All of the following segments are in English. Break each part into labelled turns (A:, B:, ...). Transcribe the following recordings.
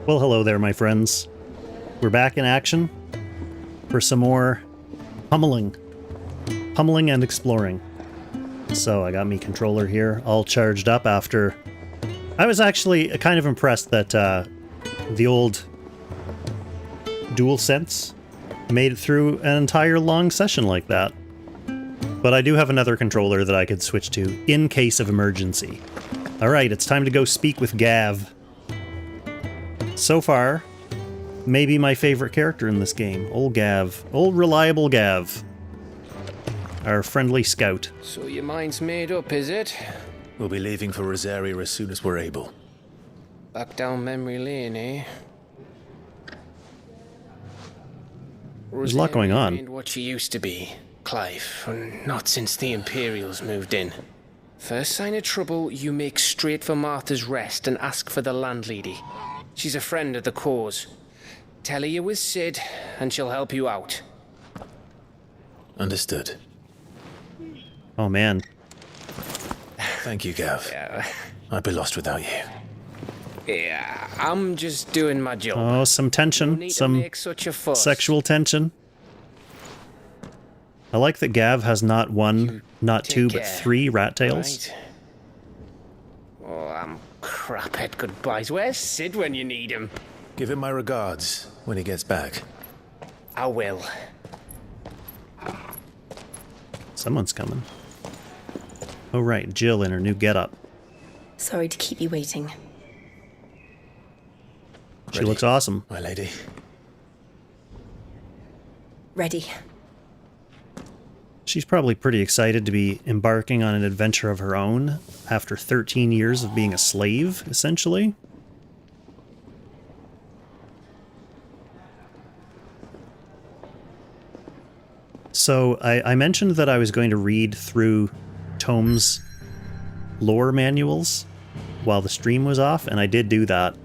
A: Well, hello there, my friends. We're back in action for some more pummeling and exploring. So I got me controller here, all charged up after... I was actually kind of impressed that the old DualSense made it through an entire long session like that. But I do have another controller that I could switch to in case of emergency. Alright, it's time to go speak with Gav. So far, maybe my favorite character in this game. Old Gav. Old reliable Gav. Our friendly scout.
B: So your mind's made up, is it?
C: We'll be leaving for Rosaria as soon as we're able.
B: Back down memory lane, eh?
A: There's a lot going on.
B: Ain't what she used to be, Clive. Not since the Imperials moved in. First sign of trouble, you make straight for Martha's Rest and ask for the landlady. She's a friend of the cause. Tell her you're with Sid, and she'll help you out.
C: Understood.
A: Oh, man.
C: Thank you, Gav.
B: Yeah.
C: I'd be lost without you.
B: Yeah, I'm just doing my job.
A: Oh, some tension.
B: Need to
A: Some
B: make such a fuss.
A: sexual tension. I like that Gav has not one, not two, but three rat tails.
B: Right. Oh, I'm crap at goodbyes. Where's Sid when you need him?
C: Give him my regards when he gets back.
B: I will.
A: Someone's coming. Oh, right, Jill in her new getup.
D: Sorry to keep you waiting.
A: She
C: Ready,
A: looks awesome.
C: my lady.
D: Ready.
A: She's probably pretty excited to be embarking on an adventure of her own after 13 years of being a slave, essentially. So, I mentioned that I was going to read through Tome's lore manuals while the stream was off, and I did do that.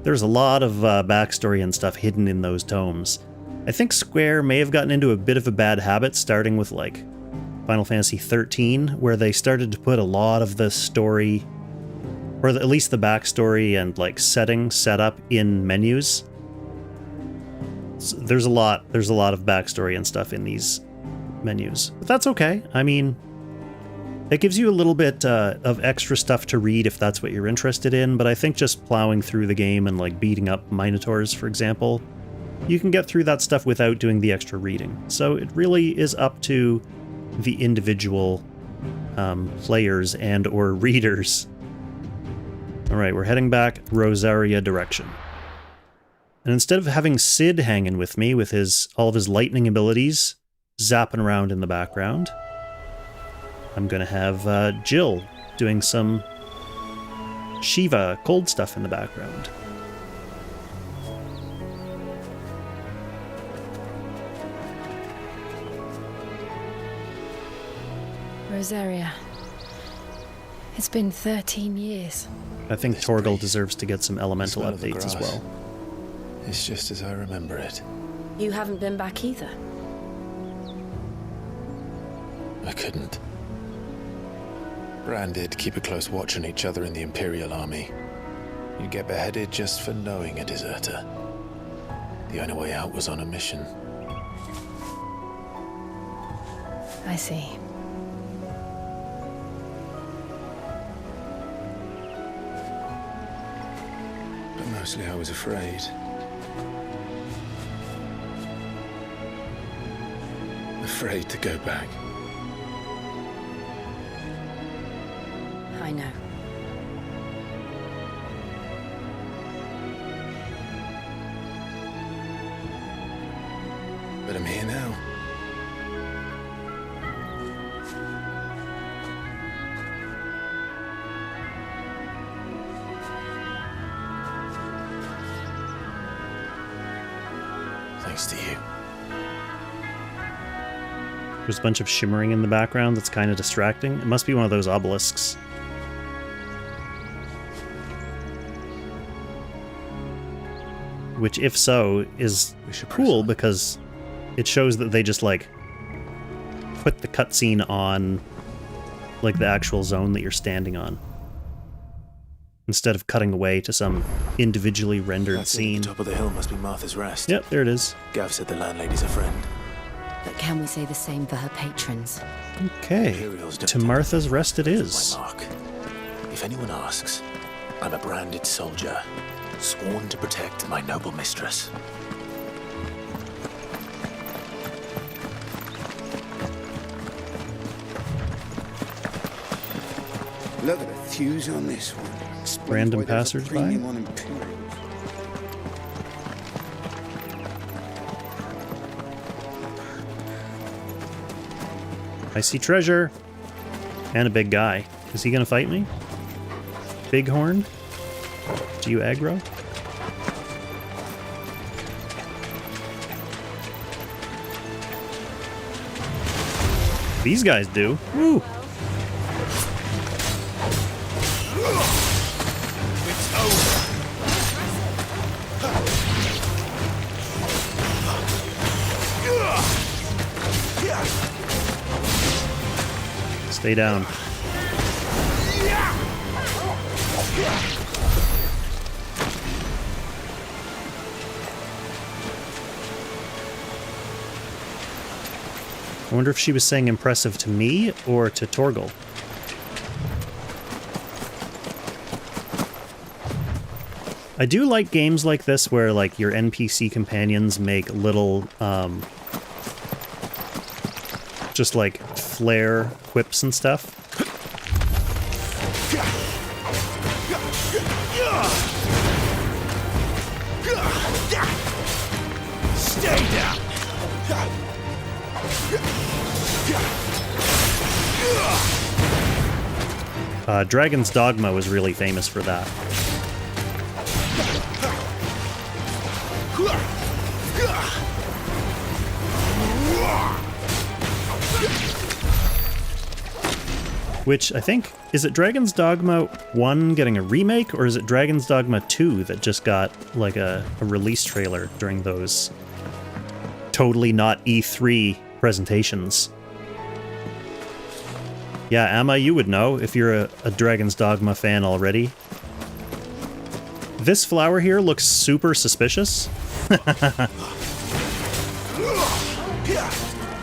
A: There's a lot of backstory and stuff hidden in those tomes. I think Square may have gotten into a bit of a bad habit, starting with, like, Final Fantasy XIII, where they started to put a lot of the story, or at least the backstory and, like, set up in menus. So there's a lot of backstory and stuff in these menus. But that's okay. I mean, it gives you a little bit of extra stuff to read if that's what you're interested in, but I think just plowing through the game and, like, beating up Minotaurs, for example, you can get through that stuff without doing the extra reading. So it really is up to the individual players and or readers. Alright, we're heading back Rosaria direction. And instead of having Sid hanging with me with all of his lightning abilities zapping around in the background, I'm gonna have Jill doing some Shiva cold stuff in the background.
D: Rosaria. It's been 13 years.
A: I think Torgal deserves to get some elemental
C: Smell of the
A: updates as
C: grass.
A: well.
C: It's just as I remember it.
D: You haven't been back either.
C: I couldn't. Bran did keep a close watch on each other in the Imperial Army. You get beheaded just for knowing a deserter. The only way out was on a mission.
D: I see.
C: But mostly I was afraid. Afraid to go back.
D: I know.
C: But I'm here now. Thanks to you.
A: There's a bunch of shimmering in the background that's kind of distracting. It must be one of those obelisks. Which, if so, is cool because it shows that they just, like, put the cutscene on, like, the actual zone that you're standing on. instead of cutting away to some individually rendered
C: That
A: scene.
C: at the top of the hill must be Martha's Rest.
A: Yep, there it is.
C: Gav said the landlady's a friend.
D: But can we say the same for her patrons?
A: Okay,
C: Imperials don't
A: to
C: tend
A: Martha's Rest it
C: My
A: is.
C: mark. If anyone asks, I'm a branded soldier, sworn to protect my noble mistress.
E: Look at the thews on this one. Explains
A: Random
E: why there's a
A: passersby?
E: premium on Imperials.
A: I see treasure. And a big guy. Is he gonna fight me? Bighorn? Do you aggro? These guys do. Woo! Stay down. I wonder if she was saying impressive to me or to Torgal. I do like games like this where like your NPC companions make little just like flair quips and stuff.
E: Stay down!
A: Dragon's Dogma was really famous for that. Which I think, is it Dragon's Dogma 1 getting a remake, or is it Dragon's Dogma 2 that just got like a release trailer during those totally not E3 presentations? Yeah, Amma, you would know if you're a Dragon's Dogma fan already. This flower here looks super suspicious.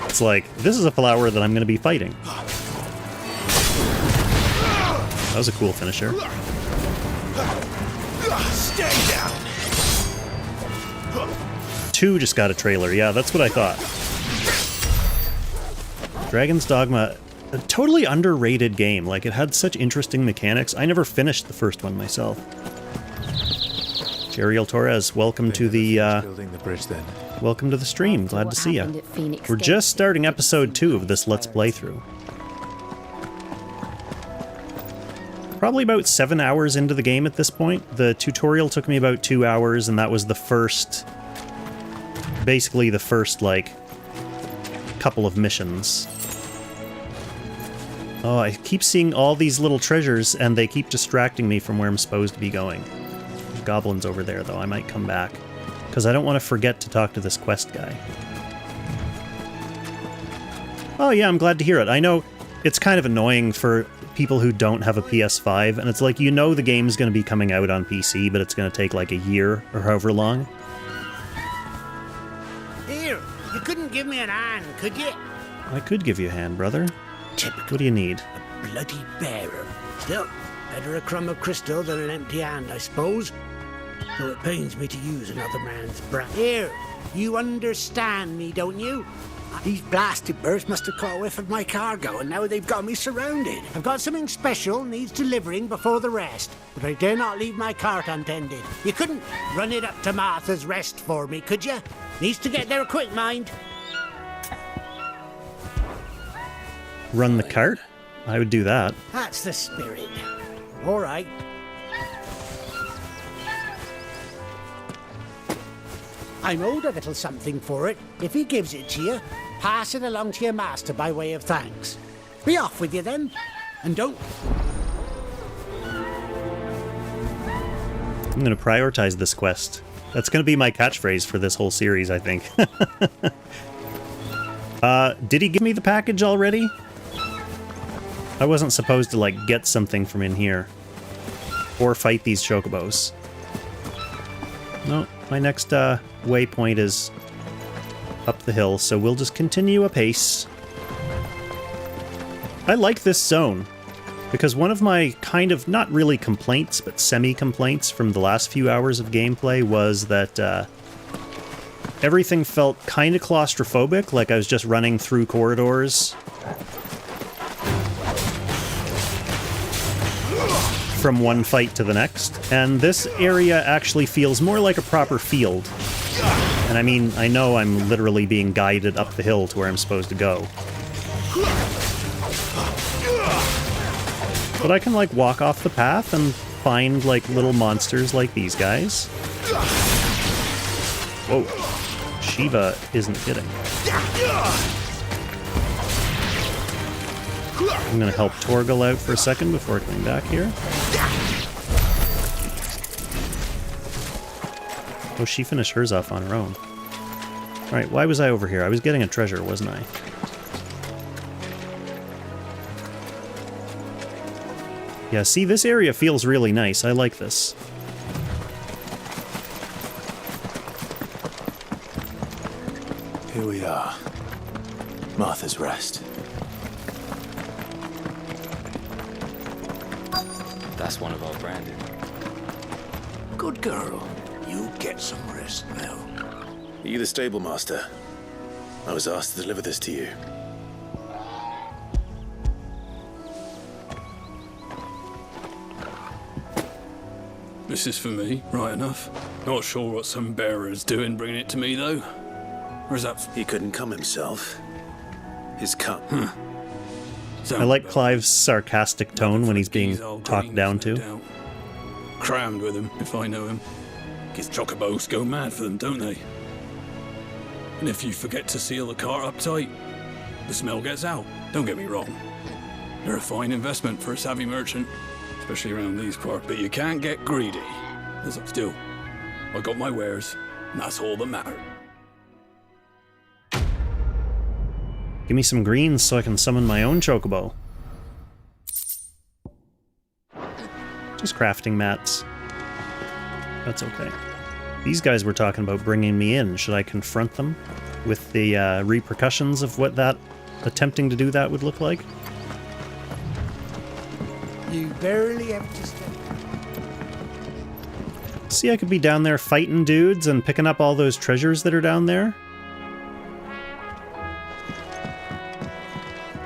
A: It's like, this is a flower that I'm going to be fighting. That was a cool finisher.
E: Stay down!
A: 2 just got a trailer. Yeah, that's what I thought. Dragon's Dogma, a totally underrated game. Like, it had such interesting mechanics. I never finished the first one myself. Jeriel Torres, welcome to the
C: Building the bridge then.
A: welcome to the stream. Glad to see ya. We're just starting episode 2 of this Let's Playthrough. Probably about 7 hours into the game at this point. The tutorial took me about 2 hours, and that was the first... basically the first, like, couple of missions. Oh, I keep seeing all these little treasures, and they keep distracting me from where I'm supposed to be going. There's goblins over there, though. I might come back. Because I don't want to forget to talk to this quest guy. Oh yeah, I'm glad to hear it. I know it's kind of annoying for people who don't have a PS5, and it's like, you know the game's going to be coming out on PC, but it's going to take like a year or however long.
F: Here, you couldn't give me an hand, could you?
A: I could give you a hand, brother.
F: Typical.
A: What do you need?
F: A bloody bearer. Still, better a crumb of crystal than an empty hand, I suppose. Though it pains me to use another man's brand. Here, you understand me, don't you? These blasted birds must have caught a whiff of my cargo, and now they've got me surrounded. I've got something special needs delivering before the rest, but I dare not leave my cart untended. You couldn't run it up to Martha's Rest for me, could you? Needs to get there quick, mind.
A: Run the cart? I would do that.
F: That's the spirit. All right. I'm owed a little something for it. If he gives it to you, pass it along to your master by way of thanks. Be off with you then, and don't...
A: I'm going to prioritize this quest. That's going to be my catchphrase for this whole series, I think. Did he give me the package already? I wasn't supposed to, like, get something from in here. or fight these chocobos. No, my next waypoint is up the hill, so we'll just continue apace. I like this zone, because one of my kind of, not really complaints, but semi-complaints from the last few hours of gameplay was that everything felt kind of claustrophobic, like I was just running through corridors from one fight to the next. And this area actually feels more like a proper field. And I mean, I know I'm literally being guided up the hill to where I'm supposed to go. But I can, like, walk off the path and find, like, little monsters like these guys. Whoa. Shiva isn't kidding. I'm gonna help Torgal out for a second before coming back here. Oh, she finished hers off on her own. Alright, why was I over here? I was getting a treasure, wasn't I? Yeah, see, this area feels really nice. I like this.
C: Here we are. Martha's Rest.
G: That's one of our branded.
F: Good girl. You get some rest now.
C: Are you the stable master? I was asked to deliver this to you.
H: This is for me, right enough. Not sure what some bearer's doing bringing it to me, though. Where's that?
C: He couldn't come himself. His cup.
A: I like Clive's sarcastic tone when he's being talked down to.
H: Crammed with him, if I know him. His chocobos go mad for them, don't they? And if you forget to seal the cart up tight, the smell gets out. Don't get me wrong. They're a fine investment for a savvy merchant, especially around these parts. But you can't get greedy. Still, I got my wares, and that's all that matters.
A: Give me some greens so I can summon my own chocobo. Just crafting mats. That's okay. These guys were talking about bringing me in. Should I confront them with the repercussions of what that attempting to do that would look like?
F: You barely have to step.
A: See, I could be down there fighting dudes and picking up all those treasures that are down there.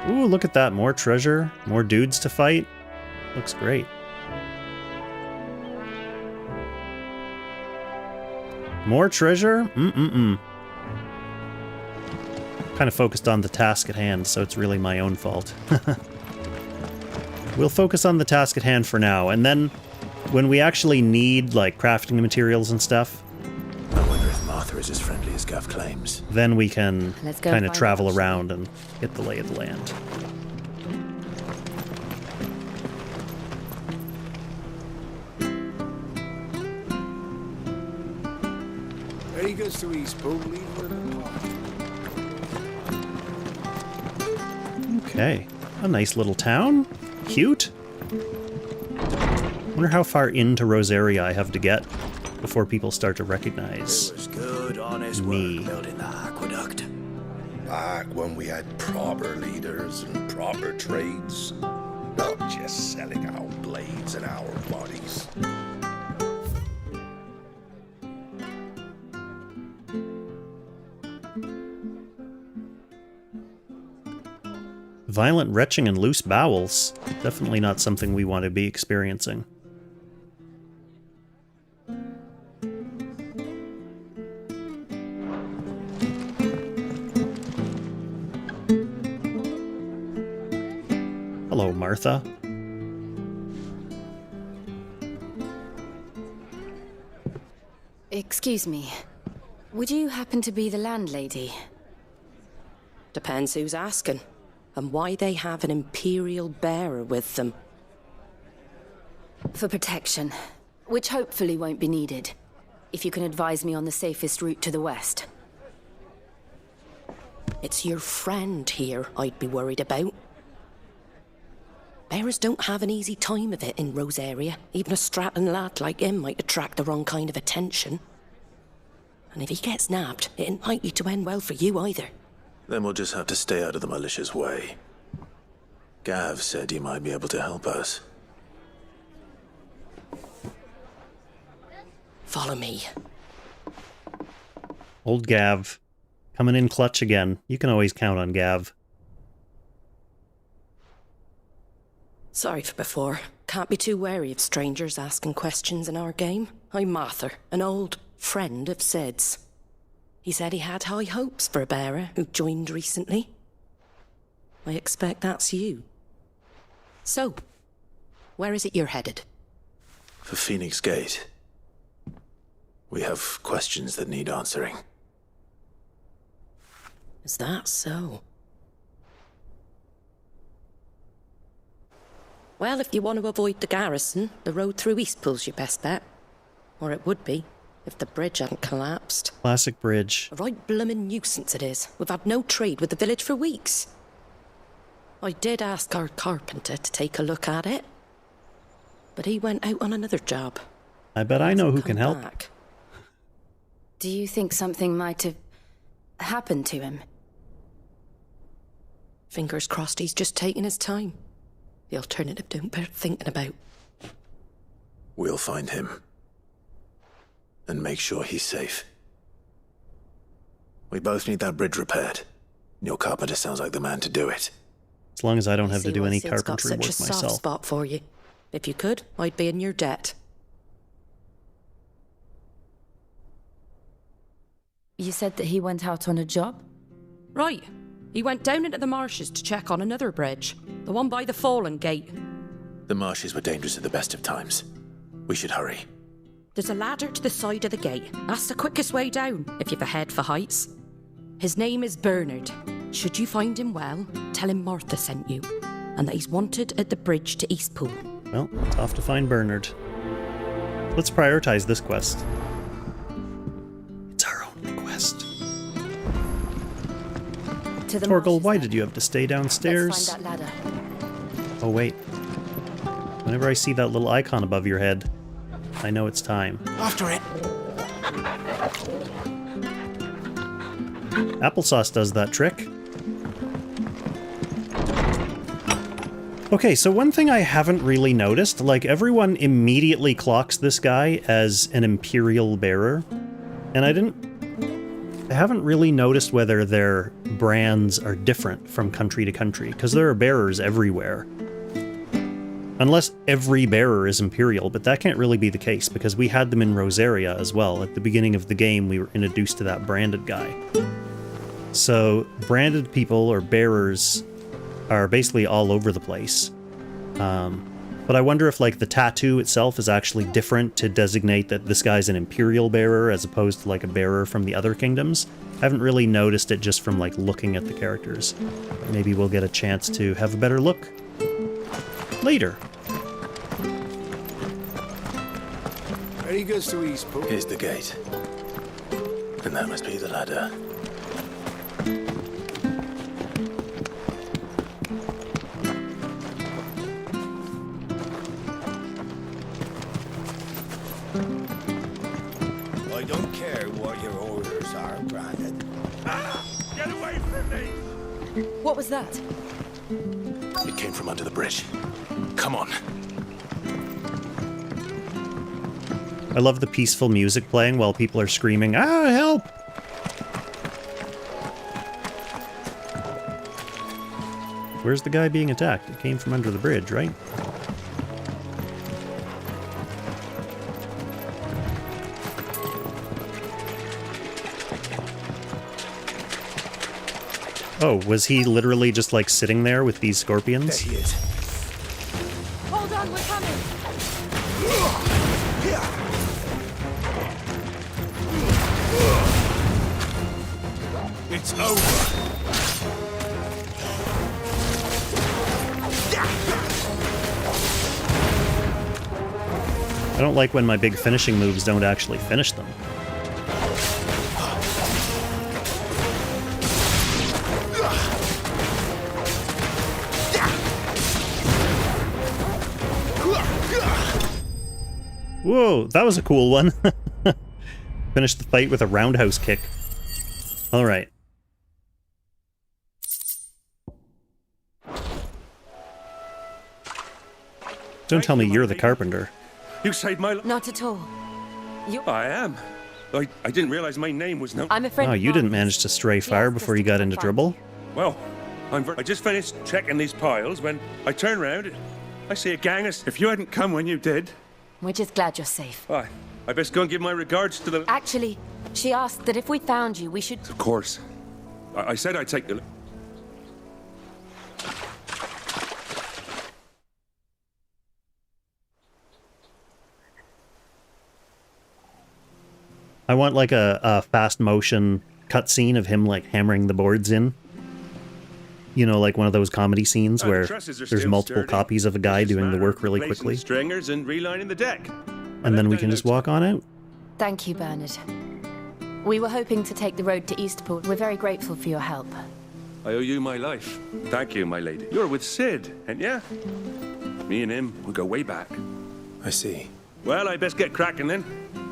A: Ooh, look at that. More treasure, more dudes to fight. Looks great. More treasure? Kind of focused on the task at hand, so it's really my own fault. We'll focus on the task at hand for now, and then when we actually need, like, crafting materials and stuff,
C: I wonder if Martha is as friendly as Gav claims.
A: then we can
D: Let's go
A: kind of
D: find
A: travel
D: out.
A: around and get the lay of the land.
E: There he goes to Eastbourne, leave her alone.
A: Okay, a nice little town. Cute. Wonder how far into Rosaria I have to get before people start to recognize
F: It was good, honest
A: me.
F: work building the aqueduct.
I: Back when we had proper leaders and proper trades, not just selling our blades and our bodies.
A: Violent retching and loose bowels. Definitely not something we want to be experiencing. Hello, Martha.
D: Excuse me. Would you happen to be the landlady?
J: Depends who's asking, and why they have an Imperial bearer with them.
D: For protection, which hopefully won't be needed. If you can advise me on the safest route to the west.
J: It's your friend here I'd be worried about. Bearers don't have an easy time of it in Rosaria. Even a strapping lad like him might attract the wrong kind of attention. And if he gets nabbed, it ain't likely to end well for you either.
C: Then we'll just have to stay out of the malicious way. Gav said he might be able to help us.
J: Follow me.
A: Old Gav. Coming in clutch again. You can always count on Gav.
J: Sorry for before. Can't be too wary of strangers asking questions in our game. I'm Martha, an old friend of Sid's. He said he had high hopes for a bearer who joined recently. I expect that's you. So, where is it you're headed?
C: For Phoenix Gate. We have questions that need answering.
J: Is that so? Well, if you want to avoid the garrison, the road through Eastpool's your best bet. Or it would be, if the bridge hadn't collapsed.
A: Classic bridge.
J: A right bloomin' nuisance it is. We've had no trade with the village for weeks. I did ask our carpenter to take a look at it, but he went out on another job.
A: I bet I know who can help.
J: Back.
D: Do you think something might have happened to him?
J: Fingers crossed he's just taking his time. The alternative don't bear thinking about.
C: We'll find him. And make sure he's safe. We both need that bridge repaired. Your carpenter sounds like the man to do it.
A: As long as I don't have to do any
J: Sid's got
A: carpentry
J: such
A: work
J: a soft
A: myself.
J: spot for you. If you could, I'd be in your debt.
D: You said that he went out on a job?
J: Right. He went down into the marshes to check on another bridge. The one by the Fallen Gate.
C: The marshes were dangerous at the best of times. We should hurry.
J: There's a ladder to the side of the gate. That's the quickest way down, if you've a head for heights. His name is Bernard. Should you find him well, tell him Martha sent you, and that he's wanted at the bridge to Eastpool.
A: Well, it's off to find Bernard. Let's prioritize this quest. It's our only quest.
D: To the
A: Torgal,
D: marshes,
A: why
D: then.
A: did you have to stay downstairs?
D: Let's find that ladder.
A: Oh, wait. Whenever I see that little icon above your head, I know it's time.
F: After it.
A: Applesauce does that trick. Okay, so one thing I haven't really noticed, like everyone immediately clocks this guy as an Imperial bearer, and I haven't really noticed whether their brands are different from country to country, because there are bearers everywhere. Unless every bearer is Imperial, but that can't really be the case, because we had them in Rosaria as well. At the beginning of the game, we were introduced to that branded guy. So, branded people, or bearers, are basically all over the place. But I wonder if, like, the tattoo itself is actually different to designate that this guy's an Imperial bearer as opposed to, like, a bearer from the other kingdoms. I haven't really noticed it just from, like, looking at the characters. But maybe we'll get a chance to have a better look later.
E: Ready goes to Eastpool.
C: Here's the gate. And that must be the ladder.
I: I don't care what your orders are, Brandon.
E: Get away from me!
D: What was that?
C: It came from under the bridge. Come on.
A: I love the peaceful music playing while people are screaming, "Ah, help!" Where's the guy being attacked? It came from under the bridge, right? Oh, was he literally just like sitting there with these scorpions?
C: There he is.
D: Hold on, we're coming!
E: It's over.
A: I don't like when my big finishing moves don't actually finish them. Whoa, that was a cool one. Finished the fight with a roundhouse kick. Alright. Don't tell me you're the carpenter.
K: You saved my life.
D: Not at all.
K: I am. I didn't realize my name was known.
D: I'm a friend.
A: Oh, you didn't manage to stray far before you got into trouble?
K: Well, I just finished checking these piles when I turn round. I see a gang of... If you hadn't come when you did...
D: We're just glad you're safe.
K: Why, I best go and give my regards to the...
D: Actually, she asked that if we found you, we should...
K: Of course. I said I'd take the...
A: I want like a fast motion cutscene of him like hammering the boards in. You know, like one of those comedy scenes where there's multiple copies of a guy doing the work really quickly.
K: Stringers and relining the deck.
A: And then we can just walk on out.
D: Thank you, Bernard. We were hoping to take the road to Eastport. We're very grateful for your help.
K: I owe you my life. Thank you, my lady. You're with Sid, ain't ya? Me and him, we go way back.
C: I see.
K: Well, I best get cracking then.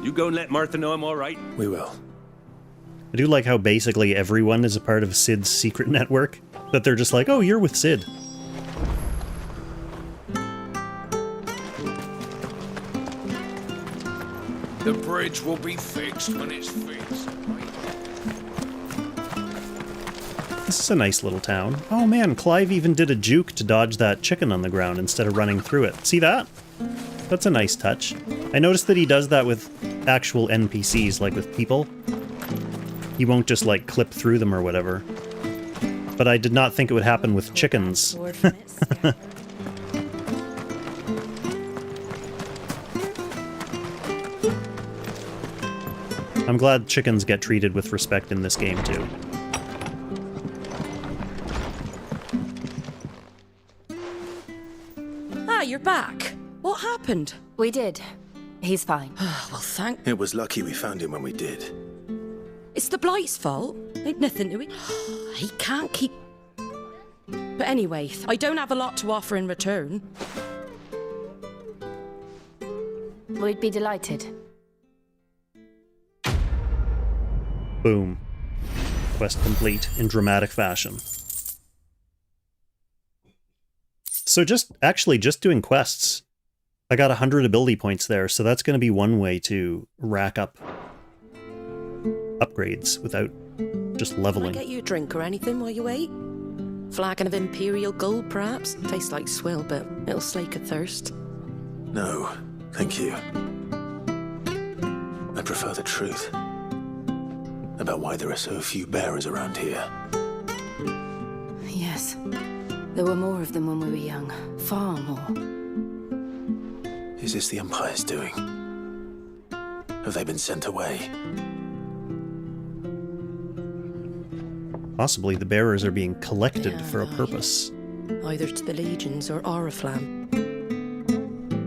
K: You go and let Martha know I'm all right.
C: We will.
A: I do like how basically everyone is a part of Sid's secret network. That they're just like, oh, you're with Sid.
I: The bridge will be fixed when it's fixed.
A: This is a nice little town. Oh man, Clive even did a juke to dodge that chicken on the ground instead of running through it. See that? That's a nice touch. I noticed that he does that with actual NPCs, like with people. He won't just like clip through them or whatever. But I did not think it would happen with chickens. I'm glad chickens get treated with respect in this game too.
J: Ah, you're back. What happened?
D: We did. He's fine.
J: Well, thank...
C: It was lucky we found him when we did.
J: It's the Blight's fault. Ain't nothing to it. He can't keep... But anyway, I don't have a lot to offer in return.
D: We'd be delighted.
A: Boom. Quest complete in dramatic fashion. So just doing quests. I got 100 ability points there, so that's going to be one way to rack up upgrades without just leveling.
J: Can I get you a drink or anything while you wait? Flagon of Imperial Gold, perhaps? Tastes like swill, but it'll slake a thirst.
C: No, thank you. I prefer the truth about why there are so few bearers around here.
D: Yes. There were more of them when we were young. Far more.
C: Is this the Empire's doing? Have they been sent away?
A: Possibly the bearers are being collected for a purpose.
J: Either to the Legions or Oriflamme.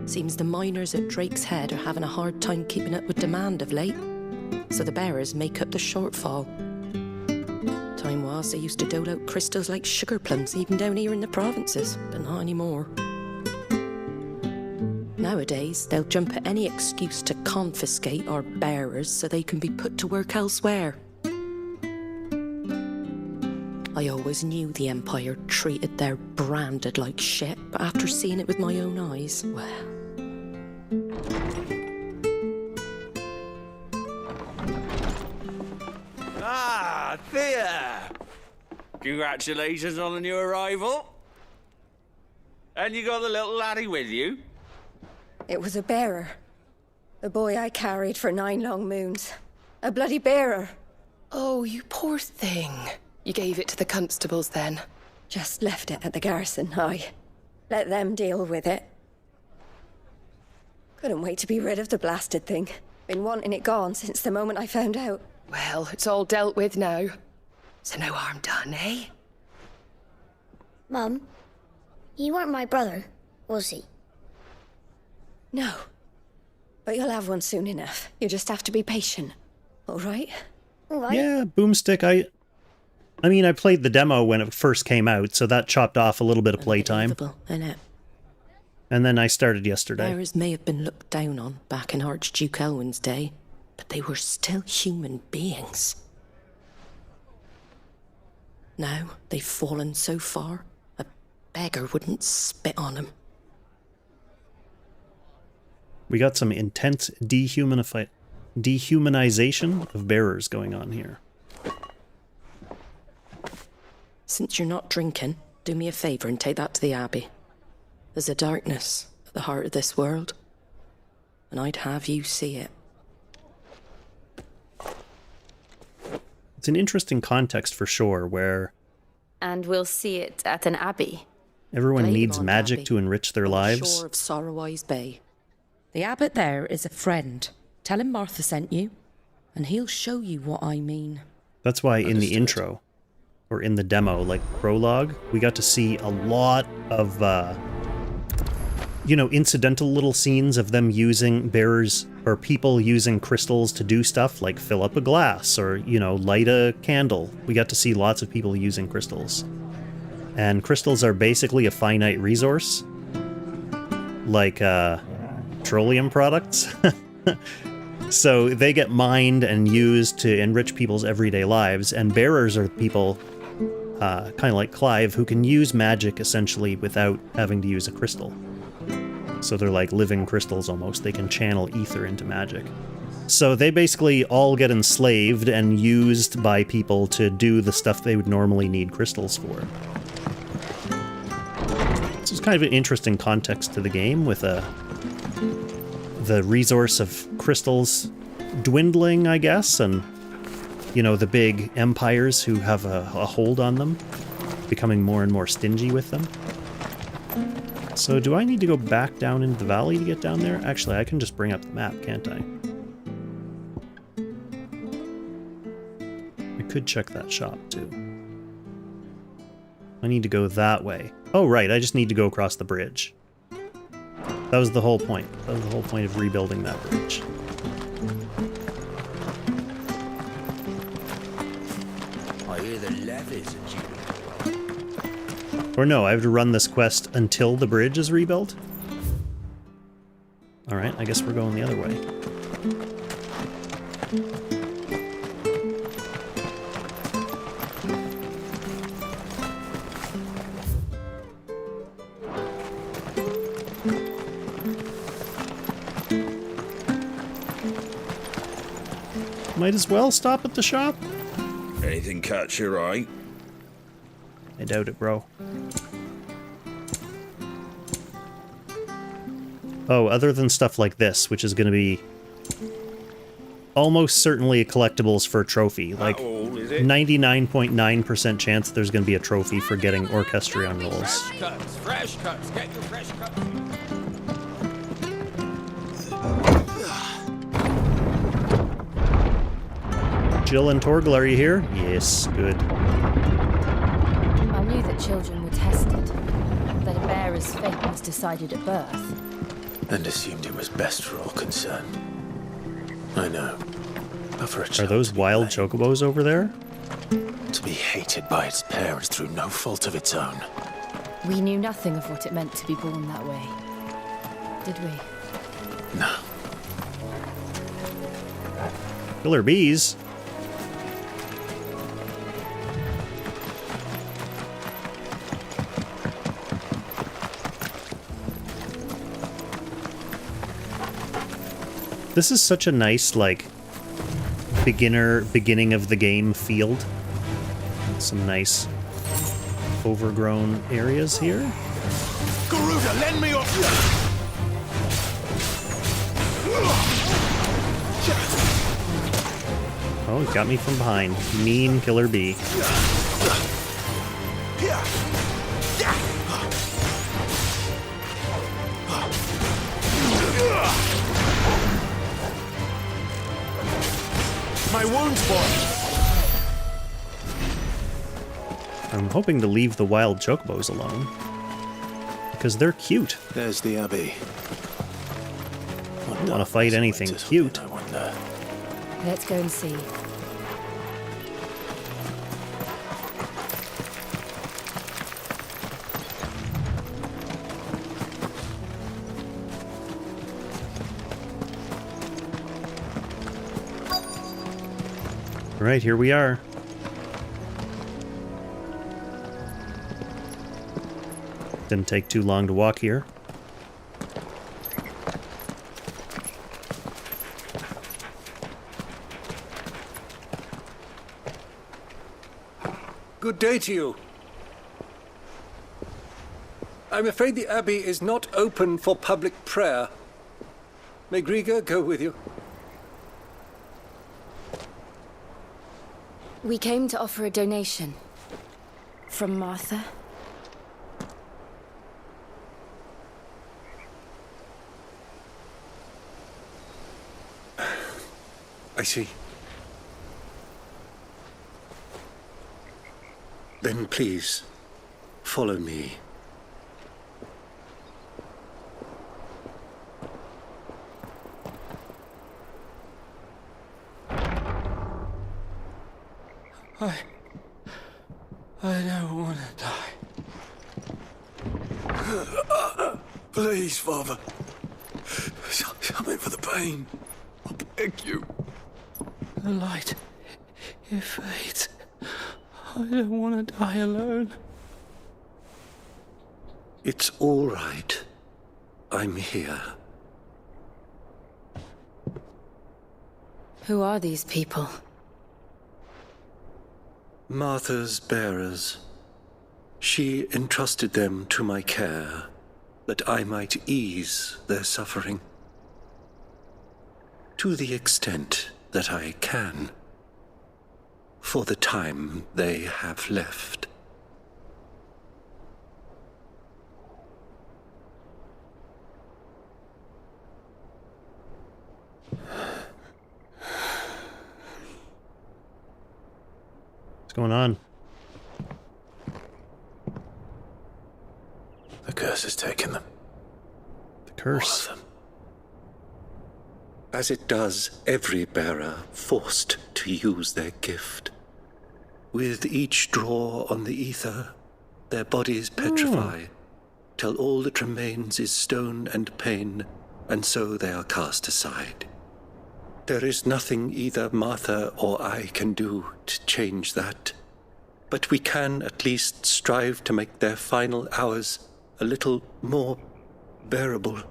J: Seems the miners at Drake's Head are having a hard time keeping up with demand of late, so the bearers make up the shortfall. Time was they used to dole out crystals like sugar plums even down here in the provinces, but not anymore. Nowadays, they'll jump at any excuse to confiscate our bearers so they can be put to work elsewhere. I always knew the Empire treated their branded like shit, but after seeing it with my own eyes, well...
L: Ah, Thea! Congratulations on the new arrival. And you got the little laddie with you?
M: It was a bearer. The boy I carried for 9 long moons. A bloody bearer.
N: Oh, you poor thing. You gave it to the constables then?
M: Just left it at the garrison, aye. Let them deal with it. Couldn't wait to be rid of the blasted thing. Been wanting it gone since the moment I found out.
N: Well, it's all dealt with now. So no harm done, eh?
O: Mum, you weren't my brother, was he?
M: No. But you'll have one soon enough. You just have to be patient. All right?
O: All right.
A: Yeah, Boomstick, I mean, I played the demo when it first came out, so that chopped off a little bit of playtime. And then I started yesterday.
J: Bearers may have been looked down on back in Archduke Elwin's day, but they were still human beings. Now they've fallen so far, a beggar wouldn't spit on them.
A: We got some intense dehumanization of bearers going on here.
J: Since you're not drinking, do me a favour and take that to the Abbey. There's a darkness at the heart of this world, and I'd have you see it.
A: It's an interesting context for sure, where...
D: And we'll see it at an abbey.
A: Everyone
J: Blame
A: needs
J: on
A: magic
J: Abbey,
A: to enrich their
J: on the
A: lives.
J: shore of Sorrowise Bay.
P: The abbot there is a friend. Tell him Martha sent you, and he'll show you what I mean.
A: That's why in the intro, or in the demo, like prologue, we got to see a lot of, incidental little scenes of them using bearers, or people using crystals to do stuff like fill up a glass, or, light a candle. We got to see lots of people using crystals. And crystals are basically a finite resource, like petroleum products. So they get mined and used to enrich people's everyday lives, and bearers are people, kind of like Clive, who can use magic essentially without having to use a crystal. So they're like living crystals almost. They can channel ether into magic. So they basically all get enslaved and used by people to do the stuff they would normally need crystals for. This is kind of an interesting context to the game, with the resource of crystals dwindling, I guess, and, the big empires who have a hold on them becoming more and more stingy with them. So do I need to go back down into the valley to get down there? Actually, I can just bring up the map, can't I? I could check that shop, too. I need to go that way. Oh, right, I just need to go across the bridge. That was the whole point. That was the whole point of rebuilding that bridge.
F: I hear the levies are due.
A: Or no, I have to run this quest until the bridge is rebuilt? Alright, I guess we're going the other way. Might as well stop at the shop.
I: Anything catch your eye?
A: I doubt it, bro. Oh, other than stuff like this, which is going to be almost certainly collectibles for a trophy. Like, 99.9% chance there's going to be a trophy for getting Orchestrion rolls.
L: Fresh cuts, get your fresh cuts.
A: Jill and Torgal, are you here? Yes, good.
D: I knew that children were tested, that a bearer's fate was decided at birth.
C: And assumed it was best for all concerned. I know. But for a
A: Are
C: child
A: those wild chocobos over there?
C: to be hated by its parents through no fault of its own.
D: We knew nothing of what it meant to be born that way, did we?
C: No.
A: Killer bees? This is such a nice, like, beginning of the game field. Some nice overgrown areas here.
I: Garuda, lend me your...
A: Oh, he got me from behind. Mean killer bee.
I: My wounds, boy.
A: I'm hoping to leave the wild chocobos alone, because they're cute.
C: There's the Abbey.
A: I don't want to fight anything cute.
C: I wonder.
D: Let's go and see.
A: Right, here we are. Didn't take too long to walk here.
Q: Good day to you. I'm afraid the Abbey is not open for public prayer. May Griga go with you?
D: We came to offer a donation. From Martha.
Q: I see. Then please, follow me.
H: I don't want to die. Please, Father. Something for the pain. I beg you. The light, it fades. I don't want to die alone.
Q: It's all right. I'm here.
D: Who are these people?
Q: Martha's bearers. She entrusted them to my care, that I might ease their suffering. To the extent that I can, for the time they have left.
A: What's going on?
C: The curse has taken them.
A: The curse.
C: All of them.
Q: As it does every bearer forced to use their gift. With each draw on the ether, their bodies petrify, till all that remains is stone and pain, and so they are cast aside. There is nothing either Martha or I can do to change that, but we can at least strive to make their final hours a little more bearable.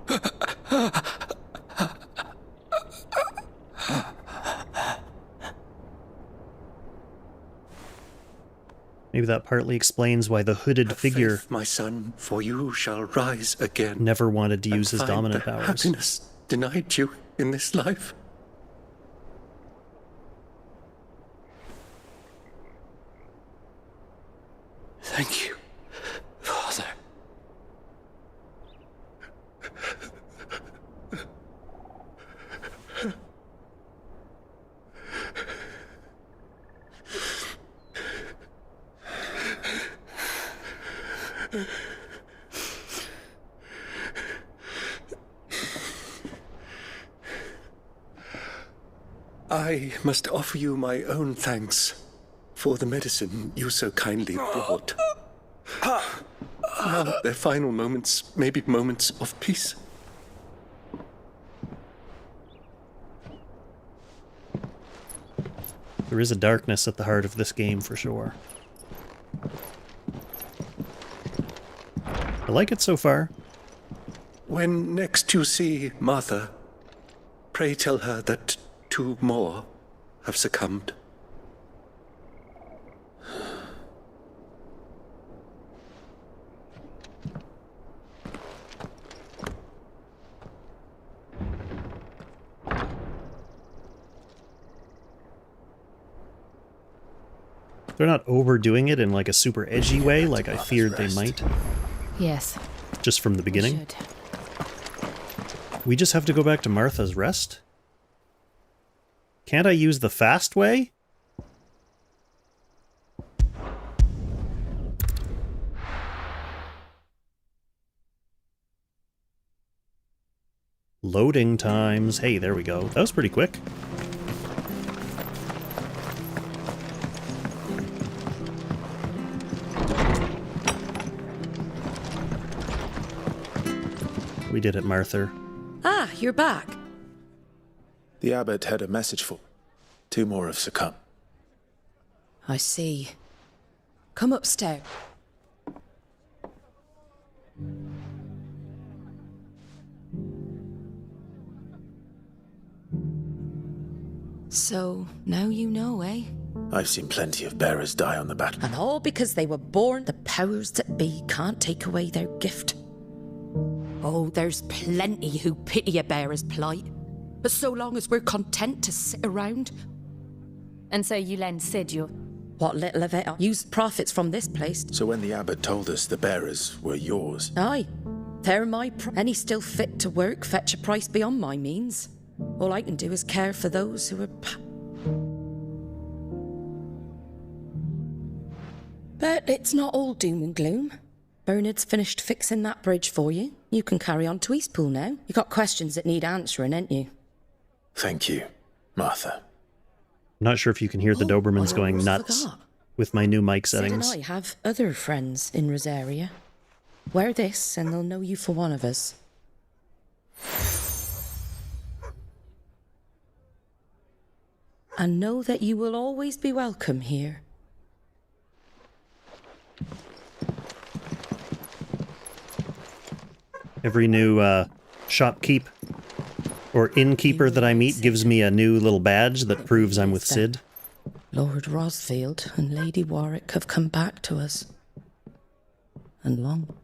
A: Maybe that partly explains why the hooded
Q: Have
A: figure,
Q: faith, my son, for you shall rise again.
A: Never wanted to
Q: and
A: use his
Q: find
A: dominant
Q: the
A: powers.
Q: Happiness denied you in this life.
H: Thank you, Father.
Q: I must offer you my own thanks for the medicine you so kindly brought. Now their final moments may be moments of peace.
A: There is a darkness at the heart of this game for sure. I like it so far.
Q: When next you see Martha, pray tell her that 2 more have succumbed.
A: They're not overdoing it in like a super edgy way like I feared they might.
D: Yes.
A: Just from the beginning. We just have to go back to Martha's Rest? Can't I use the fast way? Loading times. Hey, there we go. That was pretty quick. We did it, Martha.
P: Ah, you're back.
C: The abbot had a message for 2 more have succumbed.
P: I see. Come upstairs. So, now you know, eh?
C: I've seen plenty of bearers die on the battle.
P: And all because they were born, the powers that be can't take away their gift. Oh, there's plenty who pity a bearer's plight. But so long as we're content to sit around...
D: And so you lend Sid your...
P: What little of it, I used profits from this place.
C: So when the abbot told us the bearers were yours...
P: Aye, they're my any still fit to work fetch a price beyond my means. All I can do is care for those who are... But it's not all doom and gloom. Bernard's finished fixing that bridge for you. You can carry on to Eastpool now. You got questions that need answering, ain't you?
C: Thank you, Martha.
A: I'm not sure if you can hear the Dobermans going nuts with my new mic settings.
P: Sid and I have other friends in Rosaria. Wear this and they'll know you for one of us. And know that you will always be welcome here.
A: Every new shopkeep or innkeeper that I meet gives me a new little badge that proves I'm with Sid.
P: Lord Rosfield and Lady Warwick have come back to us. And long.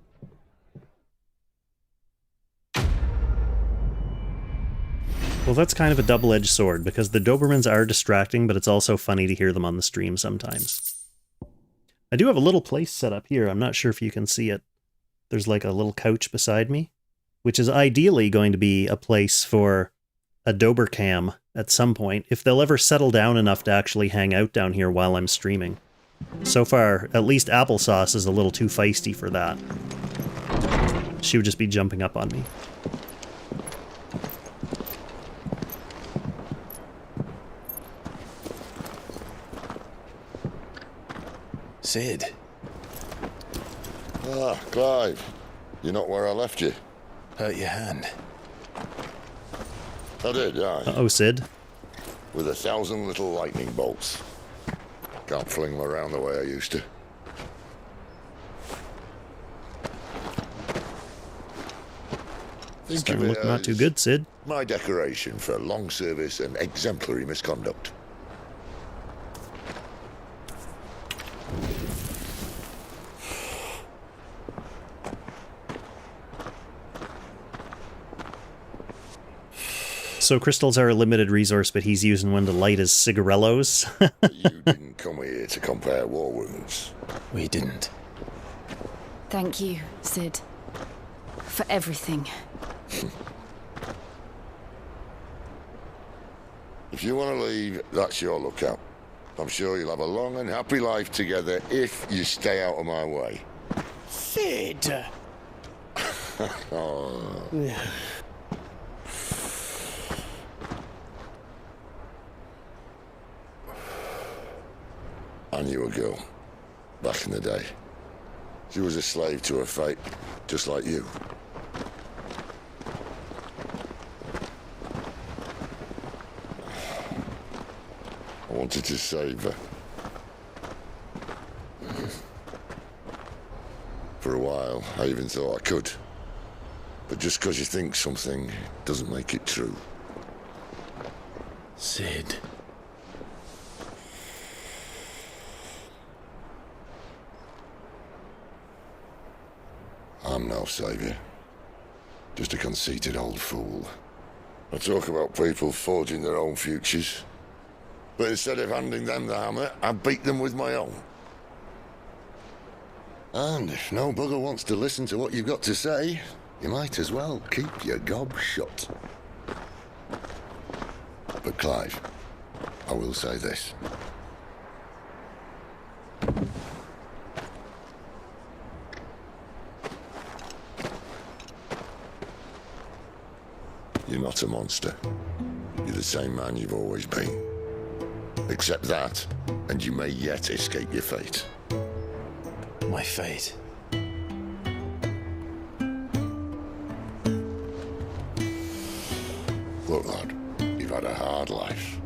A: Well, that's kind of a double-edged sword, because the Dobermans are distracting, but it's also funny to hear them on the stream sometimes. I do have a little place set up here. I'm not sure if you can see it. There's like a little couch beside me, which is ideally going to be a place for a Dobercam at some point, if they'll ever settle down enough to actually hang out down here while I'm streaming. So far, at least Applesauce is a little too feisty for that. She would just be jumping up on me.
C: Sid.
I: Ah, Clive. You're not where I left you.
C: Hurt your hand.
I: I did, aye.
A: Uh-oh, Sid.
I: With 1,000 little lightning bolts. Can't fling them around the way I used to.
A: It's starting to look not too good, Sid.
I: My decoration for long service and exemplary misconduct.
A: So crystals are a limited resource, but he's using one to light his cigarellos.
I: You didn't come here to compare war wounds.
C: We didn't.
D: Thank you, Sid. For everything.
I: If you want to leave, that's your lookout. I'm sure you'll have a long and happy life together if you stay out of my way.
F: Sid!
I: Oh. I knew a girl, back in the day. She was a slave to her fate, just like you. I wanted to save her. For a while, I even thought I could. But just because you think something doesn't make it true.
C: Sid.
I: I'm no saviour. Just a conceited old fool. I talk about people forging their own futures. But instead of handing them the hammer, I beat them with my own. And if no bugger wants to listen to what you've got to say, you might as well keep your gob shut. But Clive, I will say this. You're not a monster. You're the same man you've always been. Accept that, and you may yet escape your fate.
C: My fate?
I: Look, lad, you've had a hard life.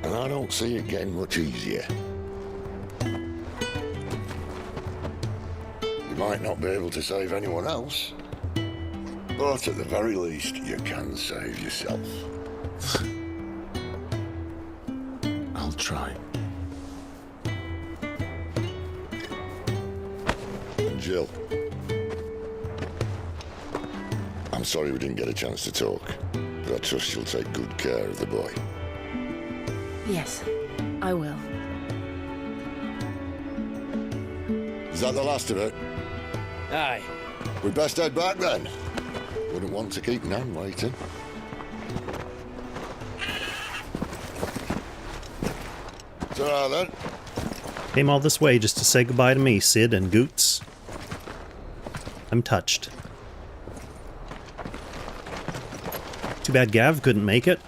I: And I don't see it getting much easier. You might not be able to save anyone else, but at the very least, you can save yourself.
C: I'll try.
I: Jill. I'm sorry we didn't get a chance to talk, but I trust you'll take good care of the boy.
D: Yes, I will.
I: Is that the last of it?
B: Aye.
I: We'd best head back then. Wouldn't want to keep Nan waiting. It's all right then.
A: Came all this way just to say goodbye to me, Sid and Goots. I'm touched. Too bad Gav couldn't make it.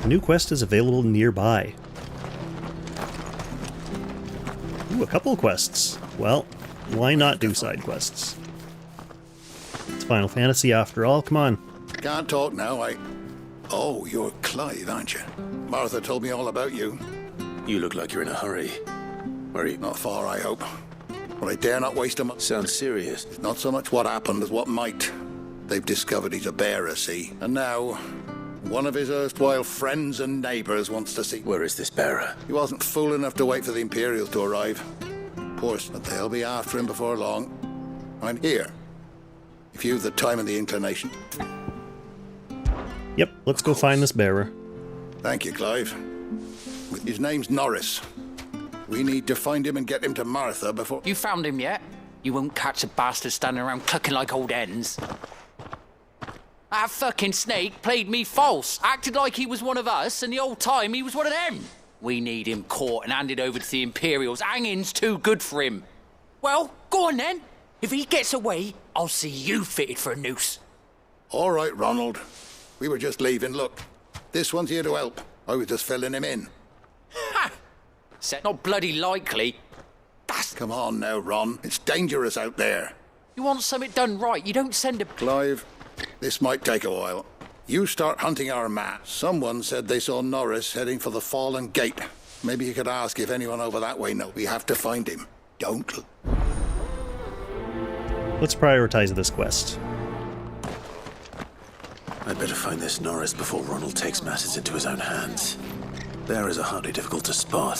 A: A new quest is available nearby. Ooh, a couple of quests. Well, why not do side quests? It's Final Fantasy after all, come on.
R: Can't talk now, Oh, you're Clive, aren't you? Martha told me all about you.
C: You look like you're in a hurry. Where are you?
R: Not far, I hope. But I dare not waste a month.
C: Sounds serious.
R: It's not so much what happened as what might. They've discovered he's a bearer, see? And now, one of his erstwhile friends and neighbours wants to see...
C: Where is this bearer?
R: He wasn't fool enough to wait for the Imperials to arrive. Of course, but they'll be after him before long. I'm here. If you've the time and the inclination.
A: Yep, let's go find this bearer.
R: Thank you, Clive. His name's Norris. We need to find him and get him to Martha before...
L: You found him yet? You won't catch a bastard standing around clucking like old hens. That fucking snake played me false, acted like he was one of us, and the whole time he was one of them. We need him caught and handed over to the Imperials. Hanging's too good for him. Well, go on then. If he gets away, I'll see you fitted for a noose.
R: All right, Ronald. We were just leaving. Look, this one's here to help. I was just filling him in.
L: Ha! Not bloody likely.
R: Come on now, Ron. It's dangerous out there.
L: You want something done right, you don't send a...
R: Clive, this might take a while. You start hunting our map. Someone said they saw Norris heading for the Fallen Gate. Maybe you could ask if anyone over that way knows. We have to find him. Don't.
A: Let's prioritize this quest.
C: I'd better find this Norris before Ronald takes matters into his own hands. Bearers are hardly difficult to spot.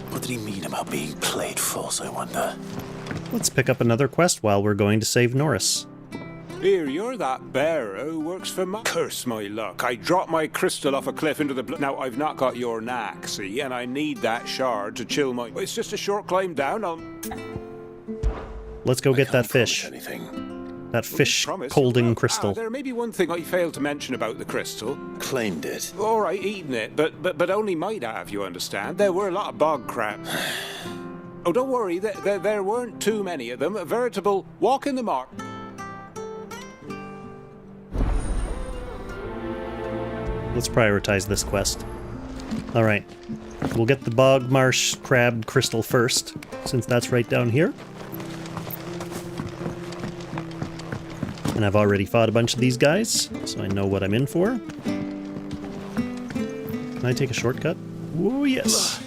C: What did he mean about being played false, I wonder?
A: Let's pick up another quest while we're going to save Norris.
K: Here, you're that bearer who works for my... Curse my luck. I dropped my crystal off a cliff into the... Now, I've not got your knack, see, and I need that shard to chill my... It's just a short climb down,
A: Let's go get that fish. That fish holding crystal.
K: There may be one thing I failed to mention about the crystal.
C: Claimed it.
K: All right, eaten it, but only might have, you understand. There were a lot of bog crabs. Oh, don't worry, there weren't too many of them. A veritable walk in the mark.
A: Let's prioritize this quest. All right, we'll get the bog marsh crab crystal first, since that's right down here. And I've already fought a bunch of these guys, so I know what I'm in for. Can I take a shortcut? Oh, yes.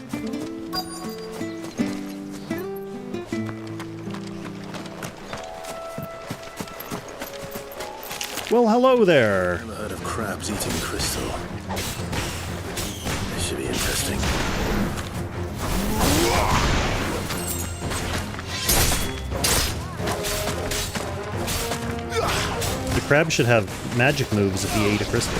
A: Well, hello there.
C: Never heard of crabs eating crystal. This should be interesting.
A: The crab should have magic moves if he ate a crystal.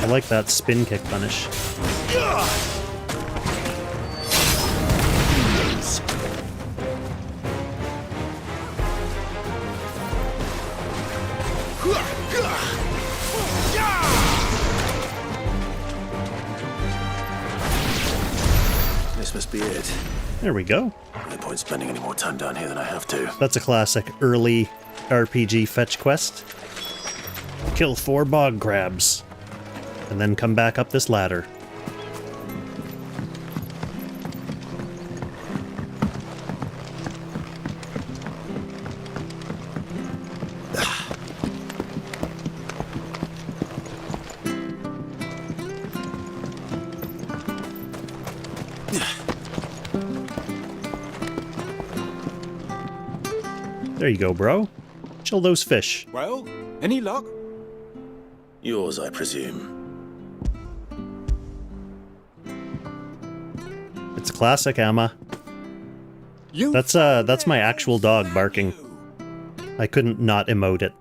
A: I like that spin kick punish.
C: This must be it.
A: There we go.
C: No point spending any more time down here than I have to.
A: That's a classic early RPG fetch quest. Kill 4 bog crabs, and then come back up this ladder. There you go, bro. Chill those fish.
K: Well, any luck?
C: Yours, I presume.
A: It's classic, Emma. That's my actual dog barking. I couldn't not emote it.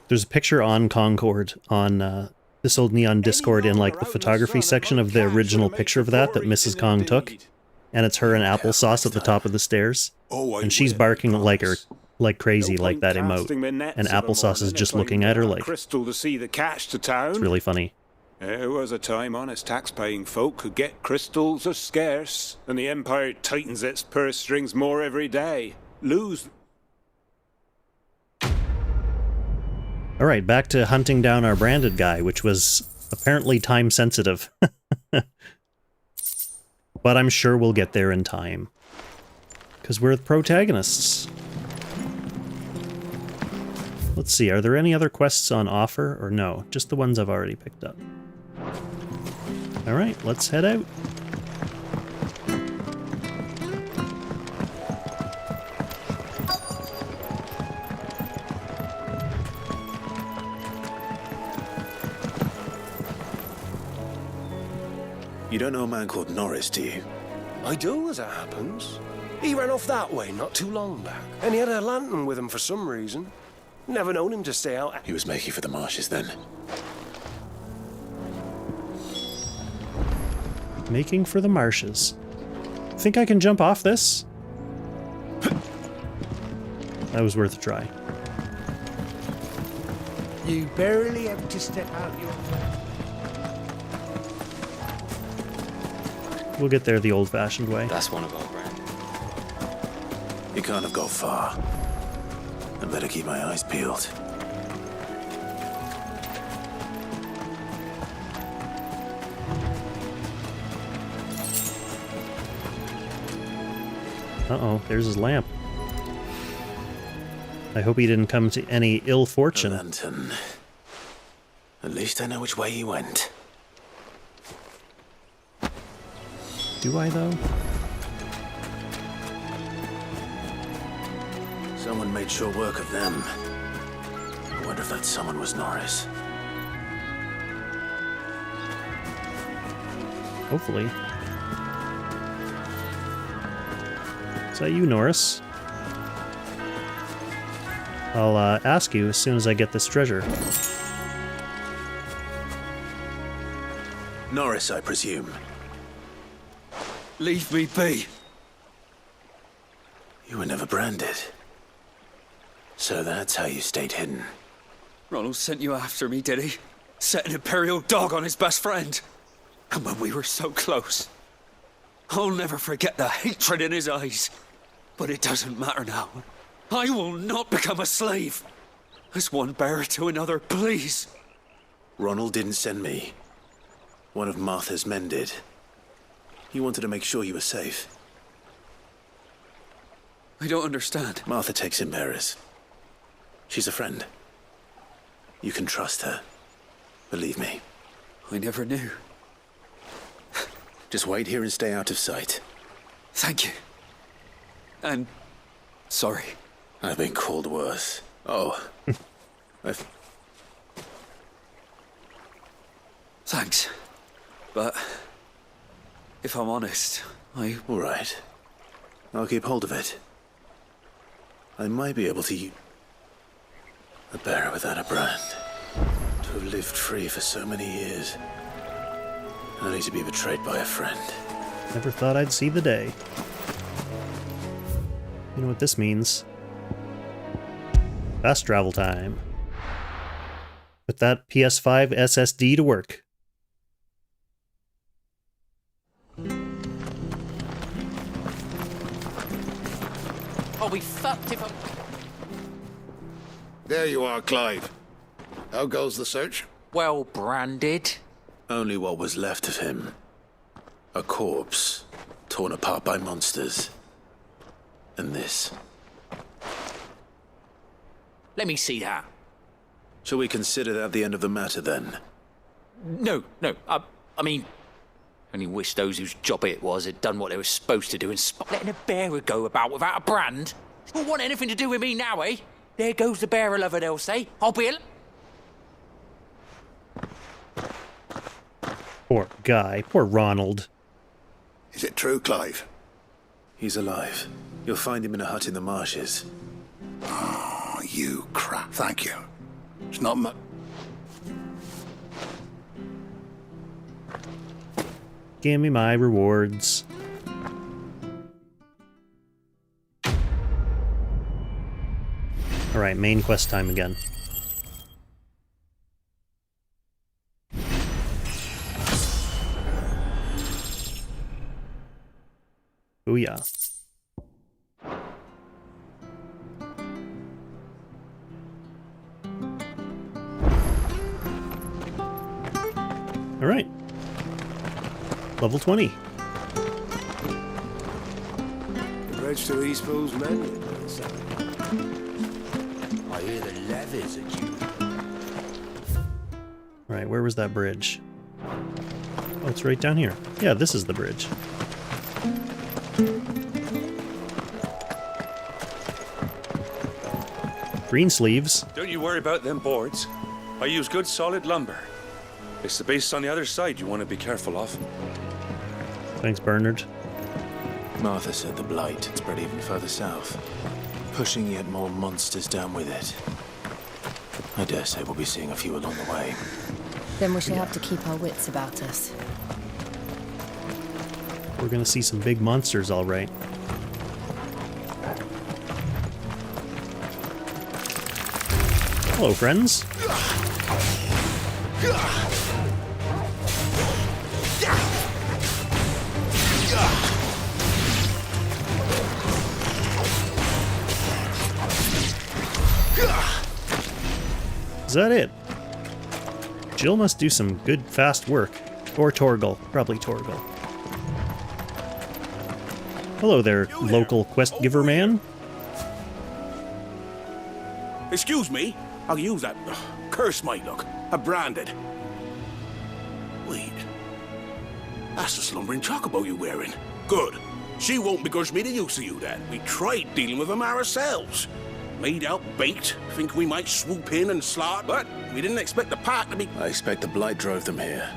A: There's a picture on Concord on this old Neon Discord in like the photography section of the original picture of that Mrs. Kong took, and it's her and Applesauce at the top of the stairs, and she's barking like crazy like that emote, and Applesauce is just looking at her like
K: crystal to see the catch to town.
A: It's really funny.
K: There was a time honest tax-paying folk could get crystals are scarce, and the Empire tightens its purse strings more every day. Lose.
A: Alright, back to hunting down our branded guy, which was apparently time-sensitive. But I'm sure we'll get there in time. Because we're the protagonists. Let's see, are there any other quests on offer, or no? Just the ones I've already picked up. Alright, let's head out.
C: You don't know a man called Norris, do you?
S: I do, as it happens. He ran off that way not too long back, and he had a lantern with him for some reason. Never known him to stay out.
C: He was making for the marshes then.
A: Making for the marshes. Think I can jump off this? That was worth a try.
F: You barely have to step out your...
A: We'll get there the old-fashioned way.
G: That's one of our brand.
C: You can't have got far. I better keep my eyes peeled.
A: Uh-oh, there's his lamp. I hope he didn't come to any ill fortune.
C: A lantern. At least I know which way he went.
A: Do I, though?
C: Someone made sure work of them. I wonder if that someone was Norris.
A: Hopefully. Is that you, Norris? I'll ask you as soon as I get this treasure.
C: Norris, I presume.
H: Leave me be.
C: You were never branded. So that's how you stayed hidden.
H: Ronald sent you after me, did he? Set an Imperial dog on his best friend. And when we were so close. I'll never forget the hatred in his eyes. But it doesn't matter now. I will not become a slave. As one bearer to another, please.
C: Ronald didn't send me. One of Martha's men did. He wanted to make sure you were safe.
H: I don't understand.
C: Martha takes in bearers. She's a friend. You can trust her. Believe me.
H: I never knew.
C: Just wait here and stay out of sight.
H: Thank you. And sorry.
C: I've been called worse. Oh.
H: Thanks. But if I'm honest,
C: All right. I'll keep hold of it. I might be able to... A bearer without a brand. To have lived free for so many years. Only to be betrayed by a friend.
A: Never thought I'd see the day. You know what this means? Fast travel time. Put that PS5 SSD to work.
L: I'll be fucked if I'm...
R: There you are, Clive. How goes the search?
L: Well branded.
C: Only what was left of him. A corpse, torn apart by monsters. And this.
L: Let me see that.
C: Shall we consider that the end of the matter, then?
L: No. I mean, only wish those whose job it was had done what they were supposed to do and letting a bearer go about without a brand. Don't want anything to do with me now, eh? There goes the bearer lover, they'll say. I'll be
A: Poor guy. Poor Ronald.
R: Is it true, Clive?
C: He's alive. You'll find him in a hut in the marshes.
R: Oh, you crap. Thank you. It's not much.
A: Give me my rewards. Alright, main quest time again. Booyah. Alright. Level 20.
S: The bridge to East Pool's mended. I hear the levies at you.
A: Alright, where was that bridge? Oh, it's right down here. Yeah, this is the bridge. Green sleeves.
T: Don't you worry about them boards. I use good solid lumber. It's the base on the other side you want to be careful of.
A: Thanks, Bernard.
C: Martha said the blight had spread even further south, pushing yet more monsters down with it. I dare say we'll be seeing a few along the way.
D: Then we shall have to keep our wits about us.
A: We're gonna see some big monsters, all right. Hello, friends. Is that it? Jill must do some good, fast work. Or Torgal. Probably Torgal. Hello there, local quest giver man.
U: Excuse me, I'll use that. Curse my luck. A branded. Wait. That's the slumbering chocobo you're wearing. Good. She won't begrudge me the use of you then. We tried dealing with them ourselves. Made out bait, think we might swoop in and slaughter, but we didn't expect the pack to be...
C: I expect the blight drove them here.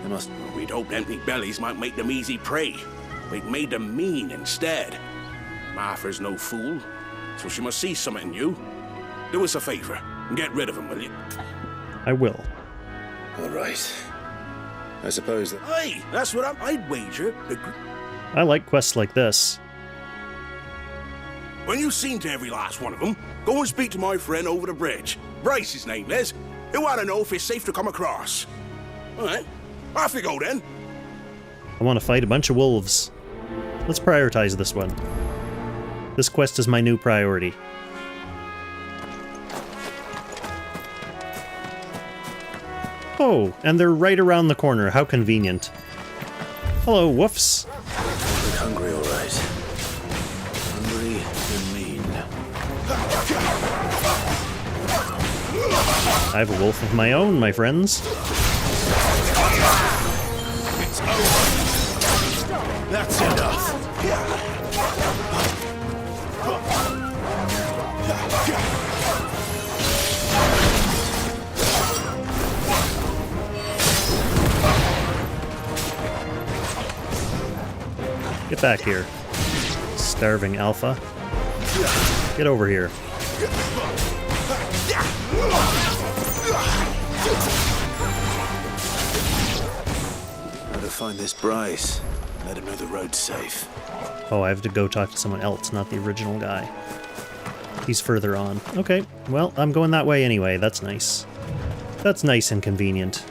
C: They must...
U: We'd hoped empty bellies might make them easy prey. We'd made them mean instead. Martha's no fool, so she must see something in you. Do us a favor and get rid of them, will you?
A: I will.
C: All right. I suppose that...
U: Hey, that's what I'd wager.
A: I like quests like this.
U: When you've seen to every last one of them, go and speak to my friend over the bridge. Bryce, his name is. He'll want to know if it's safe to come across. All right, off you go then.
A: I want to fight a bunch of wolves. Let's prioritize this one. This quest is my new priority. Oh, and they're right around the corner. How convenient. Hello, woofs.
C: Look hungry, all right. Hungry and mean.
A: I have a wolf of my own, my friends.
U: It's over. That's enough.
A: Get back here. Starving alpha. Get over here.
C: Gotta find this Bryce. Let him know the road's safe.
A: Oh, I have to go talk to someone else, not the original guy. He's further on. Okay, well, I'm going that way anyway. That's nice. That's nice and convenient.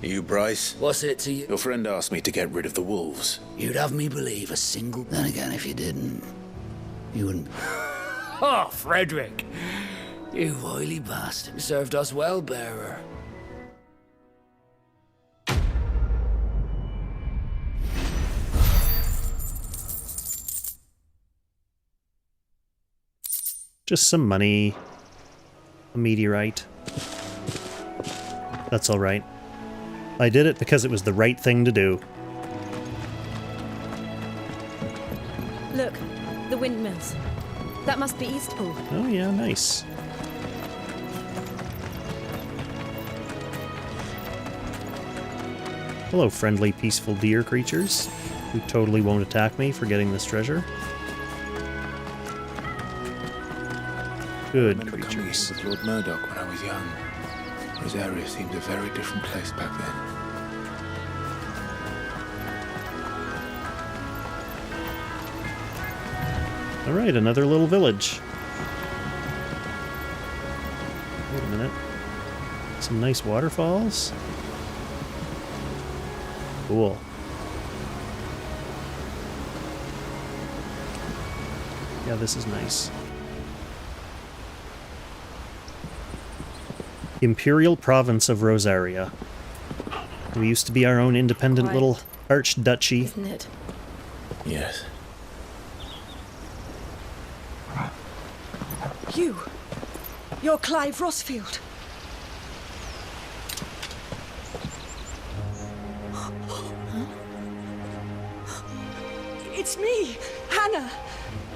C: You, Bryce?
V: What's it to you?
C: Your friend asked me to get rid of the wolves.
V: You'd have me believe a single... Then again, if you didn't, you wouldn't... Oh, Frederick! You wily bastard. You served us well, bearer.
A: Just some money. A meteorite. That's alright. I did it because it was the right thing to do.
D: Look, the windmills. That must be Eastpool.
A: Oh yeah, nice. Hello, friendly, peaceful deer creatures, who totally won't attack me for getting this treasure. Good creatures.
C: With Lord Murdoch when I was young. This area seemed a very different place back then.
A: Alright, another little village. Wait a minute. Some nice waterfalls. Cool. Yeah, this is nice. Imperial Province of Rosaria. We used to be our own independent little archduchy.
D: Isn't it?
C: Yes.
E: You're Clive Rossfield. It's me, Hannah,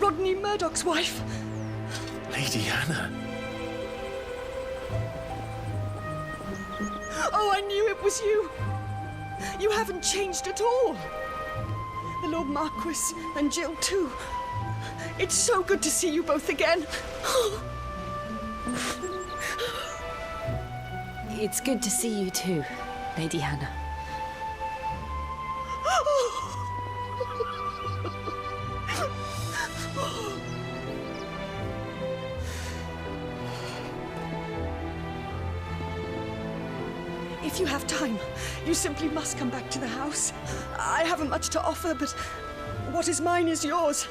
E: Rodney Murdoch's wife.
C: Lady Hannah.
E: Oh, I knew it was you. You haven't changed at all. The Lord Marquis and Jill too. It's so good to see you both again.
D: It's good to see you too, Lady Hannah.
E: If you have time, you simply must come back to the house. I haven't much to offer, but what is mine is yours.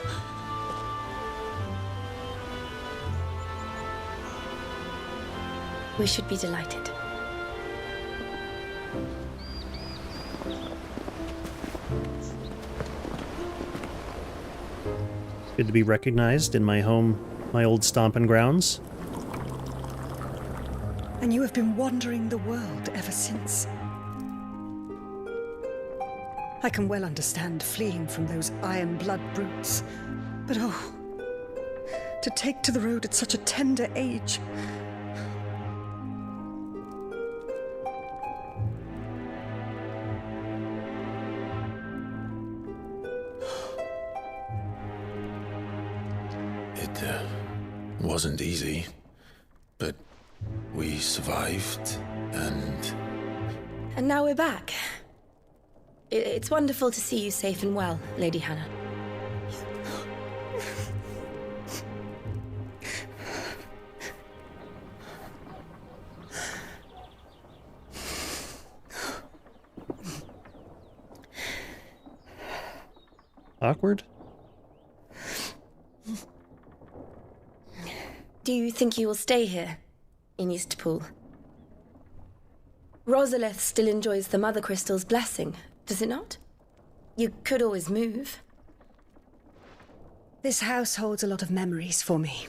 D: We should be delighted.
A: Good to be recognized in my home, my old stomping grounds.
E: And you have been wandering the world ever since. I can well understand fleeing from those iron blood brutes, but oh, to take to the road at such a tender age.
C: It wasn't easy, but we survived, and
D: now we're back. It's wonderful to see you safe and well, Lady Hannah.
A: Awkward?
D: Do you think you will stay here, in Eastpool? Rosalith still enjoys the Mother Crystal's blessing, does it not? You could always move.
E: This house holds a lot of memories for me.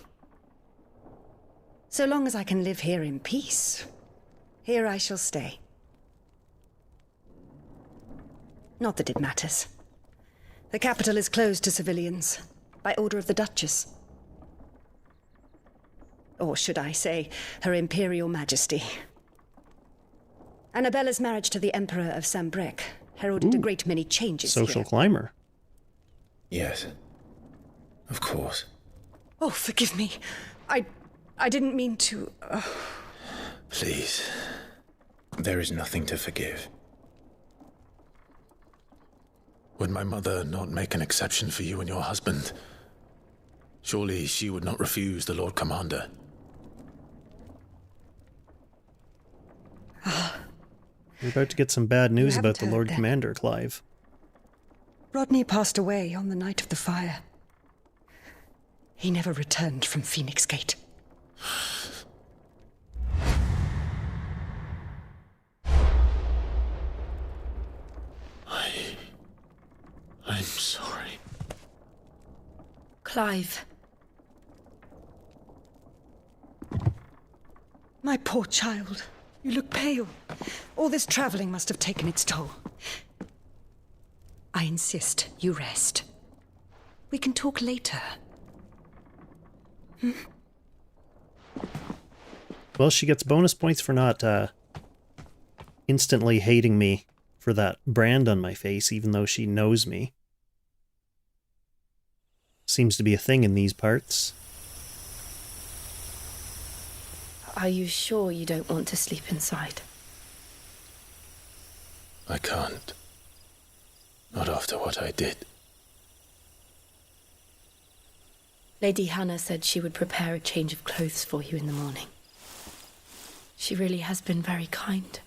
E: So long as I can live here in peace, here I shall stay. Not that it matters. The capital is closed to civilians, by order of the Duchess. Or should I say, Her Imperial Majesty. Annabella's marriage to the Emperor of Sambrec heralded a great many changes
A: Social
E: here.
A: climber.
C: yes, of course.
E: Oh, forgive me. I didn't mean to...
C: Please, there is nothing to forgive. Would my mother not make an exception for you and your husband? Surely she would not refuse the Lord Commander.
A: We're about to get some bad news about the
E: haven't
A: Lord
E: heard then.
A: Commander, Clive.
E: Rodney passed away on the night of the fire. He never returned from Phoenix Gate.
C: I'm sorry.
D: Clive.
E: My poor child. You look pale. All this traveling must have taken its toll. I insist you rest. We can talk later.
A: Well, she gets bonus points for not instantly hating me for that brand on my face, even though she knows me. Seems to be a thing in these parts.
D: Are you sure you don't want to sleep inside?
C: I can't. Not after what I did.
D: Lady Hannah said she would prepare a change of clothes for you in the morning. She really has been very kind.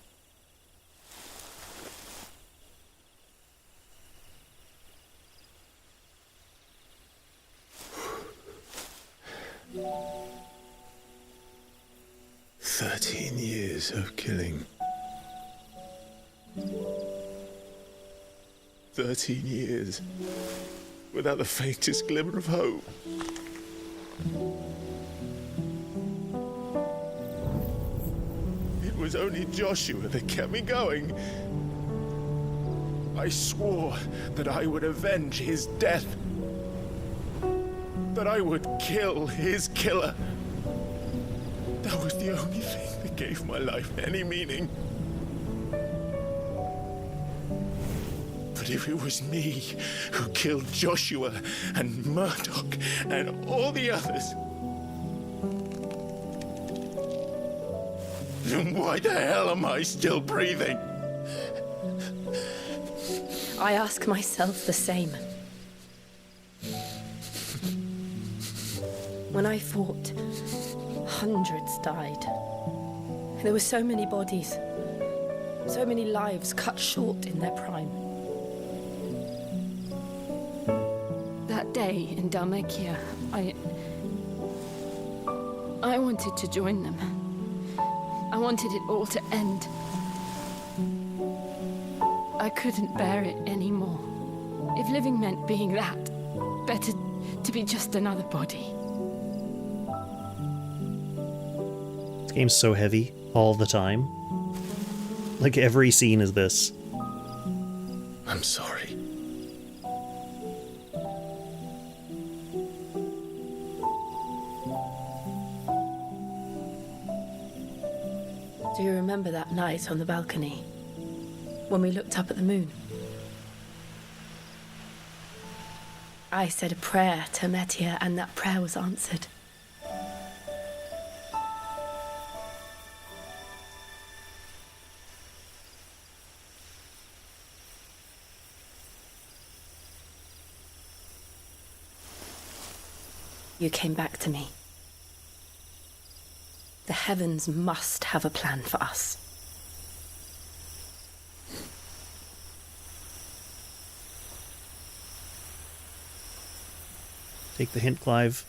C: Years of killing. 13 years without the faintest glimmer of hope. It was only Joshua that kept me going. I swore that I would avenge his death. That I would kill his killer. That was the only thing that gave my life any meaning. But if it was me who killed Joshua and Murdoch and all the others, then why the hell am I still breathing?
D: I ask myself the same. When I fought, hundreds died. There were so many bodies, so many lives cut short in their prime. That day in Dalmekia, I wanted to join them. I wanted it all to end. I couldn't bear it anymore. If living meant being that, better to be just another body.
A: This game's so heavy all the time. Like every scene is this.
C: I'm sorry.
D: Do you remember that night on the balcony? When we looked up at the moon? I said a prayer to Metia, and that prayer was answered. You came back to me. The heavens must have a plan for us.
A: Take the hint, Clive.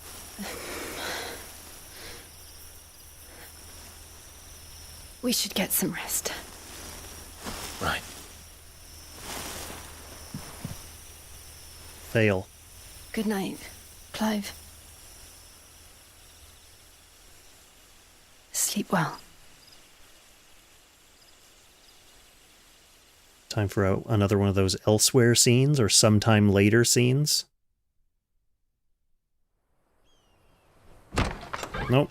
D: We should get some rest.
C: Right.
A: Fail.
D: Good night, Clive. Sleep well.
A: Time for another one of those elsewhere scenes or sometime later scenes. Nope.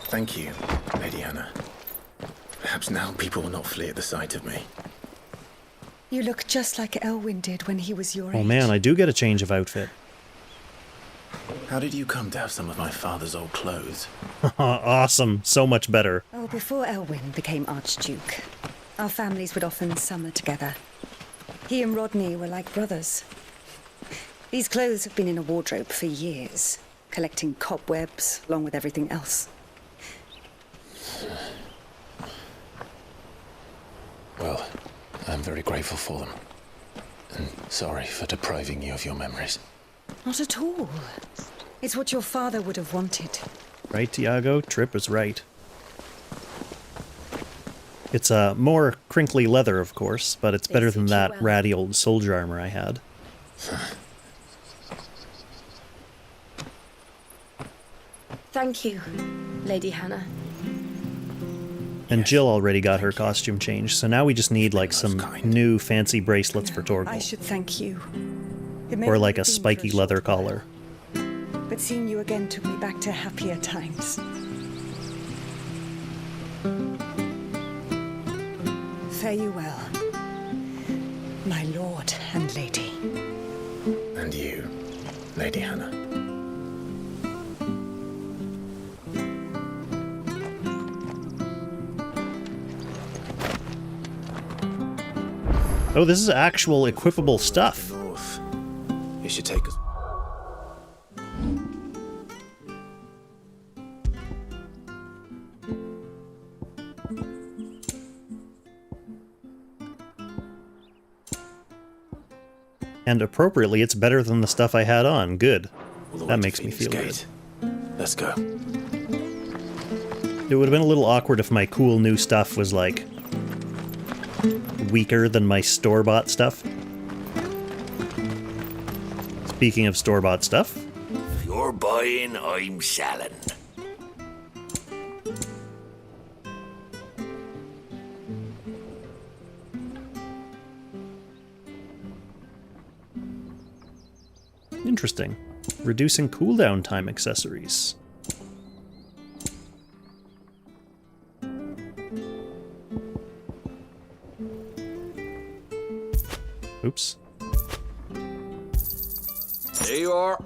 C: Thank you, Lady Hannah. Perhaps now people will not flee at the sight of me.
E: You look just like Elwyn did when he was your age.
A: Oh man, I do get a change of outfit.
C: How did you come to have some of my father's old clothes?
A: Awesome. So much better.
E: Oh, before Elwyn became Archduke, our families would often summer together. He and Rodney were like brothers. These clothes have been in a wardrobe for years, collecting cobwebs along with everything else.
C: Well, I'm very grateful for them. And sorry for depriving you of your memories.
E: Not at all. It's what your father would have wanted.
A: Right, Tiago? Tripp is right. It's more crinkly leather, of course, but it's better than that ratty old soldier armor I had.
D: Thank you, Lady Hannah.
A: And Jill already got her costume changed, so now we just need like some new fancy bracelets for
E: I
A: Torgal.
E: should thank you. It may
A: Or
E: have
A: like a
E: been for
A: spiky
E: short
A: leather
E: while,
A: collar.
E: But seeing you again took me back to happier times. Fare you well, my lord and lady.
C: And you, Lady Hannah.
A: Oh, this is actual equipable stuff.
C: North. You should take us.
A: And appropriately, it's better than the stuff I had on. Good. That makes me feel good.
C: Let's go.
A: It would have been a little awkward if my cool new stuff was like weaker than my store-bought stuff. Speaking of store-bought stuff,
V: If you're buying, I'm selling.
A: interesting. Reducing cooldown time accessories. Oops.
V: There you are.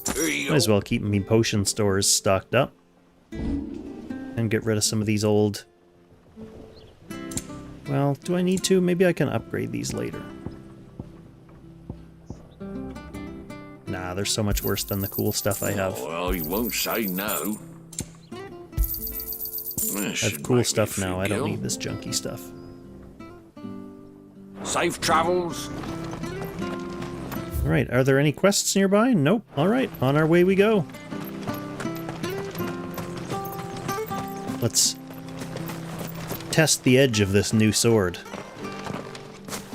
V: There you
A: Might as well keep me potion stores stocked up. And get rid of some of these old... Well, do I need to? Maybe I can upgrade these later. Nah, they're so much worse than the cool stuff I have.
V: Oh, well, you won't say no.
A: I have cool stuff now, I don't need this junky stuff.
V: Safe travels.
A: Alright, are there any quests nearby? Nope. Alright, on our way we go. Let's test the edge of this new sword.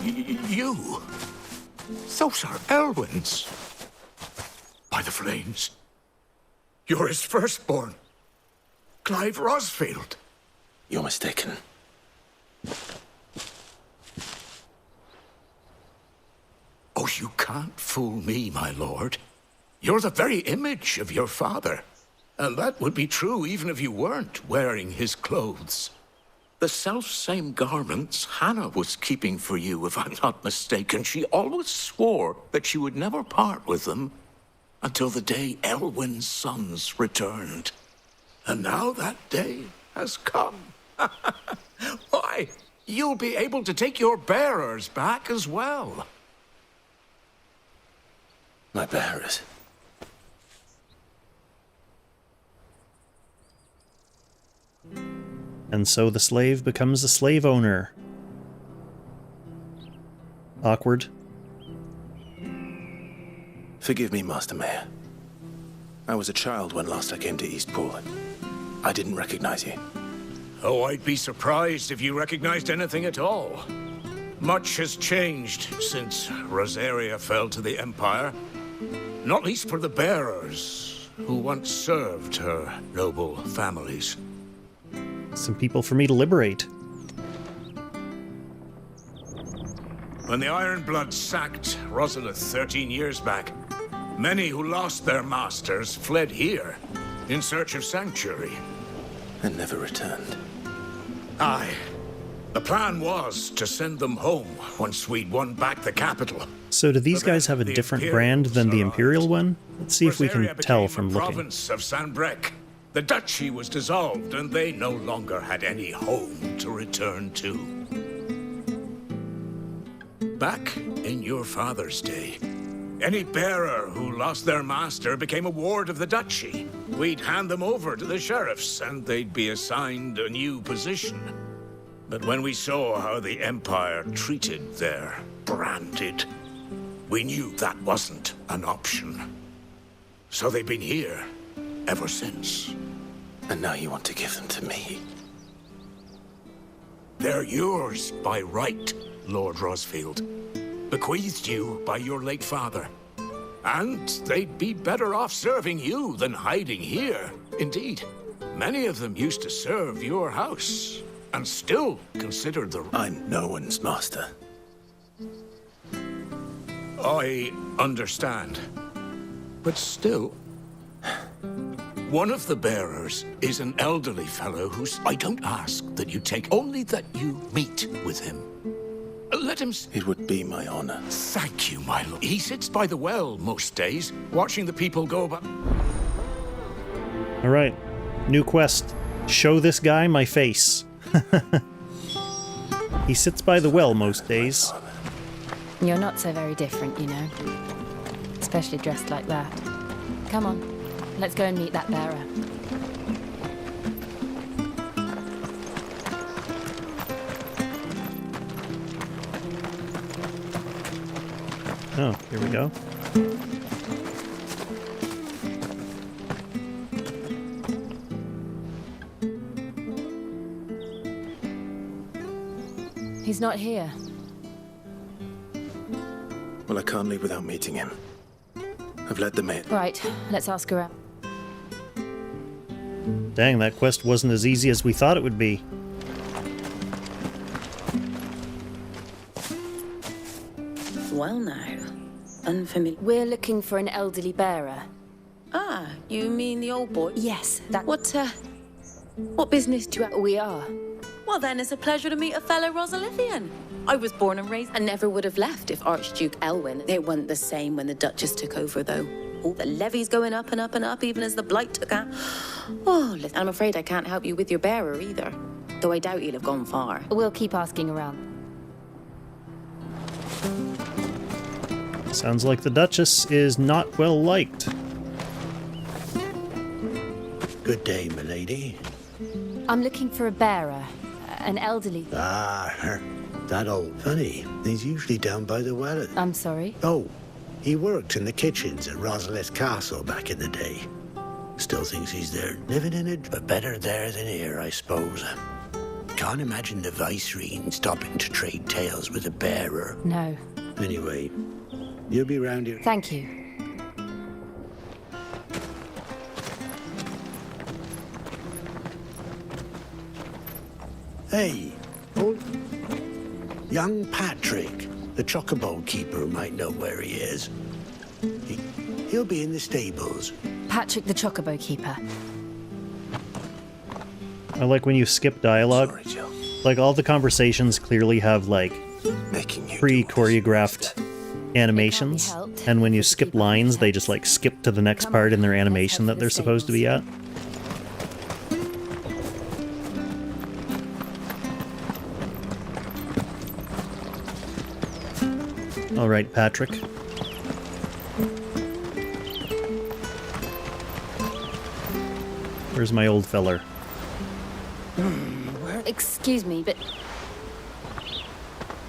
V: You? Those are Elwyn's. By the flames. You're his firstborn. Clive Rosfield.
C: You're mistaken.
V: Oh, you can't fool me, my lord. You're the very image of your father. And that would be true even if you weren't wearing his clothes. The self-same garments Hannah was keeping for you, if I'm not mistaken. She always swore that she would never part with them until the day Elwyn's sons returned. And now that day has come. Why, you'll be able to take your bearers back as well.
C: My bearers.
A: And so the slave becomes a slave owner. Awkward.
C: Forgive me, Master Mayor. I was a child when last I came to Eastpool. I didn't recognize you.
V: Oh, I'd be surprised if you recognized anything at all. Much has changed since Rosaria fell to the Empire. Not least for the bearers, who once served her noble families.
A: Some people for me to liberate.
V: When the Ironbloods sacked Rosalith 13 years back, many who lost their masters fled here in search of sanctuary.
C: And never returned.
V: Aye. The plan was to send them home once we'd won back the capital.
A: So do these guys have a different brand than the Imperial one? Let's see if we can tell from looking.
V: Province of Sanbrec. The duchy was dissolved, and they no longer had any home to return to. Back in your father's day, any bearer who lost their master became a ward of the duchy. We'd hand them over to the sheriffs, and they'd be assigned a new position. But when we saw how the Empire treated their branded, we knew that wasn't an option. So they've been here ever since.
C: And now you want to give them to me?
V: They're yours by right, Lord Rosfield. Bequeathed you by your late father. And they'd be better off serving you than hiding here. Indeed, many of them used to serve your house, and still considered the...
C: I'm no one's master.
V: I understand. But still... One of the bearers is an elderly fellow who's... I don't ask that you take, only that you meet with him. Let him...
C: It would be my honor.
V: Thank you, my lord. He sits by the well most days, watching the people go by...
A: Alright, new quest. Show this guy my face. He sits by the well most days.
M: You're not so very different, you know. Especially dressed like that. Come on, let's go and meet that bearer.
A: Oh, here we go.
M: He's not here.
C: Well, I can't leave without meeting him. I've let them in.
M: Right, let's ask around.
A: Dang, that quest wasn't as easy as we thought it would be.
N: Well now, unfamiliar.
M: We're looking for an elderly bearer.
N: Ah, you mean the old boy?
M: Yes, that...
N: What business do you...
M: We are.
N: Well then, it's a pleasure to meet a fellow Rosalithian. I was born and raised and never would have left if Archduke Elwyn... It wasn't the same when the Duchess took over, though. All the levies going up and up and up, even as the Blight took out. Oh, listen, I'm afraid I can't help you with your bearer, either. Though I doubt he'll have gone far.
M: We'll keep asking around.
A: Sounds like the Duchess is not well liked.
F: Good day, milady.
M: I'm looking for a bearer. An elderly...
F: That old. Funny, he's usually down by the well.
M: I'm sorry?
F: Oh, he worked in the kitchens at Rosalith Castle back in the day. Still thinks he's there, living in it, but better there than here, I suppose. Can't imagine the Viceroy stopping to trade tales with a bearer.
M: No.
F: Anyway, you'll be round here.
M: Thank you.
F: Hey, old young Patrick, the chocobo keeper, might know where he is. He'll be in the stables.
M: Patrick the chocobo keeper.
A: I like when you skip dialogue.
C: Sorry, Jill.
A: Like, all the conversations clearly have, like, pre-choreographed animations. And when you skip lines, they just, like, skip to the next part in their animation that they're supposed to be at. Alright, Patrick. Where's my old feller?
M: Excuse me, but...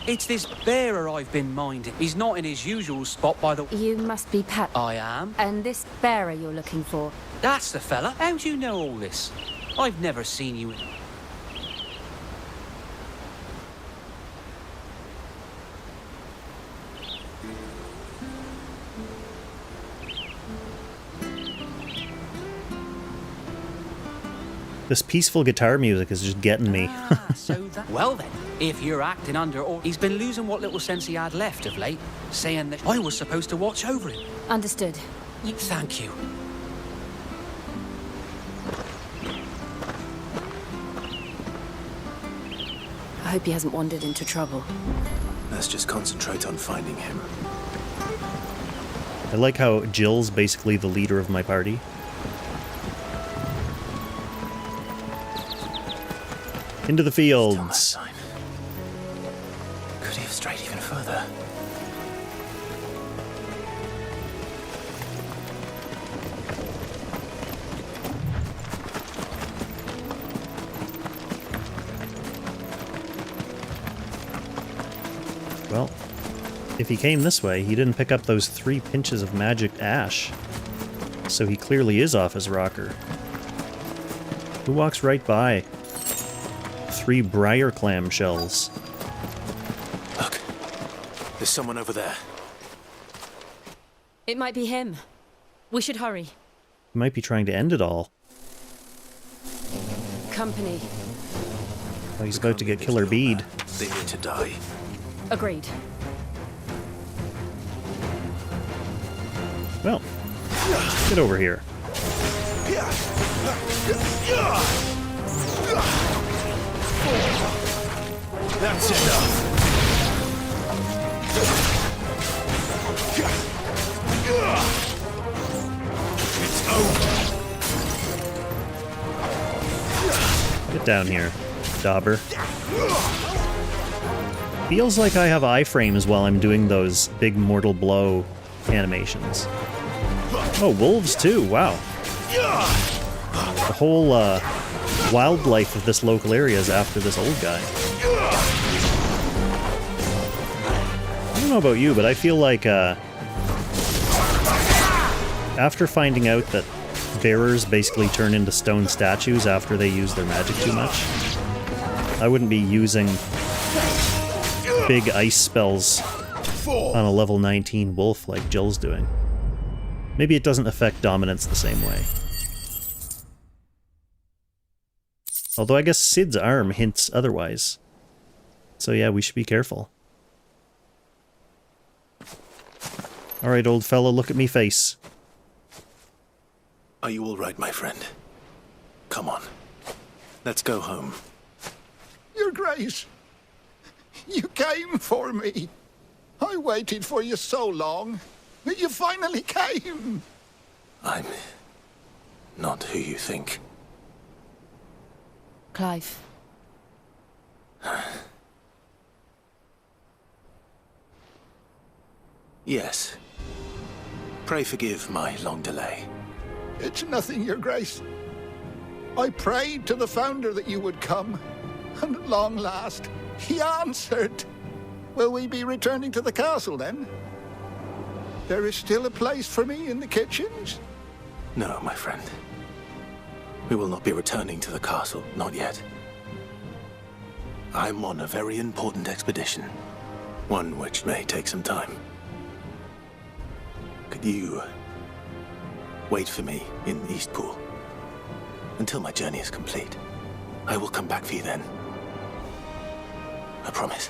W: It's this bearer I've been minding. He's not in his usual spot by the...
M: You must be Pat.
W: I am.
M: And this bearer you're looking for?
W: That's the fella. How do you know all this? I've never seen you...
A: This peaceful guitar music is just getting me.
W: Well then, if you're acting under or he's been losing what little sense he had left of late, saying that I was supposed to watch over him.
M: Understood.
W: Thank you.
M: I hope he hasn't wandered into trouble.
C: Let's just concentrate on finding him.
A: I like how Jill's basically the leader of my party. Into the fields.
C: Could he have strayed even further?
A: Well, if he came this way, he didn't pick up those 3 pinches of magic ash. So he clearly is off his rocker. Who walks right by? 3 briar clam shells.
C: Look, there's someone over there.
M: It might be him. We should hurry.
A: He might be trying to end it all.
M: Company.
A: Oh, he's about to get killer bead.
C: They need to die.
M: Agreed.
A: Well, get over here.
C: That's enough. It's over.
A: Get down here, dauber. Feels like I have iframes while I'm doing those big mortal blow animations. Oh, wolves too, wow. The whole wildlife of this local area is after this old guy. I don't know about you, but I feel like after finding out that bearers basically turn into stone statues after they use their magic too much, I wouldn't be using big ice spells on a level 19 wolf like Jill's doing. Maybe it doesn't affect dominance the same way. Although I guess Sid's arm hints otherwise. So yeah, we should be careful. Alright, old fellow, look at me face.
C: Are you all right, my friend? Come on. Let's go home.
R: Your Grace, you came for me. I waited for you so long. You finally came.
C: I'm not who you think.
M: Clive.
C: Yes. Pray forgive my long delay.
R: It's nothing, Your Grace. I prayed to the Founder that you would come, and at long last, he answered. Will we be returning to the castle, then? There is still a place for me in the kitchens?
C: No, my friend. We will not be returning to the castle, not yet. I'm on a very important expedition, one which may take some time. Could you wait for me in Eastpool until my journey is complete? I will come back for you then. I promise.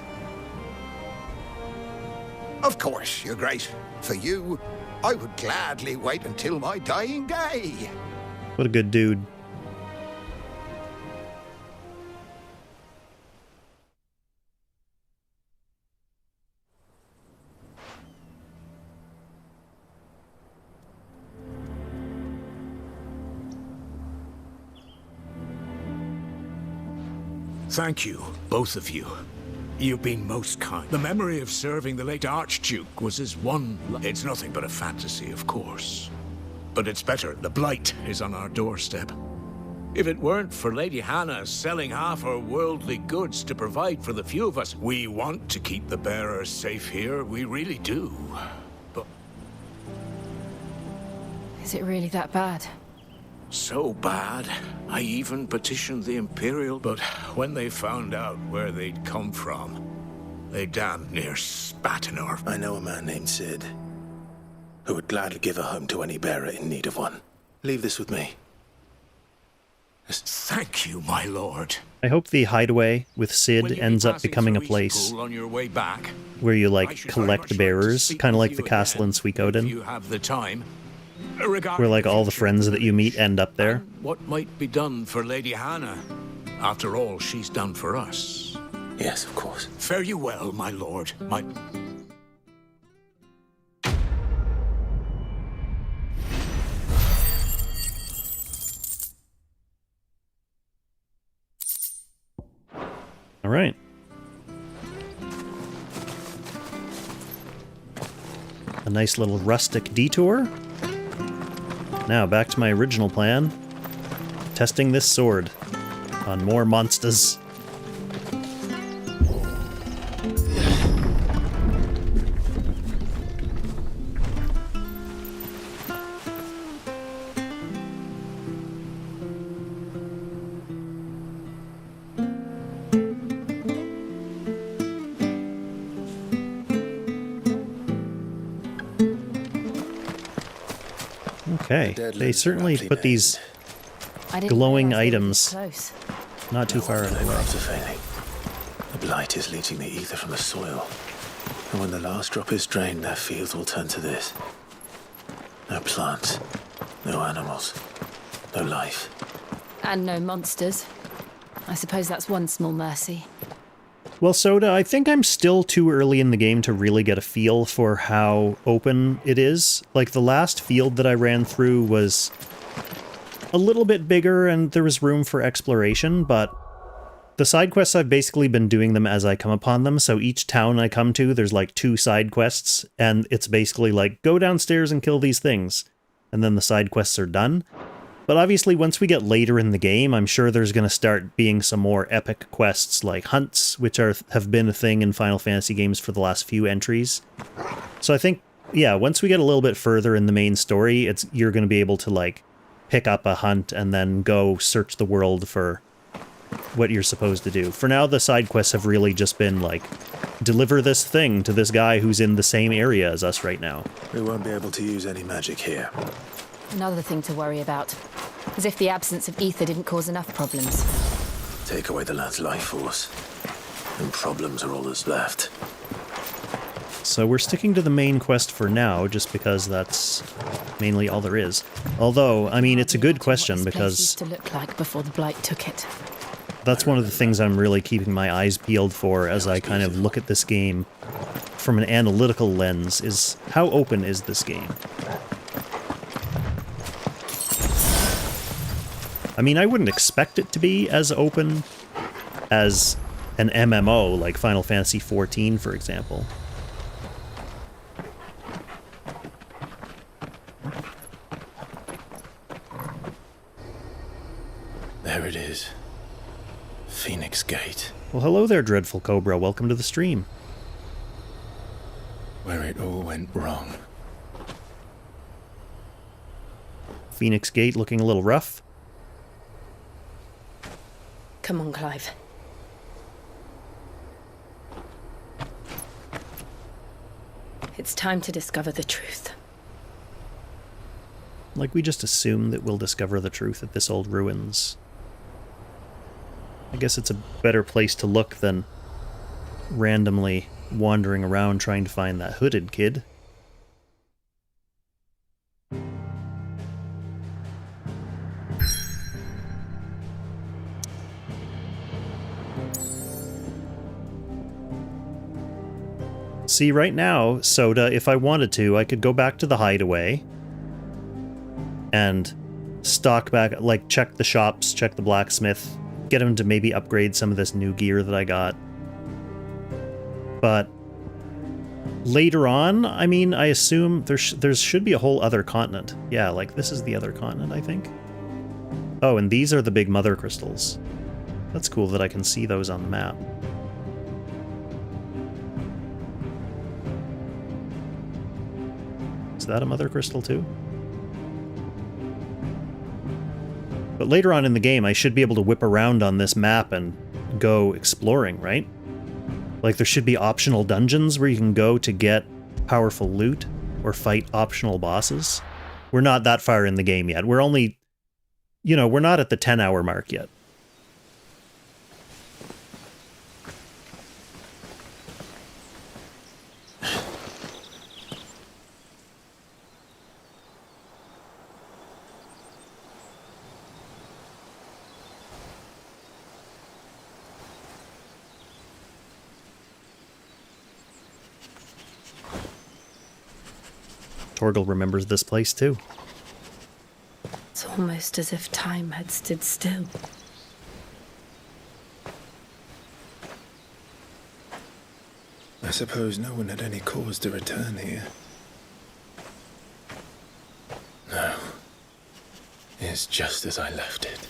R: Of course, Your Grace. For you, I would gladly wait until my dying day.
A: What a good dude.
V: Thank you, both of you. You've been most kind. The memory of serving the late Archduke was his one... It's nothing but a fantasy, of course. But it's better. The Blight is on our doorstep. If it weren't for Lady Hannah selling half her worldly goods to provide for the few of us, we want to keep the bearers safe here. We really do. But...
M: Is it really that bad?
V: So bad, I even petitioned the Imperial, but when they found out where they'd come from, they damn near spat in our...
C: I know a man named Sid, who would gladly give a home to any bearer in need of one. Leave this with me.
V: Thank you, my lord.
A: I hope the hideaway with Sid ends up becoming a place
V: on your way back,
A: where you, like, collect bearers, kind of like the castle in Suikoden.
V: you have the time.
A: Where, like, all the friends that you meet end up there.
V: What might be done for Lady Hannah? After all, she's done for us.
C: Yes, of course.
V: Fare you well, my lord. My...
A: All right. A nice little rustic detour. Now, back to my original plan. Testing this sword on more monsters. Okay, they certainly put these
M: I didn't
A: glowing
M: realize they were
A: items
M: this close.
A: not too far away.
C: After failing, the blight is leaching the ether from the soil. And when the last drop is drained, their fields will turn to this. No plants, no animals, no life.
M: And no monsters. I suppose that's one small mercy.
A: Well, Soda, I think I'm still too early in the game to really get a feel for how open it is. Like, the last field that I ran through was a little bit bigger and there was room for exploration, but the side quests, I've basically been doing them as I come upon them, so each town I come to, there's like 2 side quests, and it's basically like, go downstairs and kill these things, and then the side quests are done. But obviously, once we get later in the game, I'm sure there's going to start being some more epic quests like hunts, which have been a thing in Final Fantasy games for the last few entries. So I think, yeah, once we get a little bit further in the main story, you're going to be able to, like, pick up a hunt and then go search the world for what you're supposed to do. For now, the side quests have really just been, like, deliver this thing to this guy who's in the same area as us right now.
C: We won't be able to use any magic here.
M: Another thing to worry about. As if the absence of ether didn't cause enough problems.
C: Take away the lad's life force, and problems are all that's left.
A: So we're sticking to the main quest for now, just because that's mainly all there is. Although, I mean, it's a good question because
M: Used to look like before the blight took it.
A: That's one of the things I'm really keeping my eyes peeled for as I kind of look at this game from an analytical lens, is how open is this game? I mean, I wouldn't expect it to be as open as an MMO like Final Fantasy XIV, for example.
C: There it is. Phoenix Gate.
A: Well, hello there, Dreadful Cobra. Welcome to the stream.
C: Where it all went wrong.
A: Phoenix Gate looking a little rough.
D: Come on, Clive. It's time to discover the truth.
A: Like, we just assume that we'll discover the truth at this old ruins. I guess it's a better place to look than randomly wandering around trying to find that hooded kid. See, right now, Soda, if I wanted to, I could go back to the hideaway and stock back, like, check the shops, check the blacksmith, get him to maybe upgrade some of this new gear that I got. But later on, I mean, I assume there should be a whole other continent. Yeah, like, this is the other continent, I think. Oh, and these are the big mother crystals. That's cool that I can see those on the map. Is that a mother crystal too? But later on in the game, I should be able to whip around on this map and go exploring, right? Like, there should be optional dungeons where you can go to get powerful loot or fight optional bosses. We're not that far in the game yet. We're only, you know, we're not at the 10-hour mark yet. Torgal remembers this place too.
D: It's almost as if time had stood still.
C: I suppose no one had any cause to return here. No. It's just as I left it.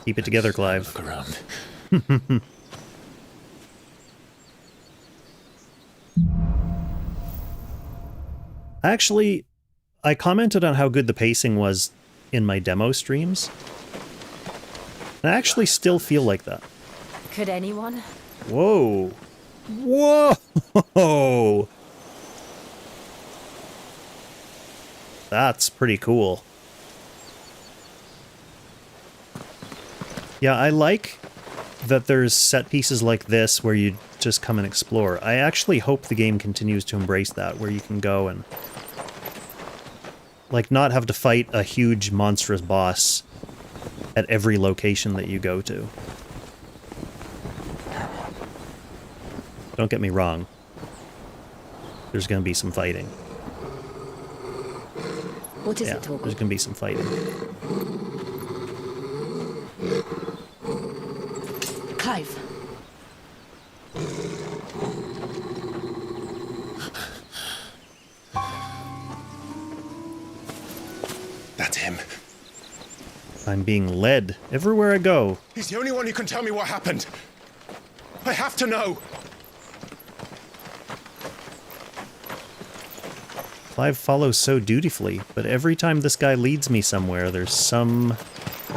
A: Keep it together, Clive.
C: Look around.
A: Actually, I commented on how good the pacing was in my demo streams. And I actually still feel like that.
M: Could anyone?
A: Whoa. Whoa! That's pretty cool. Yeah, I like that there's set pieces like this where you just come and explore. I actually hope the game continues to embrace that, where you can go and like not have to fight a huge monstrous boss at every location that you go to. Don't get me wrong. There's going to be some fighting.
D: What is
A: yeah,
D: it, Torgal?
A: There's going to be some fighting.
D: Clive.
J: That's him.
A: I'm being led everywhere I go.
J: He's the only one who can tell me what happened. I have to know.
A: Clive follows so dutifully, but every time this guy leads me somewhere, there's some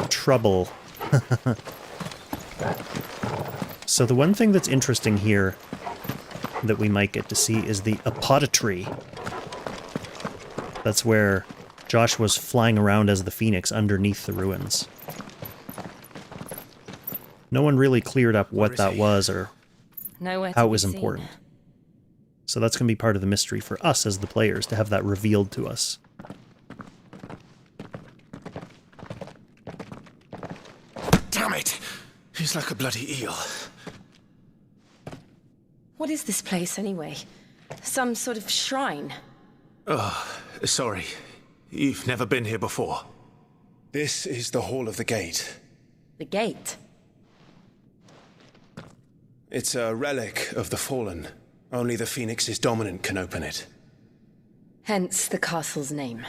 A: trouble. So the one thing that's interesting here that we might get to see is the apothecary. That's where Joshua's flying around as the Phoenix underneath the ruins. No one really cleared up what that was or how it was important. So that's going to be part of the mystery for us as the players, to have that revealed to us.
J: Damn it! He's like a bloody eel.
D: What is this place, anyway? Some sort of shrine?
J: Oh, sorry. You've never been here before. This is the Hall of the Gate.
D: The gate?
J: It's a relic of the Fallen. Only the Phoenix's dominant can open it.
D: Hence the castle's name.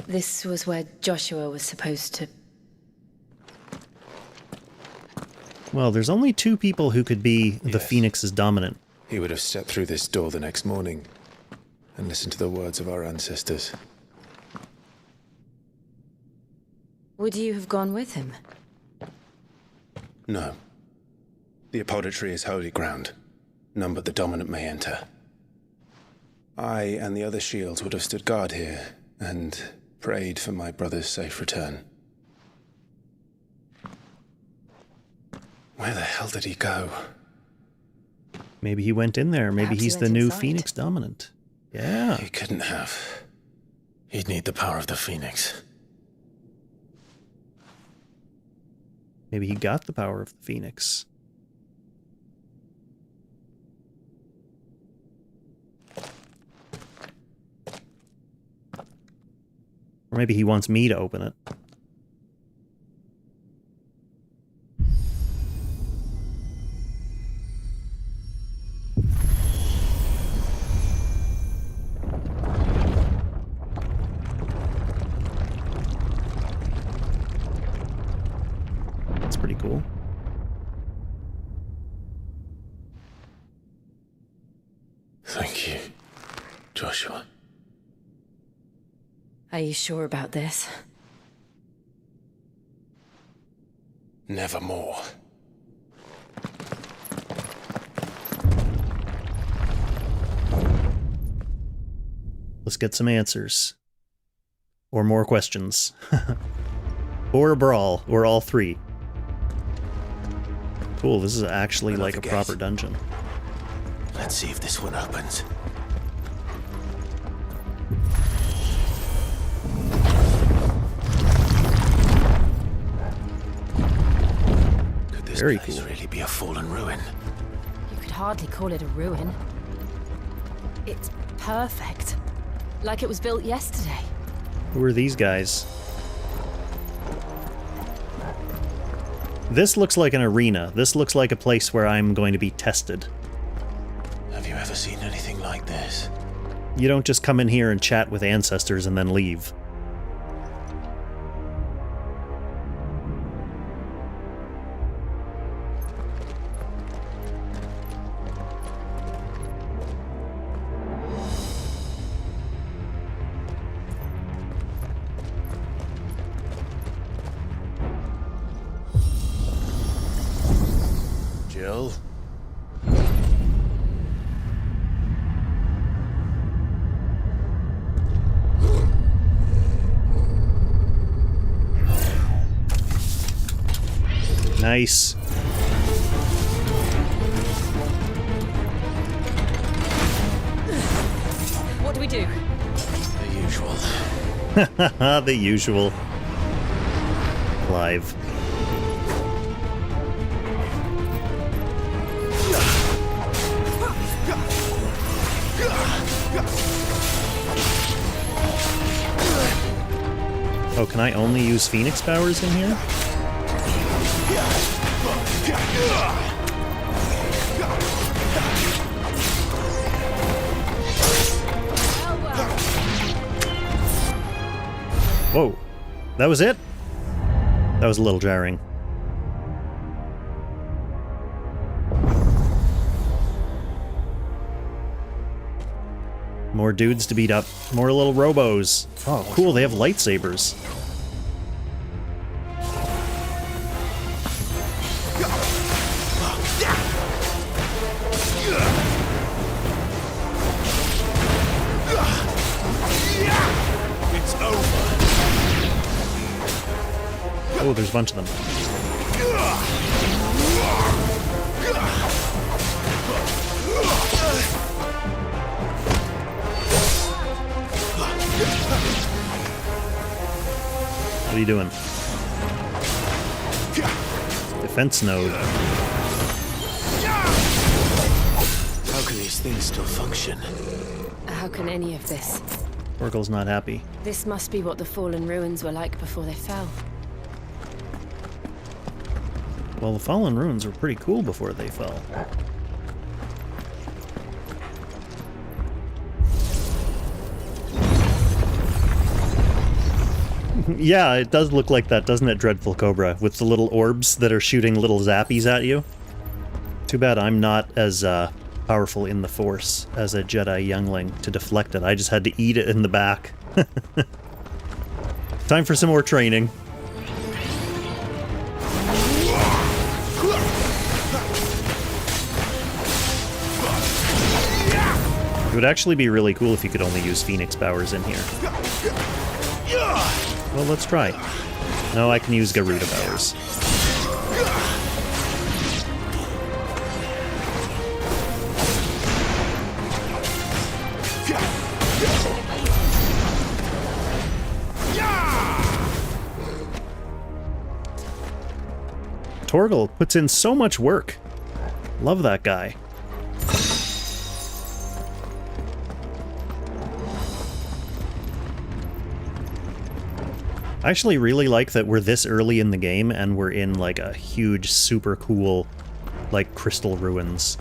D: This was where Joshua was supposed to...
A: Well, there's only two people who could be the Phoenix's dominant.
C: He would have stepped through this door the next morning and listened to the words of our ancestors.
D: Would you have gone with him?
C: No. The apothecary is holy ground. None but the dominant may enter. I and the other shields would have stood guard here and prayed for my brother's safe return. Where the hell did he go?
A: Maybe he went in there. Maybe
D: Perhaps
A: he's
D: he
A: the
D: went
A: new
D: inside.
A: Phoenix dominant. Yeah.
C: He couldn't have. He'd need the power of the Phoenix.
A: Maybe he got the power of the Phoenix. Or maybe he wants me to open it. That's pretty cool.
C: Thank you, Joshua.
D: Are you sure about this?
C: Nevermore.
A: Let's get some answers. Or more questions. Or a brawl, or all three. Cool, this is actually like a proper dungeon.
C: Let's see if this one opens. Could this
A: Very
C: place
A: cool.
C: really be a fallen ruin?
M: You could hardly call it a ruin. It's perfect. Like it was built yesterday.
A: Who are these guys? This looks like an arena. This looks like a place where I'm going to be tested.
C: Have you ever seen anything like this?
A: You don't just come in here and chat with ancestors and then leave. Nice.
D: What do we do?
C: The usual.
A: The usual. Live. Oh, can I only use Phoenix powers in here? Whoa. That was it? That was a little jarring. More dudes to beat up. More little robos. Oh, cool, they have lightsabers.
C: It's over.
A: Oh, there's a bunch of them. What are you doing? Defense node.
C: How can these things still function?
D: How can any of this?
A: Oracle's not happy.
D: This must be what the fallen ruins were like before they fell.
A: Well, the fallen ruins were pretty cool before they fell. Yeah, it does look like that, doesn't it, Dreadful Cobra? With the little orbs that are shooting little zappies at you. Too bad I'm not as powerful in the Force as a Jedi youngling to deflect it. I just had to eat it in the back. Time for some more training. It would actually be really cool if you could only use Phoenix powers in here. Well, let's try. No, I can use Garuda powers. Torgal puts in so much work. Love that guy. I actually really like that we're this early in the game and we're in like a huge, super cool, like crystal ruins.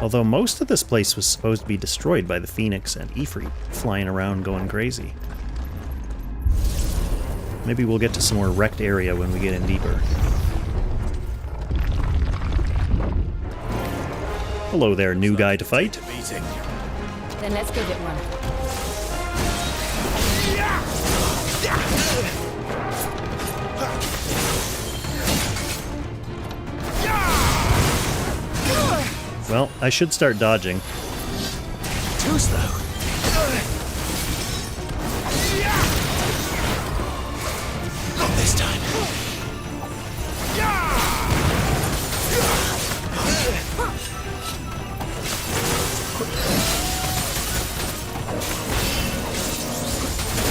A: Although most of this place was supposed to be destroyed by the Phoenix and Ifrit flying around going crazy. Maybe we'll get to some more wrecked area when we get in deeper. Hello there, new guy to fight.
M: Then let's give it one.
A: Well, I should start dodging.
C: Too slow. Not this time.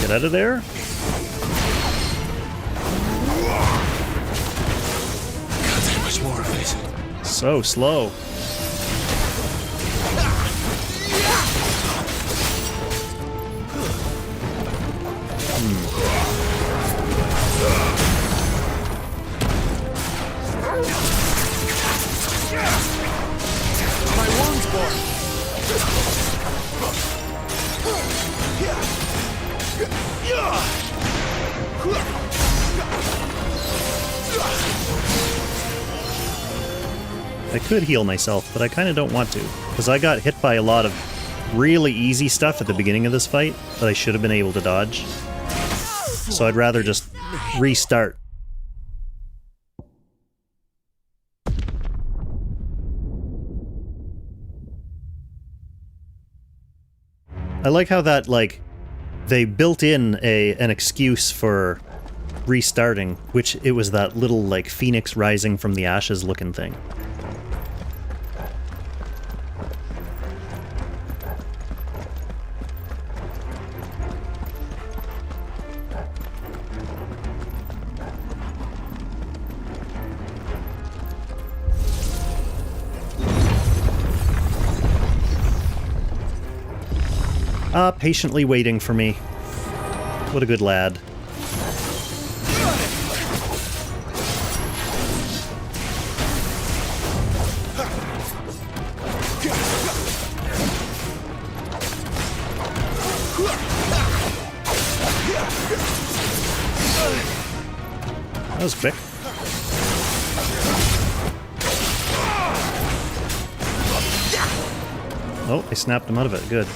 A: Get out of there.
C: Can't take much more of it.
A: So slow.
C: My wound's born.
A: I could heal myself, but I kind of don't want to, because I got hit by a lot of really easy stuff at the beginning of this fight that I should have been able to dodge. So I'd rather just restart. I like how that, like, they built in an excuse for restarting, which it was that little, like, phoenix rising from the ashes looking thing. Patiently waiting for me. What a good lad. That was quick. Oh, I snapped him out of it. Good.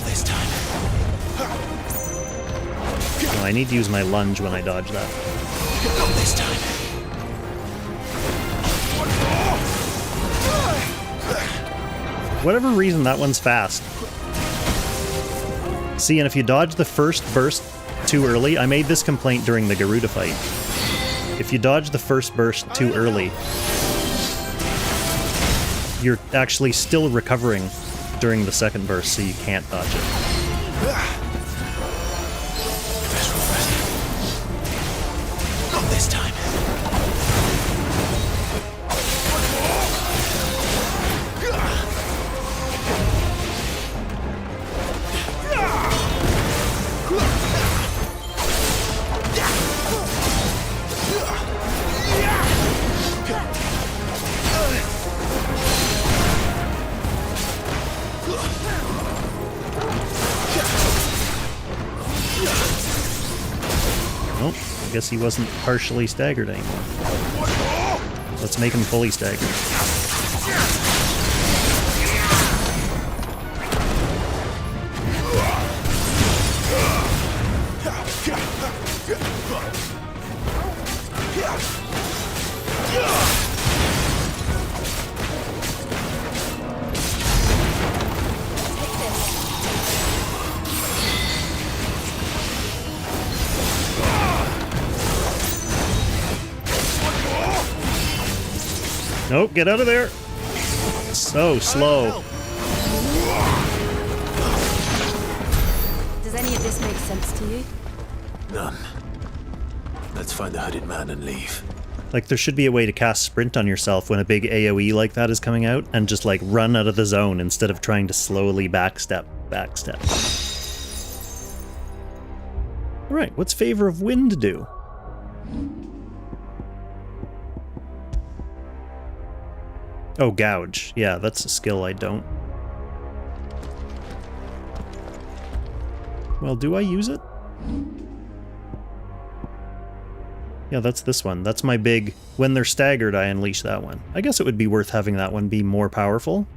C: This time.
A: Oh, I need to use my lunge when I dodge that.
C: Not this time.
A: Whatever reason, that one's fast. See, and if you dodge the first burst too early, I made this complaint during the Garuda fight. If you dodge the first burst too early, you're actually still recovering during the second burst, so you can't dodge it.
C: Not this time.
A: Nope, I guess he wasn't partially staggered anymore. Let's make him fully staggered. Nope, get out of there! So slow.
M: Does any of this make sense to you?
C: None. Let's find the hooded man and leave.
A: Like, there should be a way to cast sprint on yourself when a big AoE like that is coming out, and just, like, run out of the zone instead of trying to slowly backstep. Alright, what's Favor of Wind do? Oh, Gouge. Yeah, that's a skill I don't. Well, do I use it? Yeah, that's this one. That's my big... When they're staggered, I unleash that one. I guess it would be worth having that one be more powerful.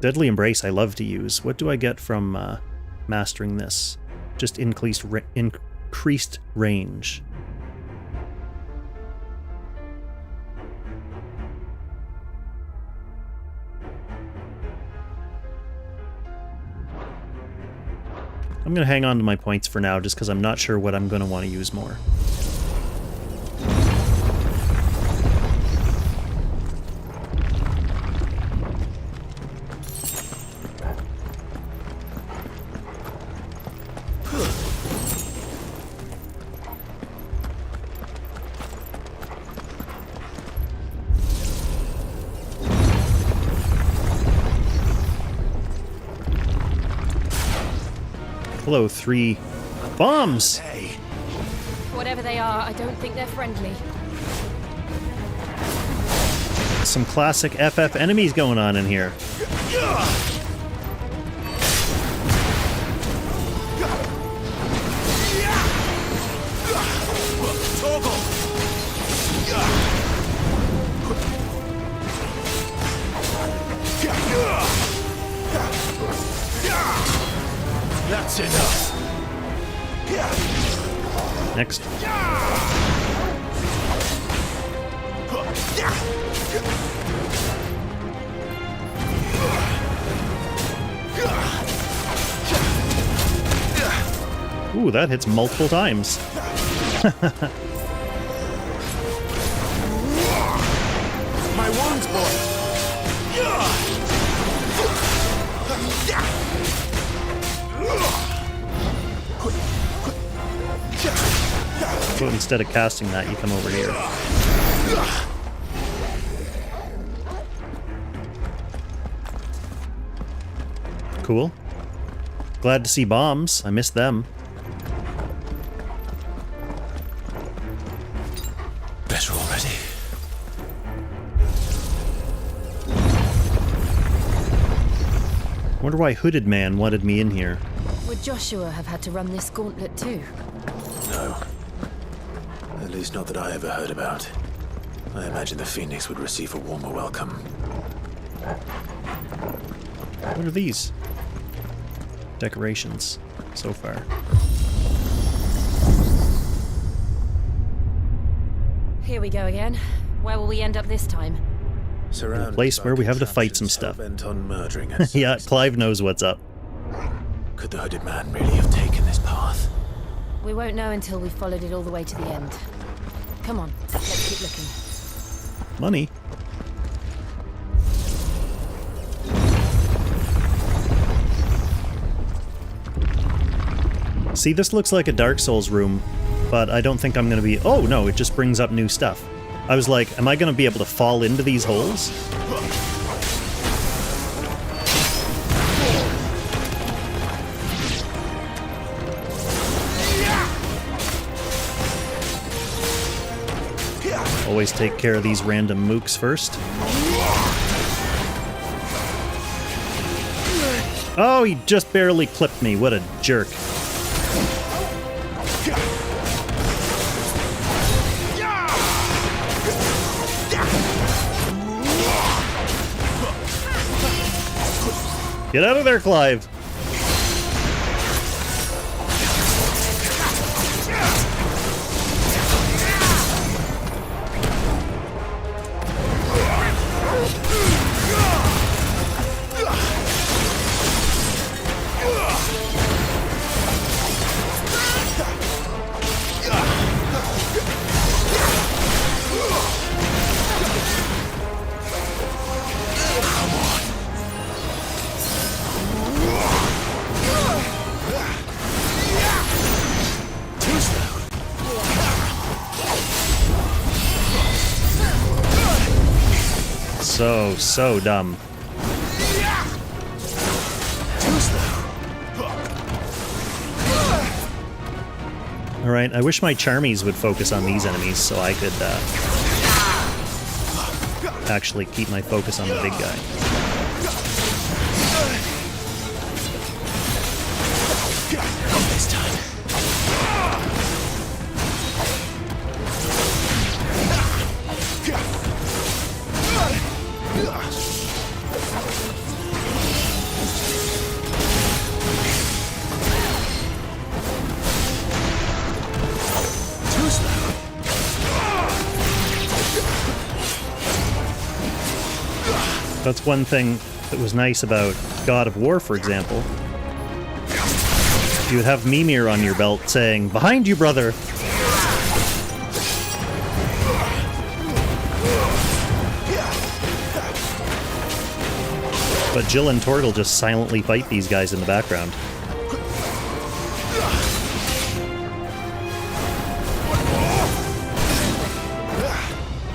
A: Deadly Embrace I love to use. What do I get from mastering this? Just increased range. I'm going to hang on to my points for now just because I'm not sure what I'm going to want to use more. Hello, 3 bombs!
M: Whatever they are, I don't think they're friendly.
A: Some classic FF enemies going on in here.
C: That's enough.
A: Next. Ooh, that hits multiple times.
C: My wounds, boy.
A: So instead of casting that, you come over here. Cool. Glad to see bombs. I missed them.
C: Better already.
A: Wonder why Hooded Man wanted me in here.
M: Would Joshua have had to run this gauntlet too?
C: No. At least not that I ever heard about. I imagine the Phoenix would receive a warmer welcome.
A: What are these? Decorations so far.
M: Here we go again. Where will we end up this time?
C: Surrounded
A: A place where we have to fight some
C: contraptions
A: stuff.
C: hell-bent on murdering us.
A: Yeah, Clive knows what's up.
C: Could the Hooded Man really have taken this path?
M: We won't know until we've followed it all the way to the end. Come on, let's keep looking.
A: Money. See, this looks like a Dark Souls room, but I don't think I'm going to be... Oh, no, it just brings up new stuff. I was like, am I going to be able to fall into these holes? Always take care of these random mooks first. Oh, he just barely clipped me. What a jerk. Get out of there, Clive! So dumb. Alright, I wish my Charmies would focus on these enemies so I could actually keep my focus on the big guy.
C: This time.
A: That's one thing that was nice about God of War, for example. You would have Mimir on your belt saying, "Behind you, brother!" But Jill and Torgal just silently fight these guys in the background.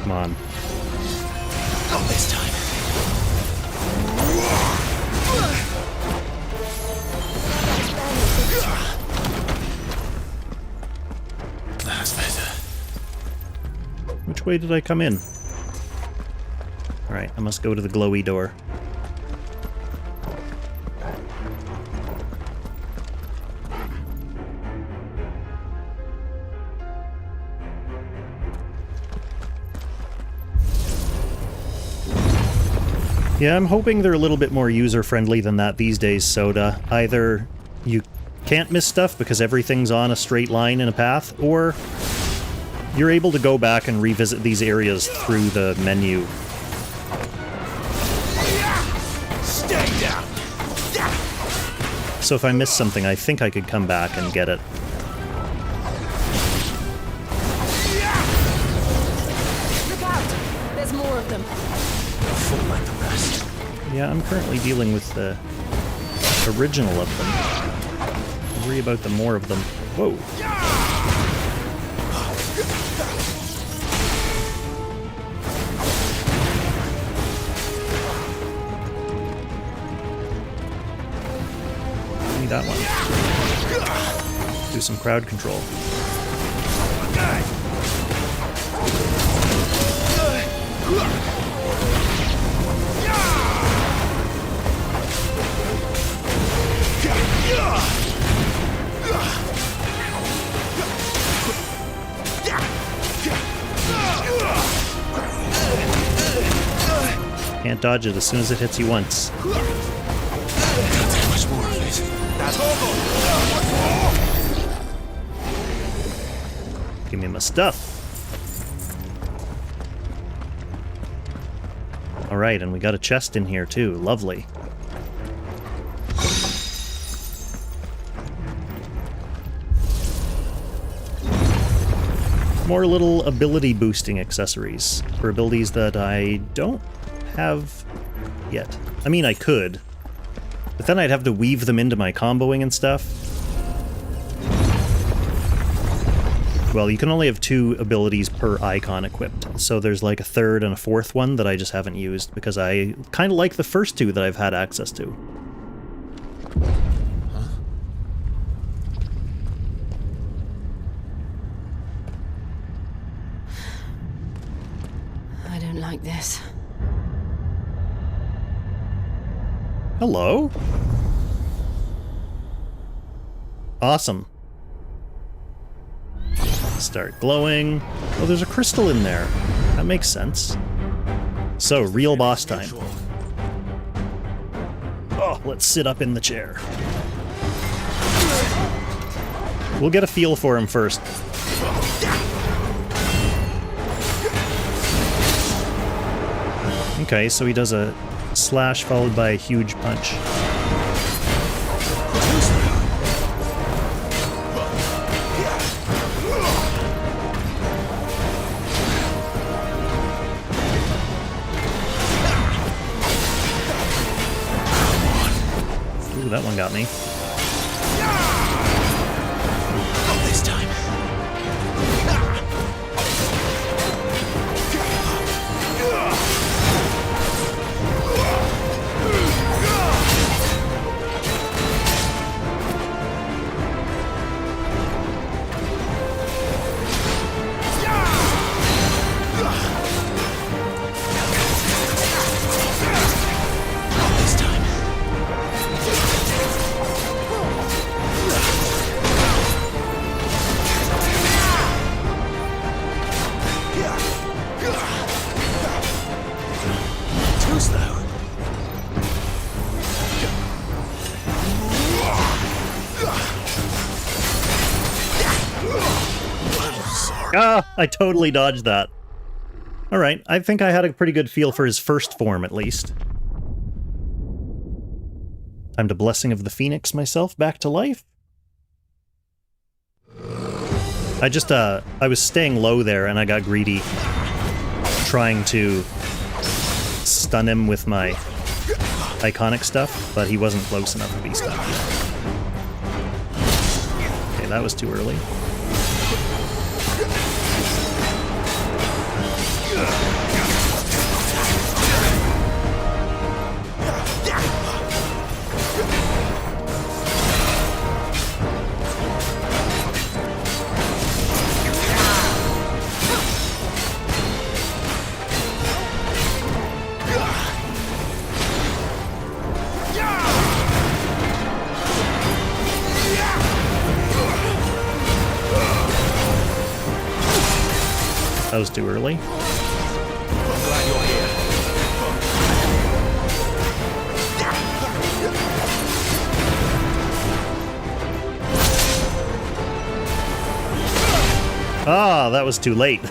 A: Come on.
C: Not this time. That's better.
A: Which way did I come in? Alright, I must go to the glowy door. Yeah, I'm hoping they're a little bit more user-friendly than that these days, Soda. Either you can't miss stuff because everything's on a straight line in a path, or you're able to go back and revisit these areas through the menu.
U: Stay down.
A: So if I miss something, I think I could come back and get it.
D: Look out! There's more of them.
C: Full like the rest.
A: Yeah, I'm currently dealing with the original of them. I'll worry about the more of them. Whoa. Give me that one. Do some crowd control. Can't dodge it as soon as it hits you once.
C: Can't take much more of it. That's
A: Give me my stuff. Alright, and we got a chest in here too. Lovely. More little ability boosting accessories for abilities that I don't have yet. I mean, I could, but then I'd have to weave them into my comboing and stuff. Well, you can only have 2 abilities per icon equipped, so there's like a third and a fourth one that I just haven't used because I kind of like the first 2 that I've had access to.
D: I don't like this.
A: Hello? Awesome. Start glowing. Oh, there's a crystal in there. That makes sense. So, real boss time. Oh, let's sit up in the chair. We'll get a feel for him first. Okay, so he does a slash followed by a huge punch. Ooh, that one got me.
C: Not this time.
A: Ah, I totally dodged that. Alright, I think I had a pretty good feel for his first form, at least. Time to Blessing of the Phoenix myself back to life. I was staying low there and I got greedy, trying to stun him with my Eikonic stuff, but he wasn't close enough to be stunned. Okay, that was too early. That was too early.
C: I'm glad you're here.
A: Ah, that was too late.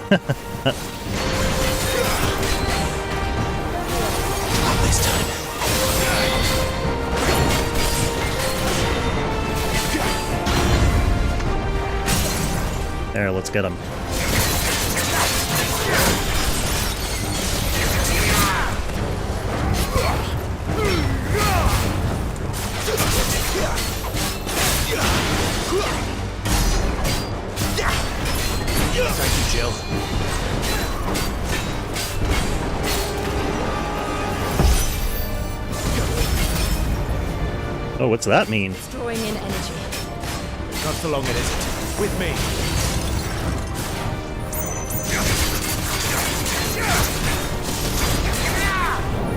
A: There, let's get him.
S: Thank you, Jill.
A: Oh, what's that mean?
D: Drawing in energy.
S: Not for long, it isn't. With me.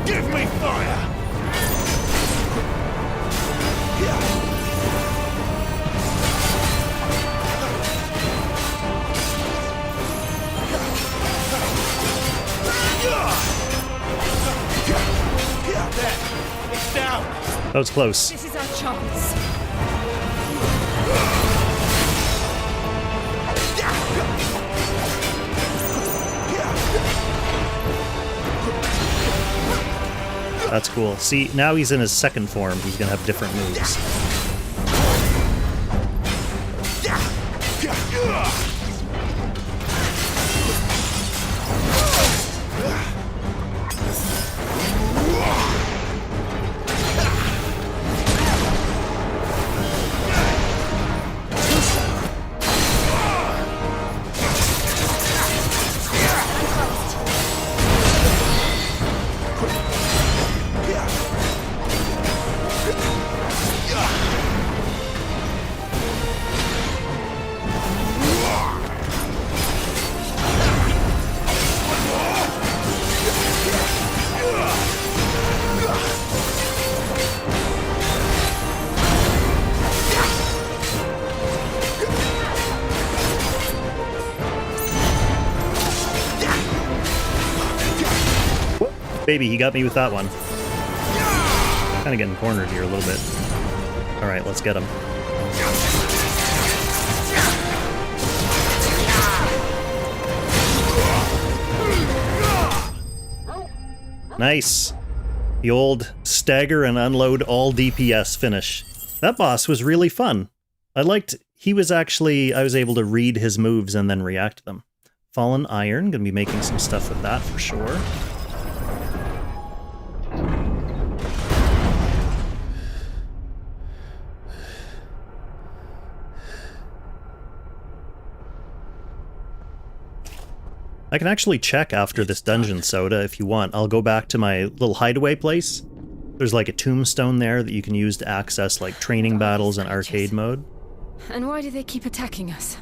S: Give me fire! It's down.
A: That was close.
D: This is our chance.
A: That's cool. See, now he's in his second form. He's gonna have different moves. Baby, he got me with that one. Kind of getting cornered here a little bit. Alright, let's get him. Nice. The old stagger and unload all DPS finish. That boss was really fun. I was able to read his moves and then react to them. Fallen Iron, gonna be making some stuff with that for sure. I can actually check after this dungeon, Soda, if you want. I'll go back to my little hideaway place. There's like a tombstone there that you can use to access like training battles in arcade mode.
M: And why do they keep attacking us?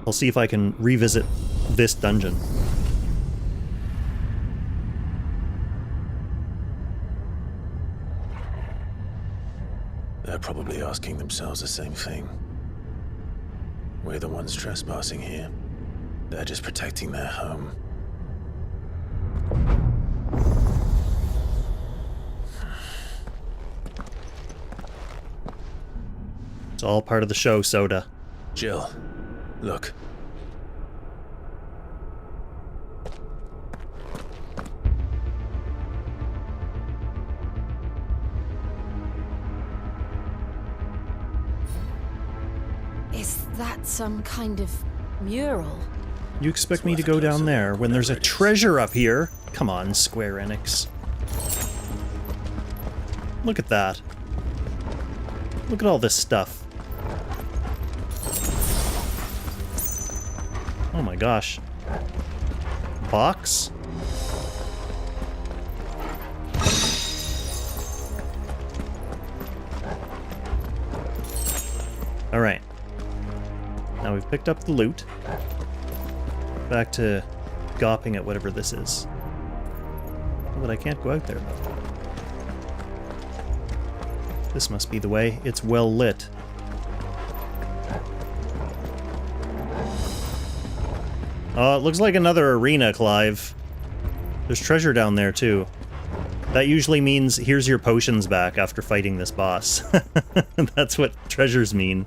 A: I'll see if I can revisit this dungeon.
C: They're probably asking themselves the same thing. We're the ones trespassing here. They're just protecting their home.
A: It's all part of the show, Soda.
C: Jill, look.
M: Is that some kind of mural?
A: You expect me to go down there when there's a treasure up here? Come on, Square Enix. Look at that. Look at all this stuff. Oh my gosh. Box? Alright. Now we've picked up the loot. Back to gawping at whatever this is. Oh, but I can't go out there, though. This must be the way. It's well lit. Oh, it looks like another arena, Clive. There's treasure down there, too. That usually means here's your potions back after fighting this boss. That's what treasures mean.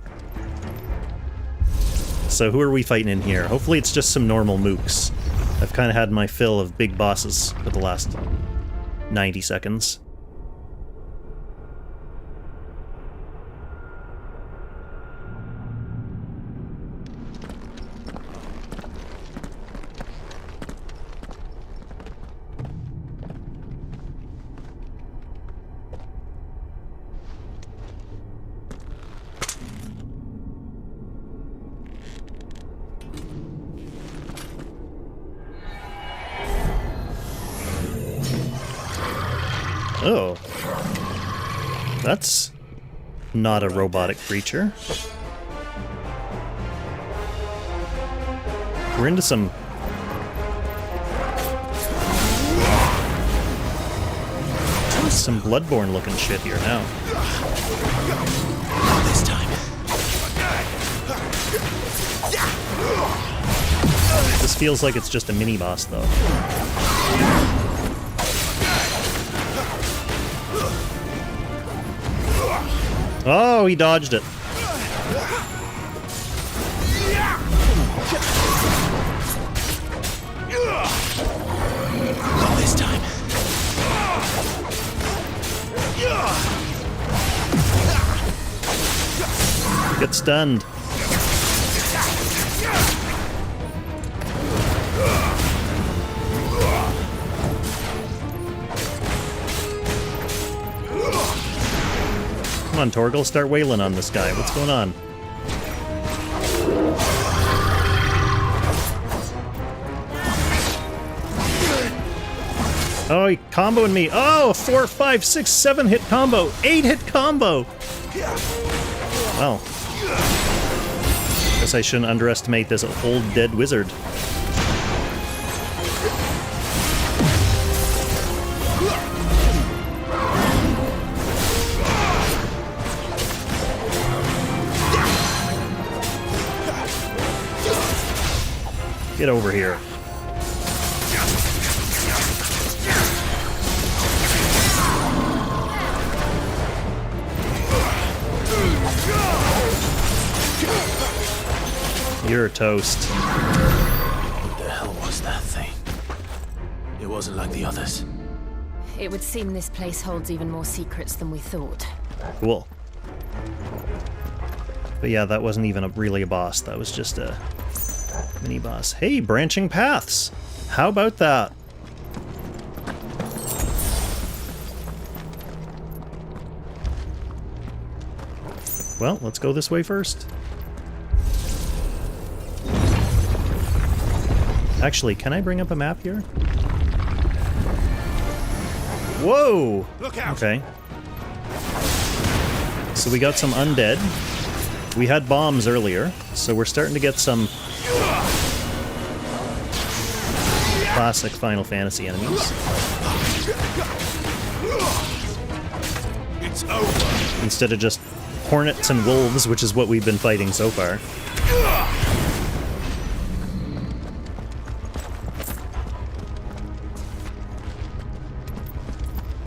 A: So who are we fighting in here? Hopefully it's just some normal mooks. I've kind of had my fill of big bosses for the last 90 seconds. Oh. That's not a robotic creature. We're into some... some Bloodborne looking shit here now.
C: This time.
A: This feels like it's just a mini-boss, though. Oh, he dodged it.
C: Not this time.
A: Get stunned. Come on, Torgal, start wailing on this guy. What's going on? Oh, he comboing me. Oh, 4, 5, 6, 7 hit combo. 8 hit combo. Well, guess I shouldn't underestimate this old dead wizard. Get over here. You're toast.
C: What the hell was that thing? It wasn't like the others.
M: It would seem this place holds even more secrets than we thought.
A: Cool. But yeah, that wasn't even really a boss. That was just a mini-boss. Hey, branching paths! How about that? Well, let's go this way first. Actually, can I bring up a map here? Whoa!
U: Look out.
A: Okay. So we got some undead. We had bombs earlier, so we're starting to get some classic Final Fantasy enemies.
U: It's over.
A: Instead of just hornets and wolves, which is what we've been fighting so far.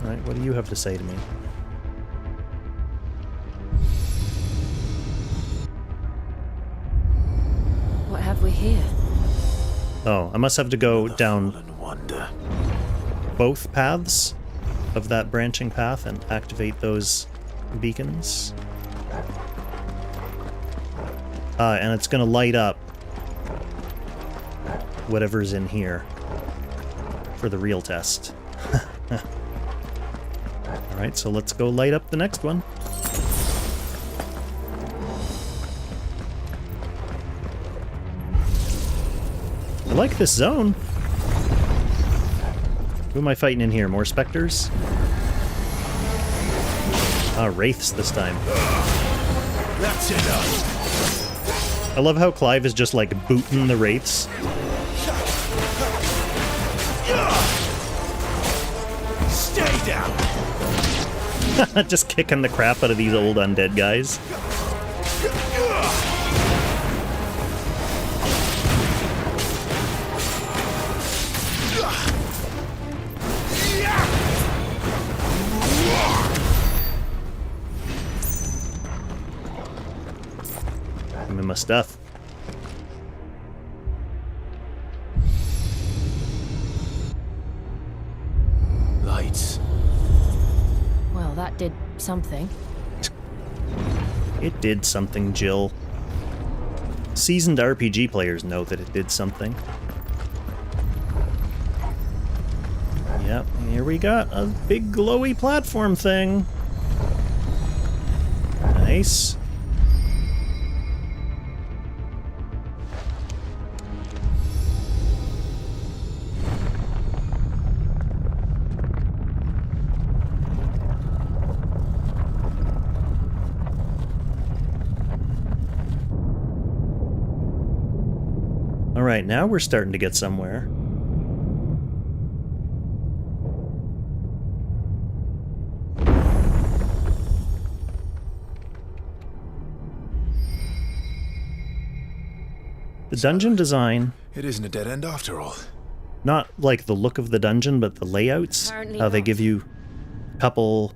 A: Alright, what do you have to say to me?
M: What have we here?
A: Oh, I must have to go down both paths of that branching path and activate those beacons. And it's gonna light up whatever's in here for the real test. Alright, so let's go light up the next one. I like this zone. Who am I fighting in here? More specters? Ah, wraiths this time.
U: That's enough.
A: I love how Clive is just like booting the wraiths.
U: Stay down.
A: Just kicking the crap out of these old undead guys. I'm in my stuff.
M: something.
A: It did something, Jill. Seasoned RPG players know that it did something. Yep, here we got a big glowy platform thing. Nice. Alright, now we're starting to get somewhere. The dungeon design...
J: It isn't a dead end after all.
A: Not like the look of the dungeon, but the layouts.
D: Apparently
A: How they
D: not.
A: give you a couple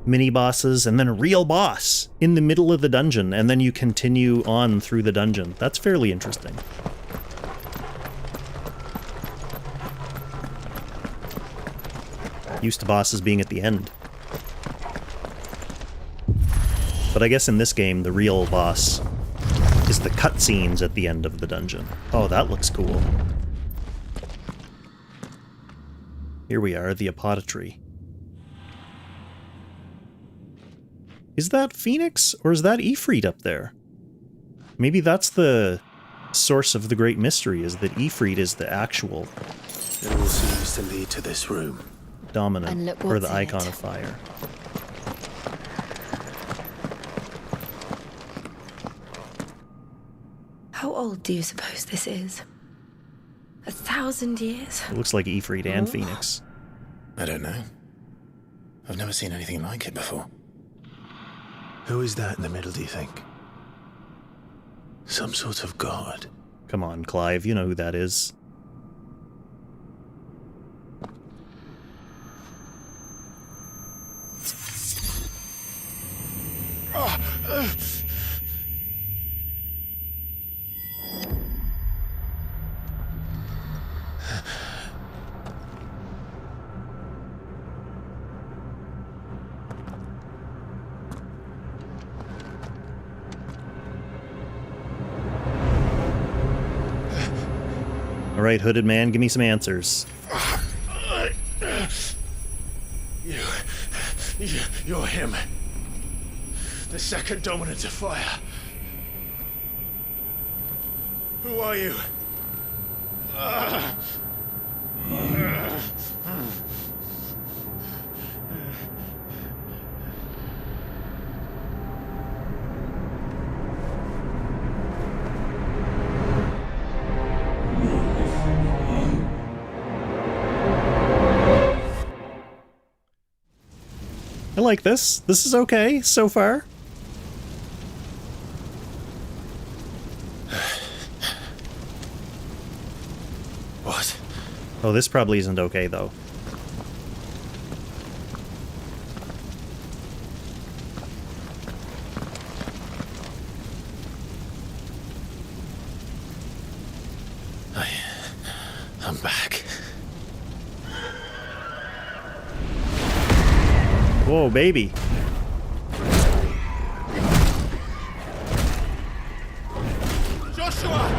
A: mini-bosses and then a real boss in the middle of the dungeon, and then you continue on through the dungeon. That's fairly interesting. Used to bosses being at the end. But I guess in this game, the real boss is the cutscenes at the end of the dungeon. Oh, that looks cool. Here we are, the apothecary. Is that Phoenix, or is that Ifrit up there? Maybe that's the source of the great mystery, is that Ifrit is the actual...
C: It all seems to lead to this room.
A: Dominant, or the icon of fire.
D: How old do you suppose this is? 1,000 years?
A: It looks like Ifrit and Phoenix.
C: I don't know. I've never seen anything like it before. Who is that in the middle, do you think? Some sort of god?
A: Come on, Clive, you know who that is. All right, hooded man, give me some answers.
C: You're him. The second dominant of fire. Who are you?
A: I like this. This is okay so far.
C: What?
A: Oh, this probably isn't okay, though.
C: I'm back.
A: Whoa, baby.
C: Joshua!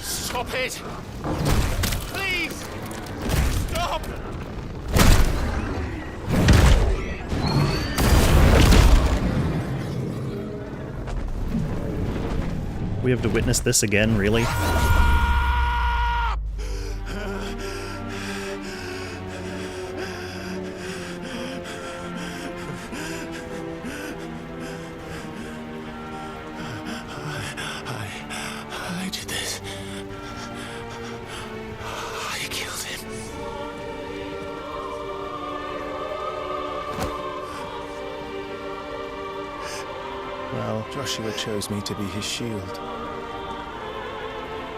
C: Stop it! Please! Stop!
A: We have to witness this again, really?
C: I did this. I killed him.
A: Well,
J: Joshua chose me to be his shield.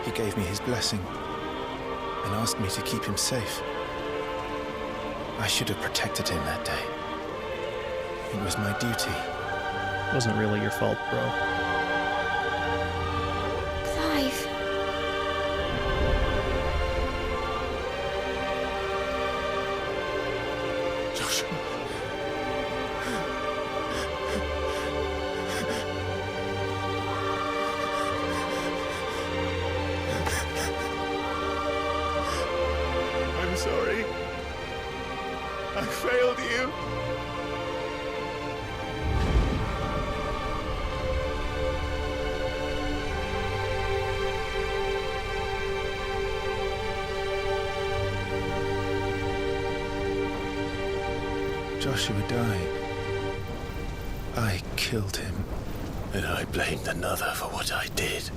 J: He gave me his blessing and asked me to keep him safe. I should have protected him that day. It was my duty.
A: wasn't really your fault, bro.
D: Clive.
R: Joshua. I'm sorry. I failed you. Joshua died. I killed him.
C: And I blamed another for what I did,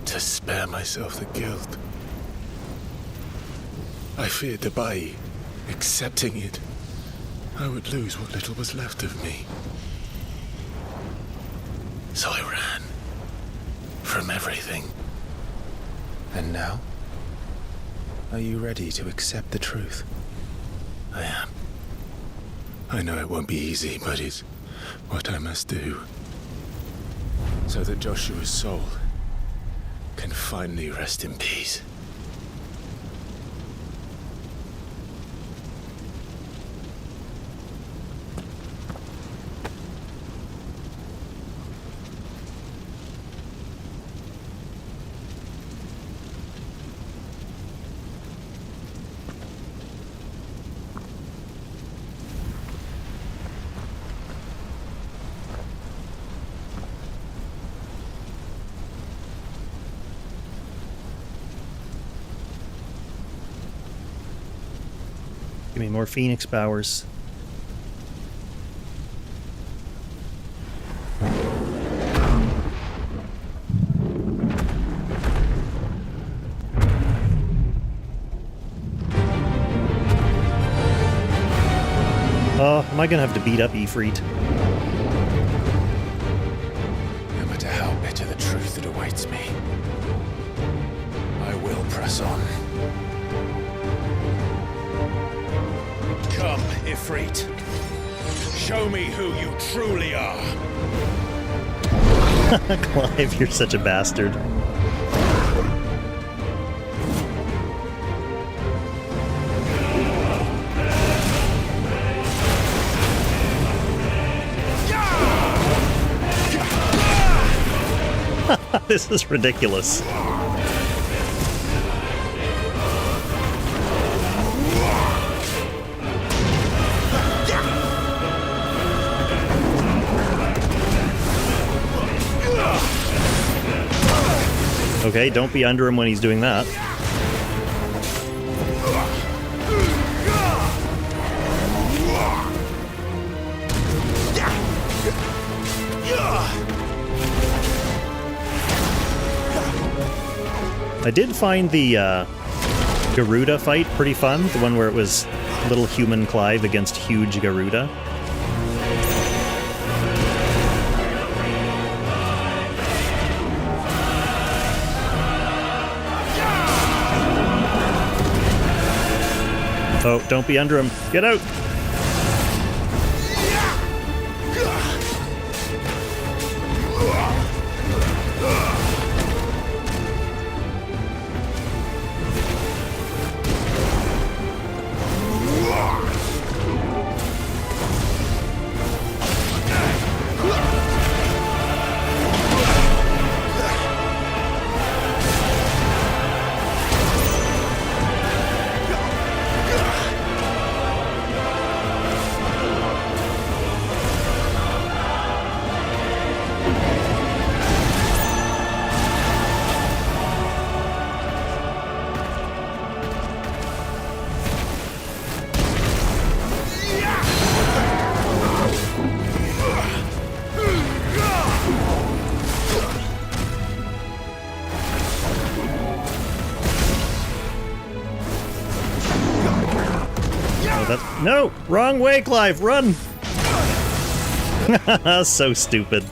C: to spare myself the guilt. I feared that by accepting it, I would lose what little was left of me. So I ran from everything.
R: And now? Are you ready to accept the truth?
C: I am. I know it won't be easy, but it's what I must do. So that Joshua's soul can finally rest in peace.
A: Give me more Phoenix powers. Oh, am I gonna have to beat up Ifrit?
C: No matter how bitter the truth that awaits me, I will press on. Come, Ifrit. Show me who you truly are.
A: Clive, you're such a bastard. This is ridiculous. Okay, don't be under him when he's doing that. I did find the Garuda fight pretty fun, the one where it was little human Clive against huge Garuda. Oh, don't be under him. Get out! No! Wrong way, Clive! Run! So stupid.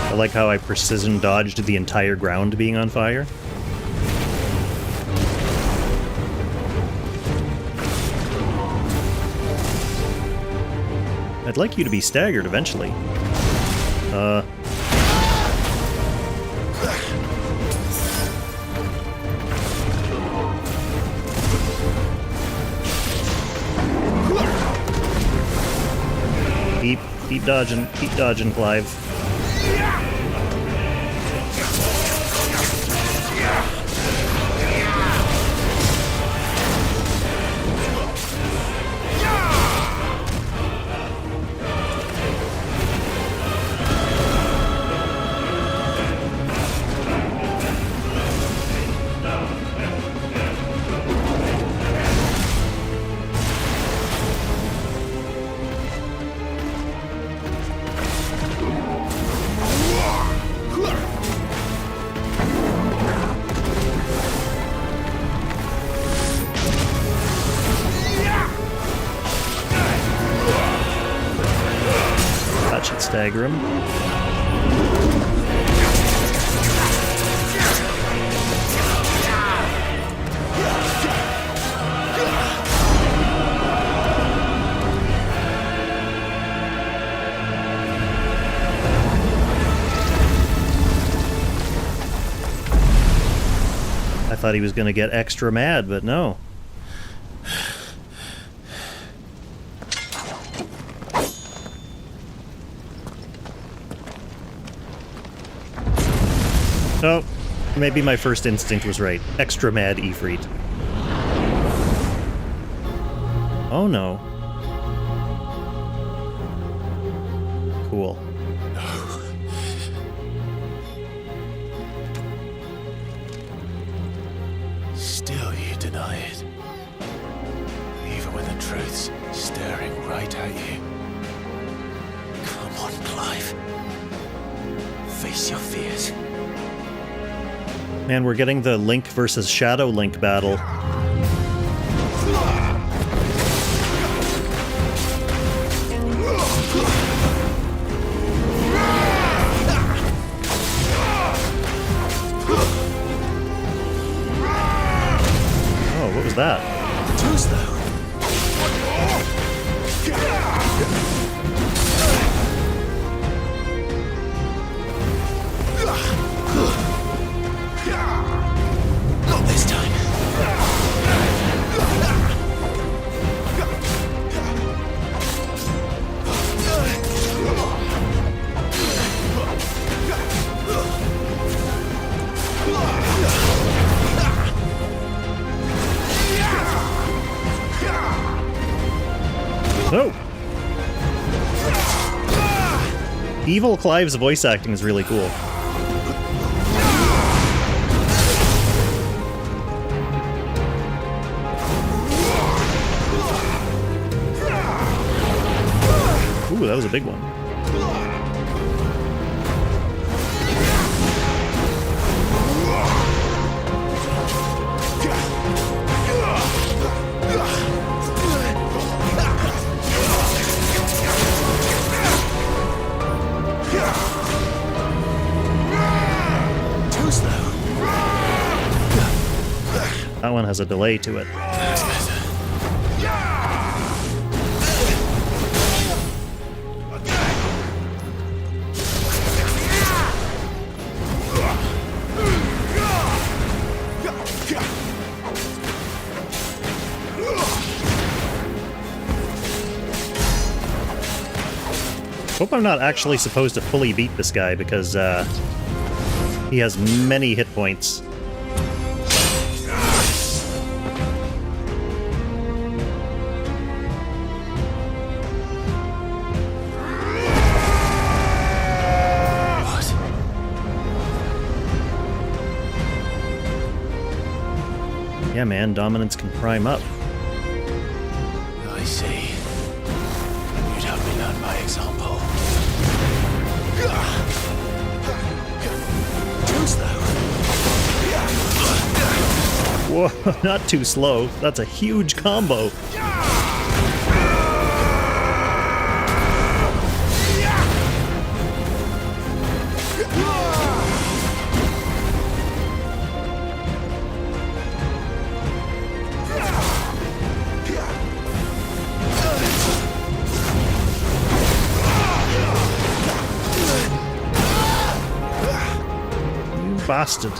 A: I like how I precision dodged the entire ground being on fire. I'd like you to be staggered eventually. Keep dodging, Clive. That should stagger him. I thought he was going to get extra mad, but no. Oh, maybe my first instinct was right. Extra mad Ifrit. Oh no. Cool.
C: Still you deny it. Even when the truth's staring right at you. Come on, Clive. Face your fears.
A: Man, we're getting the Link versus Shadow Link battle. Oh, what was that?
C: Too slow. Not this time.
A: Oh! Evil Clive's voice acting is really cool. Ooh, that was a big one.
C: Too slow.
A: That one has a delay to it. Hope I'm not actually supposed to fully beat this guy because he has many hit points. Yeah, man, dominance can prime up.
C: I see. You'd have me learn by example. Too slow.
A: Whoa, not too slow. That's a huge combo. bastard.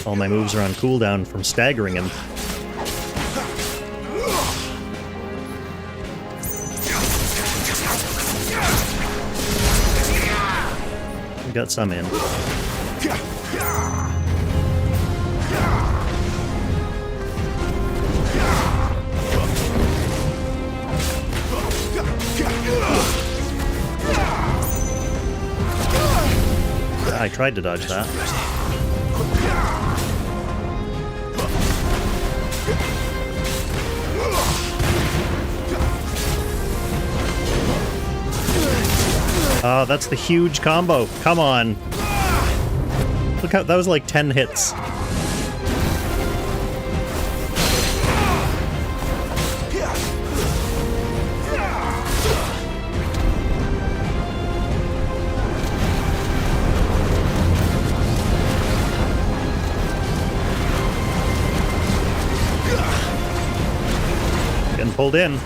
A: All my moves are on cooldown from staggering him. We got some in. I tried to dodge that. Oh, that's the huge combo. Come on. Look how that was like 10 hits. Getting pulled in.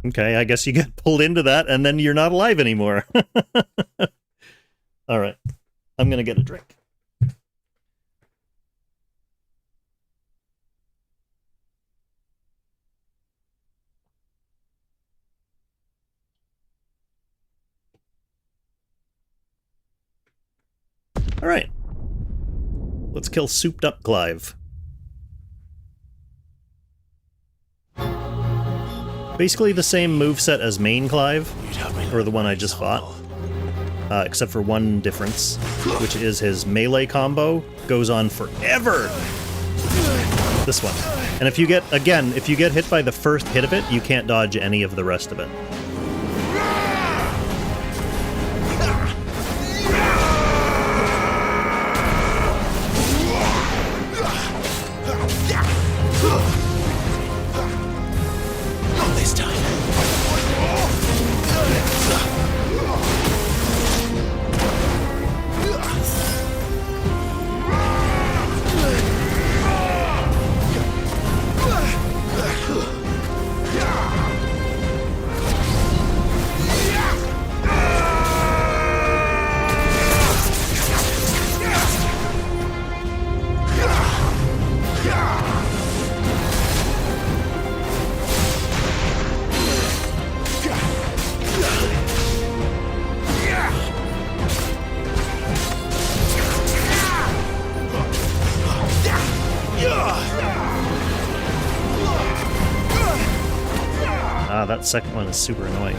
A: Okay, I guess you get pulled into that, and then you're not alive anymore. Alright. I'm gonna get a drink. Alright. Let's kill Souped Up Clive. Basically the same moveset as main Clive, or the one I just fought, except for one difference, which is his melee combo goes on forever. This one. And if you get, again, if you get hit by the first hit of it, you can't dodge any of the rest of it. That second one is super annoying.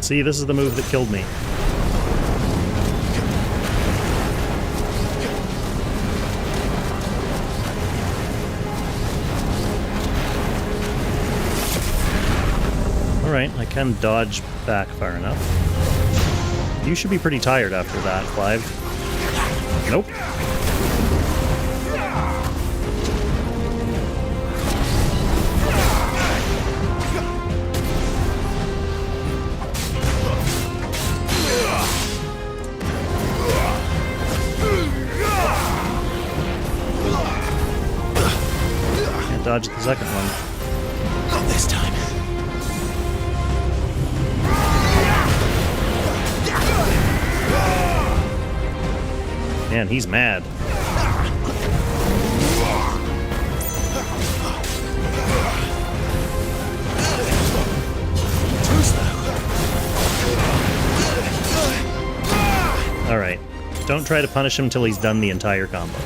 A: See, this is the move that killed me. Alright, I can dodge back far enough. You should be pretty tired after that, Clive. Nope. dodge the second one.
C: Not this time.
A: Man, he's mad. Alright. Don't try to punish him till he's done the entire combo.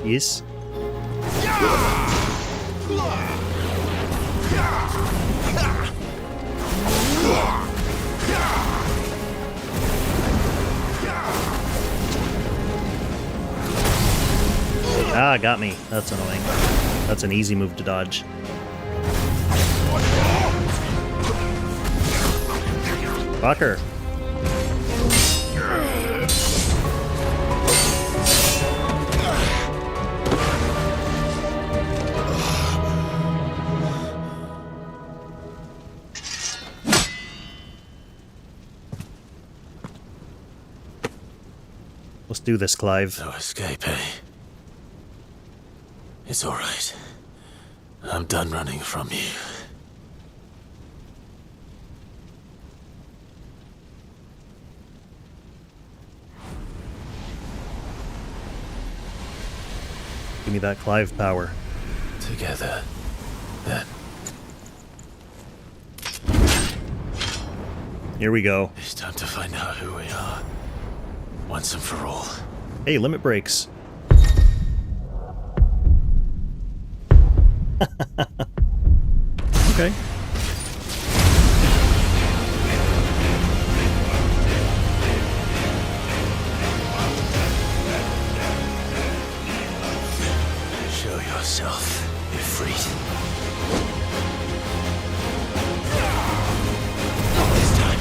A: Yes. Ah, got me. That's annoying. That's an easy move to dodge. Fucker. Let's do this, Clive.
C: No escape, eh? It's all right. I'm done running from you.
A: Give me that Clive power.
C: Together, then.
A: Here we go.
C: It's time to find out who we are. Once and for all.
A: Hey, limit breaks. Okay.
C: Show yourself, Ifrit. Not this time.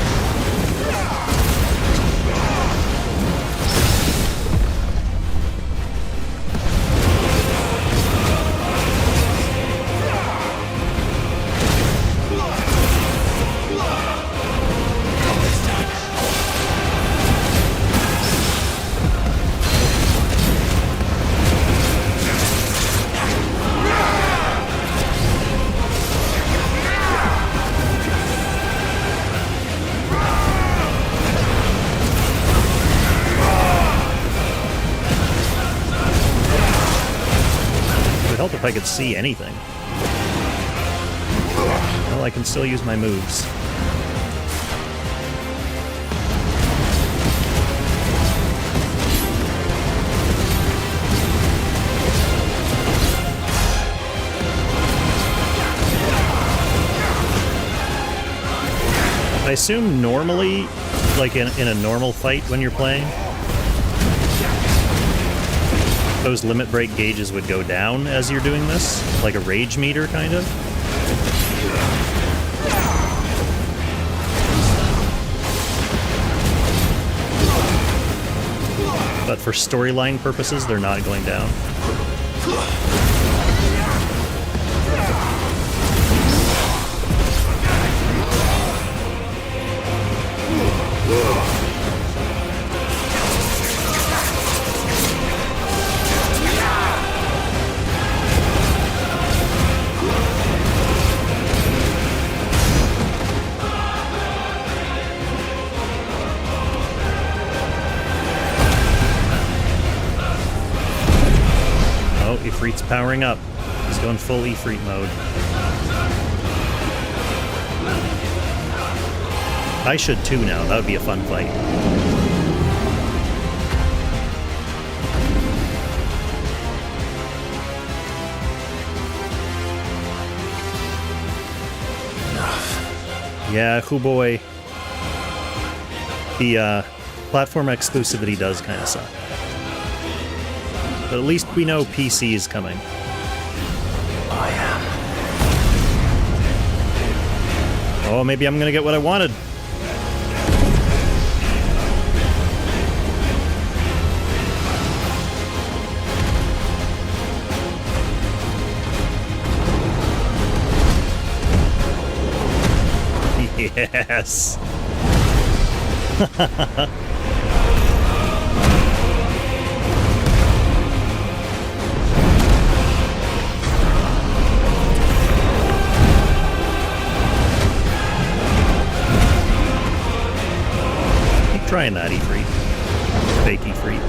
A: If I could see anything. Well, I can still use my moves. I assume normally, like in a normal fight when you're playing, those limit break gauges would go down as you're doing this, like a rage meter, kind of. But for storyline purposes, they're not going down. Ifrit's powering up. He's going full Ifrit mode. I should too now. That would be a fun fight. Yeah, hoo boy. The platform exclusivity does kind of suck. But at least we know PC is coming.
C: I am.
A: Oh, maybe I'm gonna get what I wanted. Yes. Keep trying that, E3. Fake E3.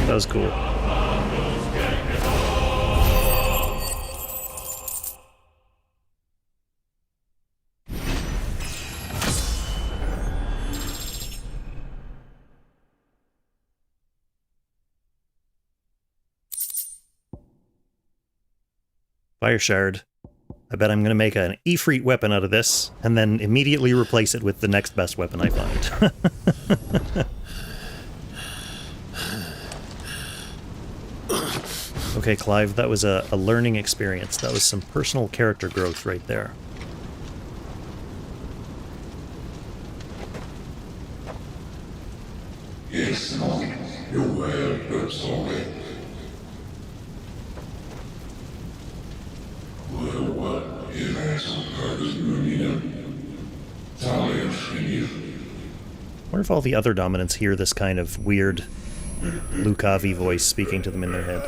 A: That was cool. Fire Shard. I bet I'm going to make an Ifrit weapon out of this, and then immediately replace it with the next best weapon I find. Okay, Clive, that was a learning experience. That was some personal character growth right there.
I: Yes, Mom. You're well, sorry.
A: I wonder if all the other dominants hear this kind of weird Lukavi voice speaking to them in their head.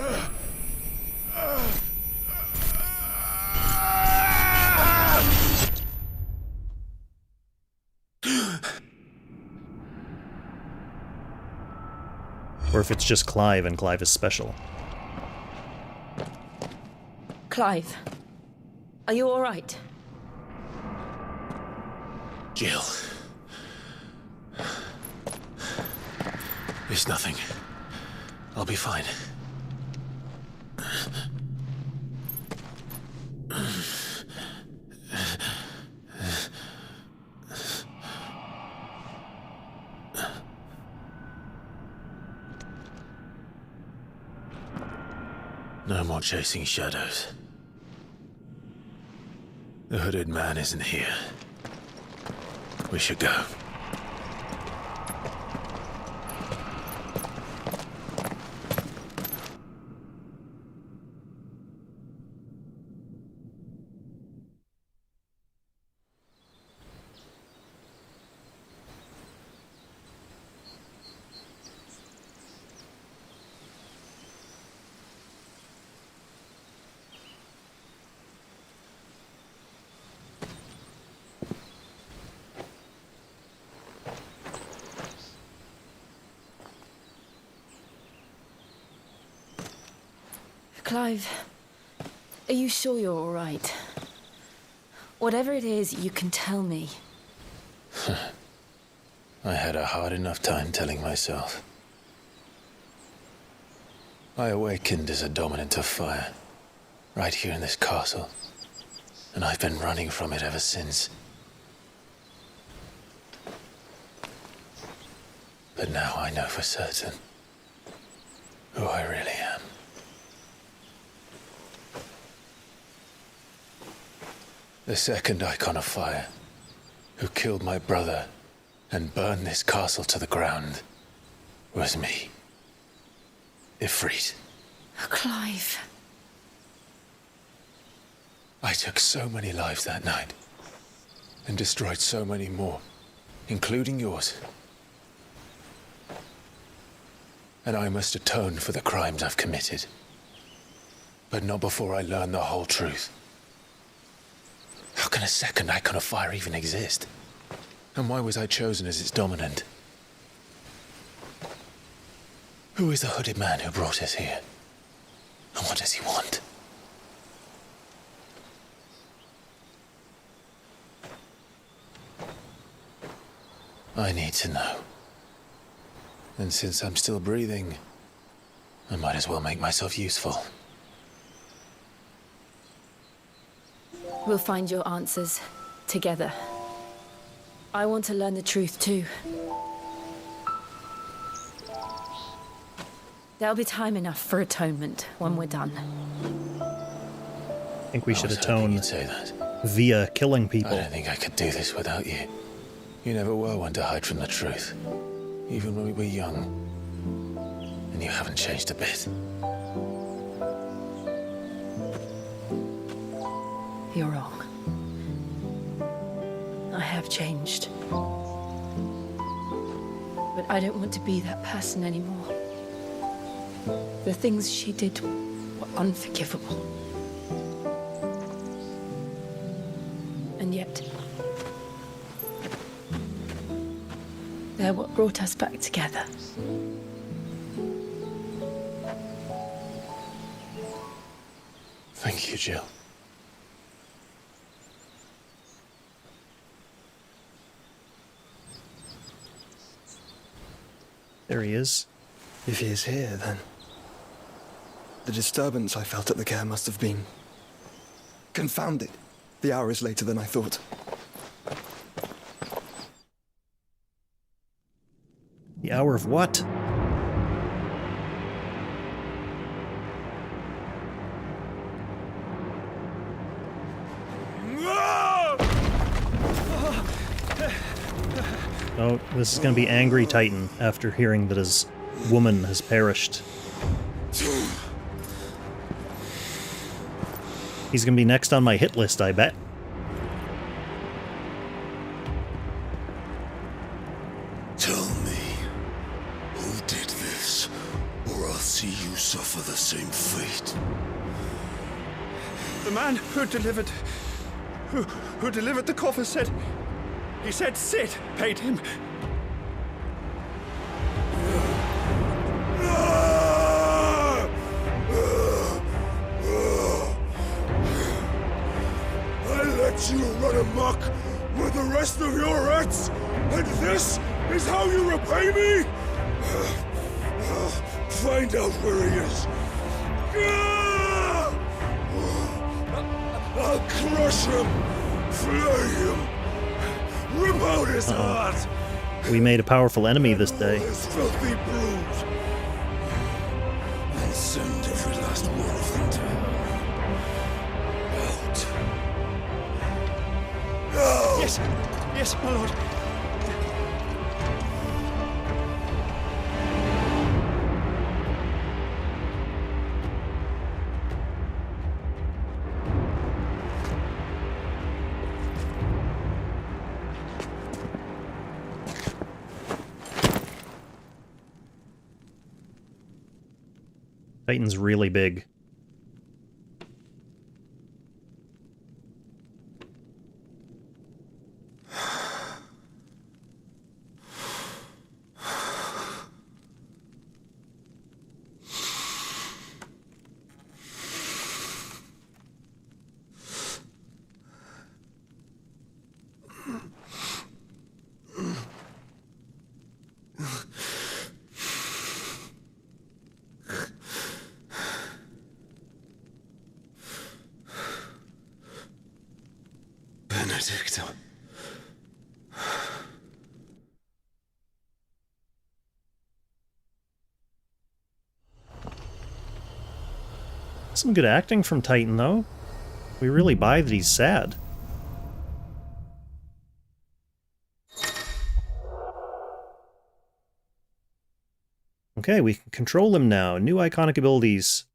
A: Or if it's just Clive and Clive is special.
D: Clive, are you all right?
C: Jill. It's nothing. I'll be fine. No more chasing shadows. The hooded man isn't here. We should go.
D: Clive, are you sure you're all right? Whatever it is, you can tell me.
C: I had a hard enough time telling myself. I awakened as a dominant of fire, right here in this castle, and I've been running from it ever since. But now I know for certain who I really am. The second Icon of Fire, who killed my brother and burned this castle to the ground, was me. Ifrit.
D: Clive.
C: I took so many lives that night, and destroyed so many more, including yours. And I must atone for the crimes I've committed. But not before I learn the whole truth. How can a second Icon of Fire even exist? And why was I chosen as its dominant? Who is the hooded man who brought us here? And what does he want? I need to know. And since I'm still breathing, I might as well make myself useful.
D: We'll find your answers together. I want to learn the truth too. There'll be time enough for atonement when we're done.
A: I think we should atone
C: You'd say that.
A: via killing people.
C: I don't think I could do this without you. You never were one to hide from the truth, even when we were young. And you haven't changed a bit.
D: You're wrong. I have changed. But I don't want to be that person anymore. The things she did were unforgivable. And yet, they're what brought us back together.
C: Thank you, Jill.
A: There he is.
J: If he is here, then the disturbance I felt at the care must have been confounded. The hour is later than I thought.
A: The hour of what? Oh, this is going to be Angry Titan after hearing that his woman has perished. He's going to be next on my hit list, I bet.
I: Tell me, who did this, or I'll see you suffer the same fate.
J: The man who delivered the coffer said Sid paid him.
I: I let you run amok with the rest of your rats, and this is how you repay me? Find out where he is. I'll crush him, flay him, rip out his heart.
A: We made a powerful enemy this day.
I: His filthy brood, and send every last one of them down. Out. Now.
J: Yes, my lord.
A: Titan's really big.
C: Benedicta.
A: Some good acting from Titan, though. We really buy that he's sad. Okay, we can control him now. New iconic abilities.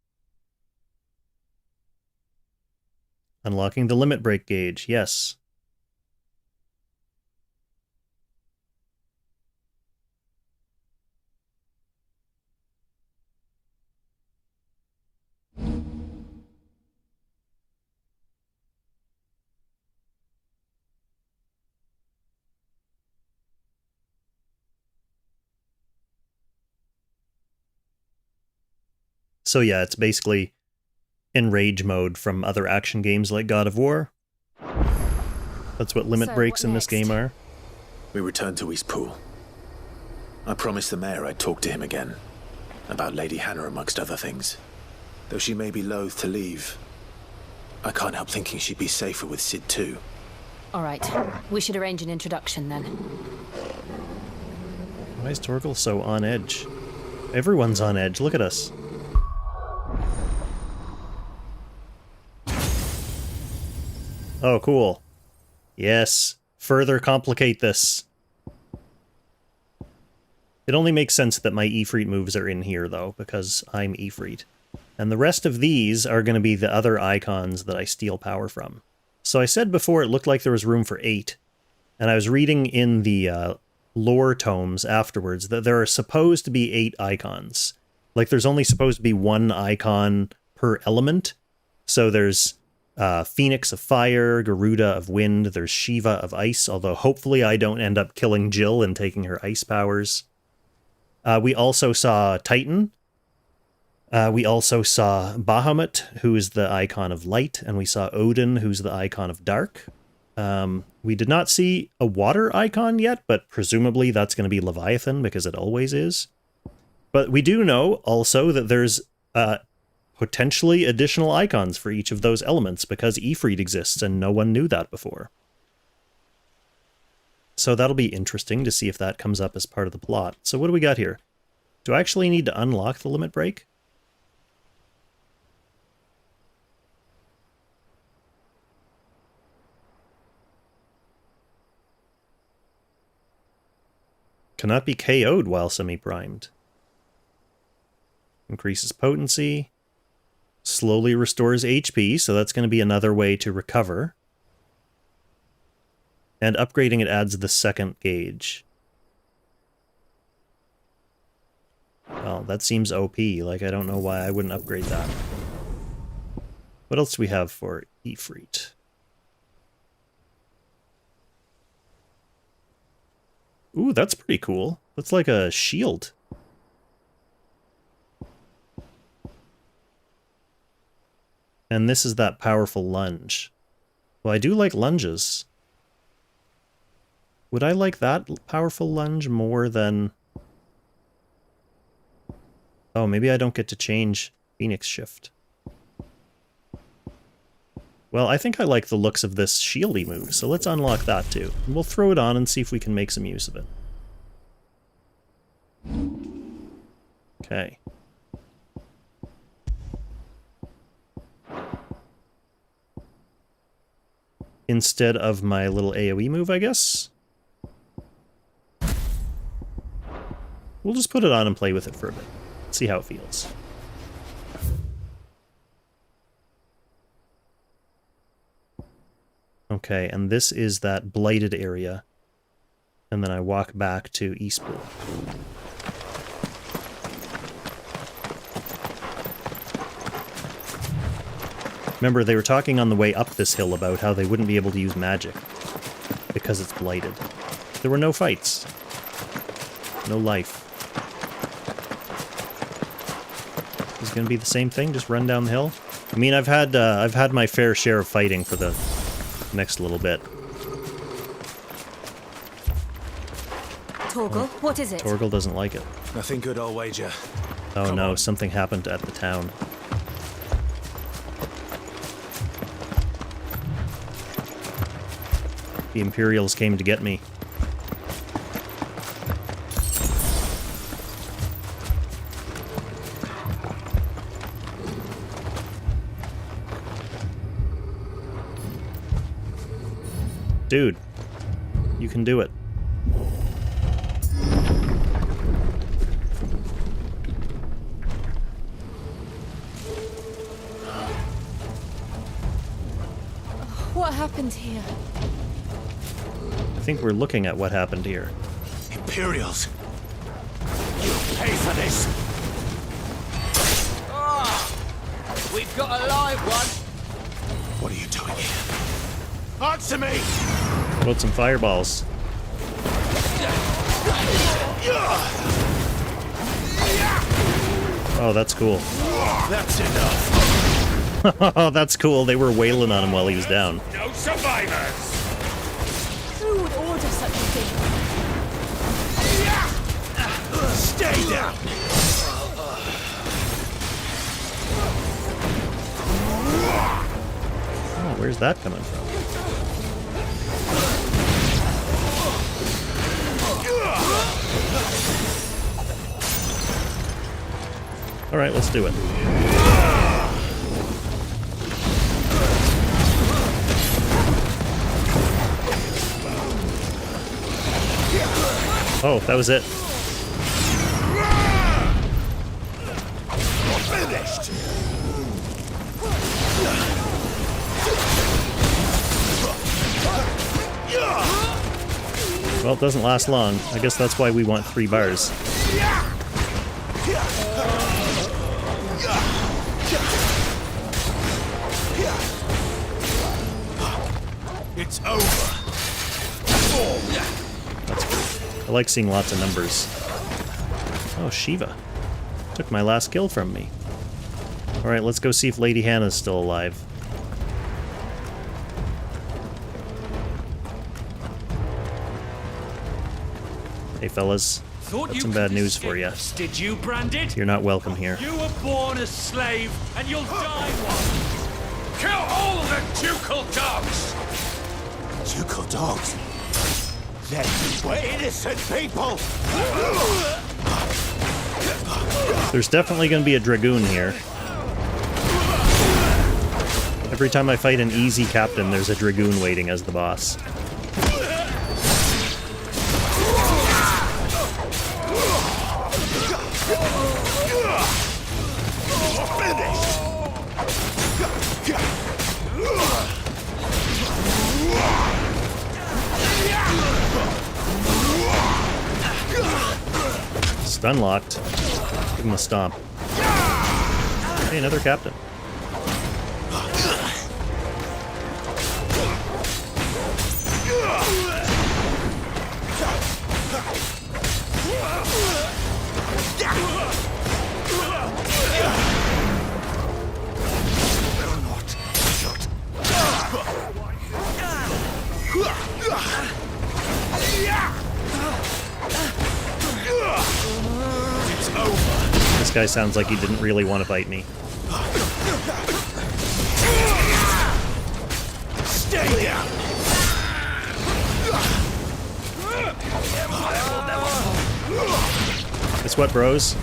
A: Unlocking the limit break gauge, yes. So yeah, it's basically enrage mode from other action games like God of War. That's what limit breaks in this game are.
C: We returned to Eastpool. I promised the mayor I'd talk to him again. About Lady Hannah, amongst other things. Though she may be loath to leave, I can't help thinking she'd be safer with Sid too.
M: All right, we should arrange an introduction then.
A: Why is Torgal so on edge? Everyone's on edge, look at us. Oh, cool. Yes, further complicate this. It only makes sense that my Ifrit moves are in here, though, because I'm Ifrit. And the rest of these are going to be the other icons that I steal power from. So I said before it looked like there was room for 8, and I was reading in the lore tomes afterwards that there are supposed to be 8 icons. Like, there's only supposed to be 1 icon per element. So there's Phoenix of Fire, Garuda of Wind, there's Shiva of Ice, although hopefully I don't end up killing Jill and taking her ice powers. We also saw Titan. We also saw Bahamut, who is the icon of light, and we saw Odin, who's the icon of dark. We did not see a water icon yet, but presumably that's going to be Leviathan, because it always is. But we do know also that there's potentially additional icons for each of those elements, because Ifrit exists, and no one knew that before. So that'll be interesting to see if that comes up as part of the plot. So what do we got here? Do I actually need to unlock the limit break? Cannot be KO'd while semi-primed. Increases potency. Slowly restores HP, so that's going to be another way to recover. And upgrading it adds the second gauge. Well, that seems OP. Like, I don't know why I wouldn't upgrade that. What else do we have for Ifrit? Ooh, that's pretty cool. That's like a shield. And this is that powerful lunge. Well, I do like lunges. Would I like that powerful lunge more than... Oh, maybe I don't get to change Phoenix Shift. Well, I think I like the looks of this shieldy move, so let's unlock that too. And we'll throw it on and see if we can make some use of it. Okay. Instead of my little AoE move, I guess. We'll just put it on and play with it for a bit. See how it feels. Okay, and this is that blighted area. And then I walk back to Eastpool. Remember, they were talking on the way up this hill about how they wouldn't be able to use magic because it's blighted. There were no fights. No life. Is it going to be the same thing? Just run down the hill? I mean, I've had my fair share of fighting for the next little bit.
M: Torgal, what is it?
A: Torgal doesn't like it.
J: Nothing good, I'll wager.
A: Oh no, something happened at the town. The Imperials came to get me. Dude, you can do it.
M: What happened here?
A: I think we're looking at what happened here.
U: Imperials! You pay for this!
L: We've got a live one!
U: What are you doing here? Answer me!
A: Load some fireballs.
U: Yeah!
A: Oh, that's cool.
U: That's enough.
A: Oh, that's cool. They were wailing on him while he was down.
T: No survivors!
D: Who would order such a thing?
U: Stay down!
A: Oh, where's that coming from? All right, let's do it. Oh, that was it.
U: Finished!
A: Well, it doesn't last long. I guess that's why we want 3 bars.
U: It's over.
A: That's cool. I like seeing lots of numbers. Oh, Shiva. Took my last kill from me. Alright, let's go see if Lady Hannah's still alive. Hey fellas, got some bad news for you.
O: Did you, Branded?
A: You're not welcome here.
O: You were born a slave, and you'll die one. Kill all the ducal dogs!
U: Ducal dogs? Then we're innocent people!
A: There's definitely going to be a Dragoon here. Every time I fight an easy captain, there's a Dragoon waiting as the boss. Stun locked. Give him a stomp. Hey, another captain. This guy sounds like he didn't really want to fight me.
U: Stay down!
A: Guess what, bros?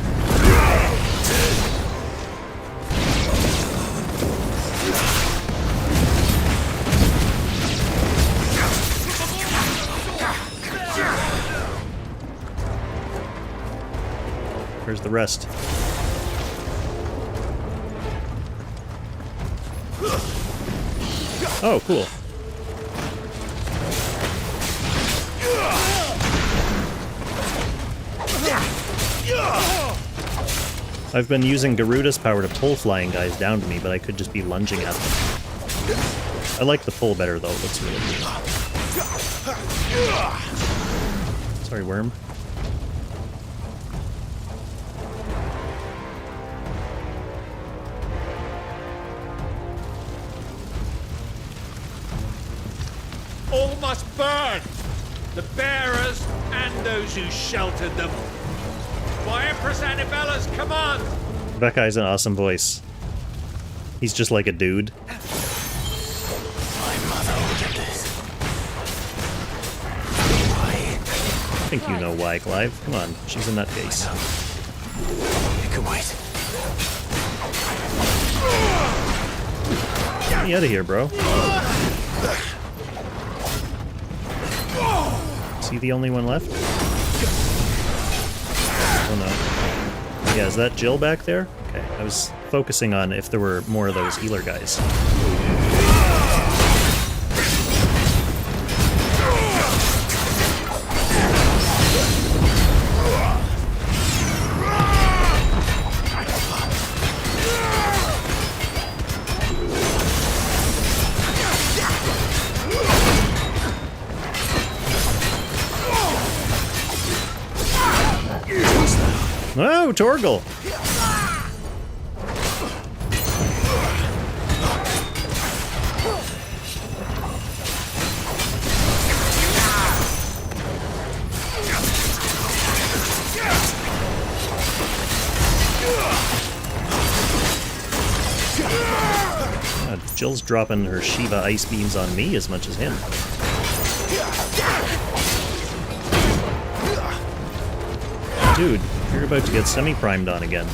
A: Where's the rest? Oh, cool. I've been using Garuda's power to pull flying guys down to me, but I could just be lunging at them. I like the pull better, though. It looks really cool. Sorry, worm.
O: All must burn! The bearers and those who sheltered them. By Empress Annibella's command!
A: That guy's an awesome voice. He's just like a dude.
C: My mother ordered this. Why?
A: I think you know why, Clive. Come on, she's a nutcase.
C: You can wait.
A: Get me out of here, bro. Is he the only one left? Oh no. Yeah, is that Jill back there? Okay, I was focusing on if there were more of those healer guys. Oh, Torgal! Jill's dropping her Shiva ice beams on me as much as him. Dude, you're about to get semi-primed on again.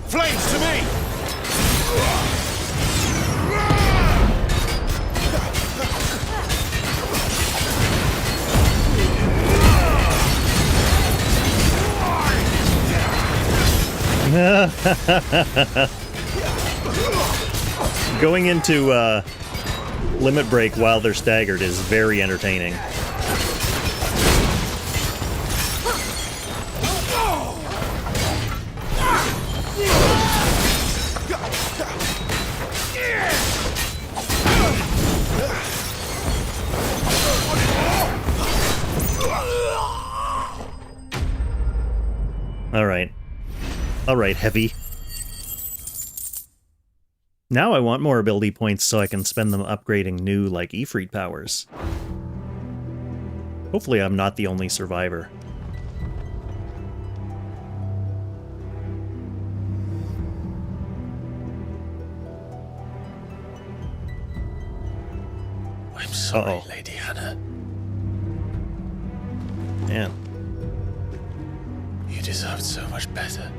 U: Flames to me!
A: Going into limit break while they're staggered is very entertaining. Alright, Heavy. Now I want more ability points so I can spend them upgrading new, like, Ifrit powers. Hopefully I'm not the only survivor.
C: I'm sorry, Lady Hannah.
A: Man.
C: You deserved so much better.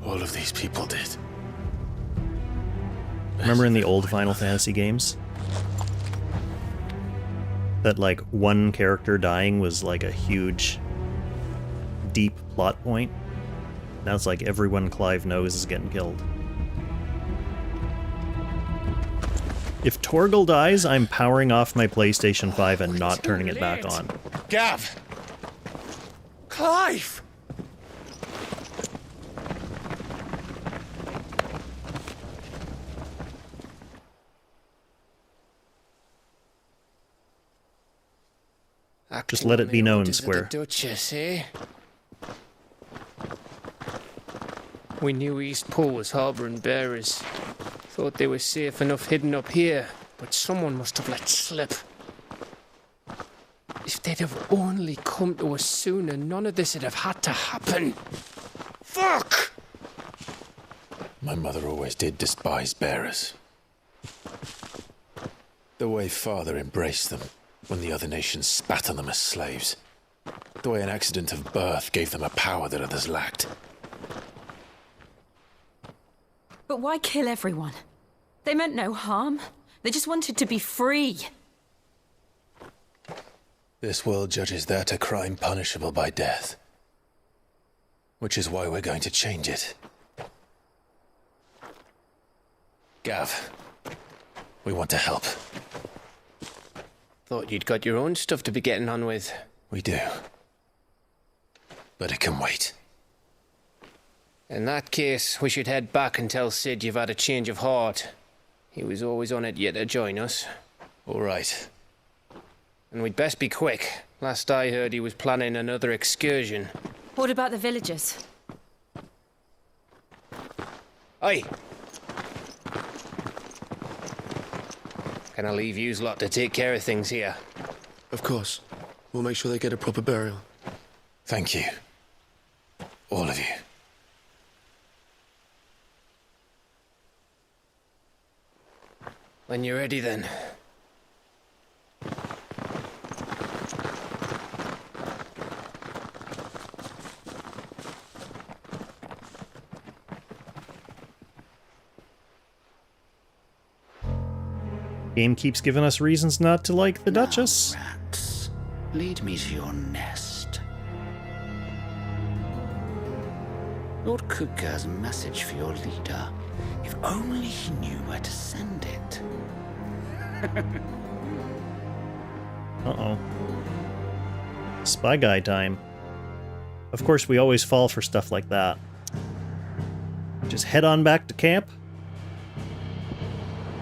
C: All of these people did.
A: Remember in the old Final Fantasy games? That, like, one character dying was, like, a huge, deep plot point? Now it's like everyone Clive knows is getting killed. If Torgal dies, I'm powering off my PlayStation 5 and not turning it back on.
U: Gav! Clive!
A: Just let it be known, Square.
B: Duchess, eh? We knew East Pole was harbouring bearers. Thought they were safe enough hidden up here, but someone must have let slip. If they'd have only come to us sooner, none of this would have had to happen. Fuck!
J: My mother always did despise bearers. The way Father embraced them when the other nations spat on them as slaves. The way an accident of birth gave them a power that others lacked.
P: But why kill everyone? They meant no harm. They just wanted to be free.
J: This world judges that a crime punishable by death. Which is why we're going to change it. Gav, we want to help.
B: Thought you'd got your own stuff to be getting on with.
J: We do. But it can wait.
B: In that case, we should head back and tell Sid you've had a change of heart. He was always on it yet to join us.
J: All right.
B: And we'd best be quick. Last I heard, he was planning another excursion.
P: What about the villagers?
B: Aye. Can I leave yous lot to take care of things here?
Q: Of course. We'll make sure they get a proper burial.
J: Thank you. All of you.
B: When you're ready, then.
A: Game keeps giving us reasons not to like the Duchess.
L: Rats, lead me to your nest. Lord Kupka has a message for your leader. If only he knew where to send it.
A: Uh-oh. Spy guy time. Of course, we always fall for stuff like that. Just head on back to camp?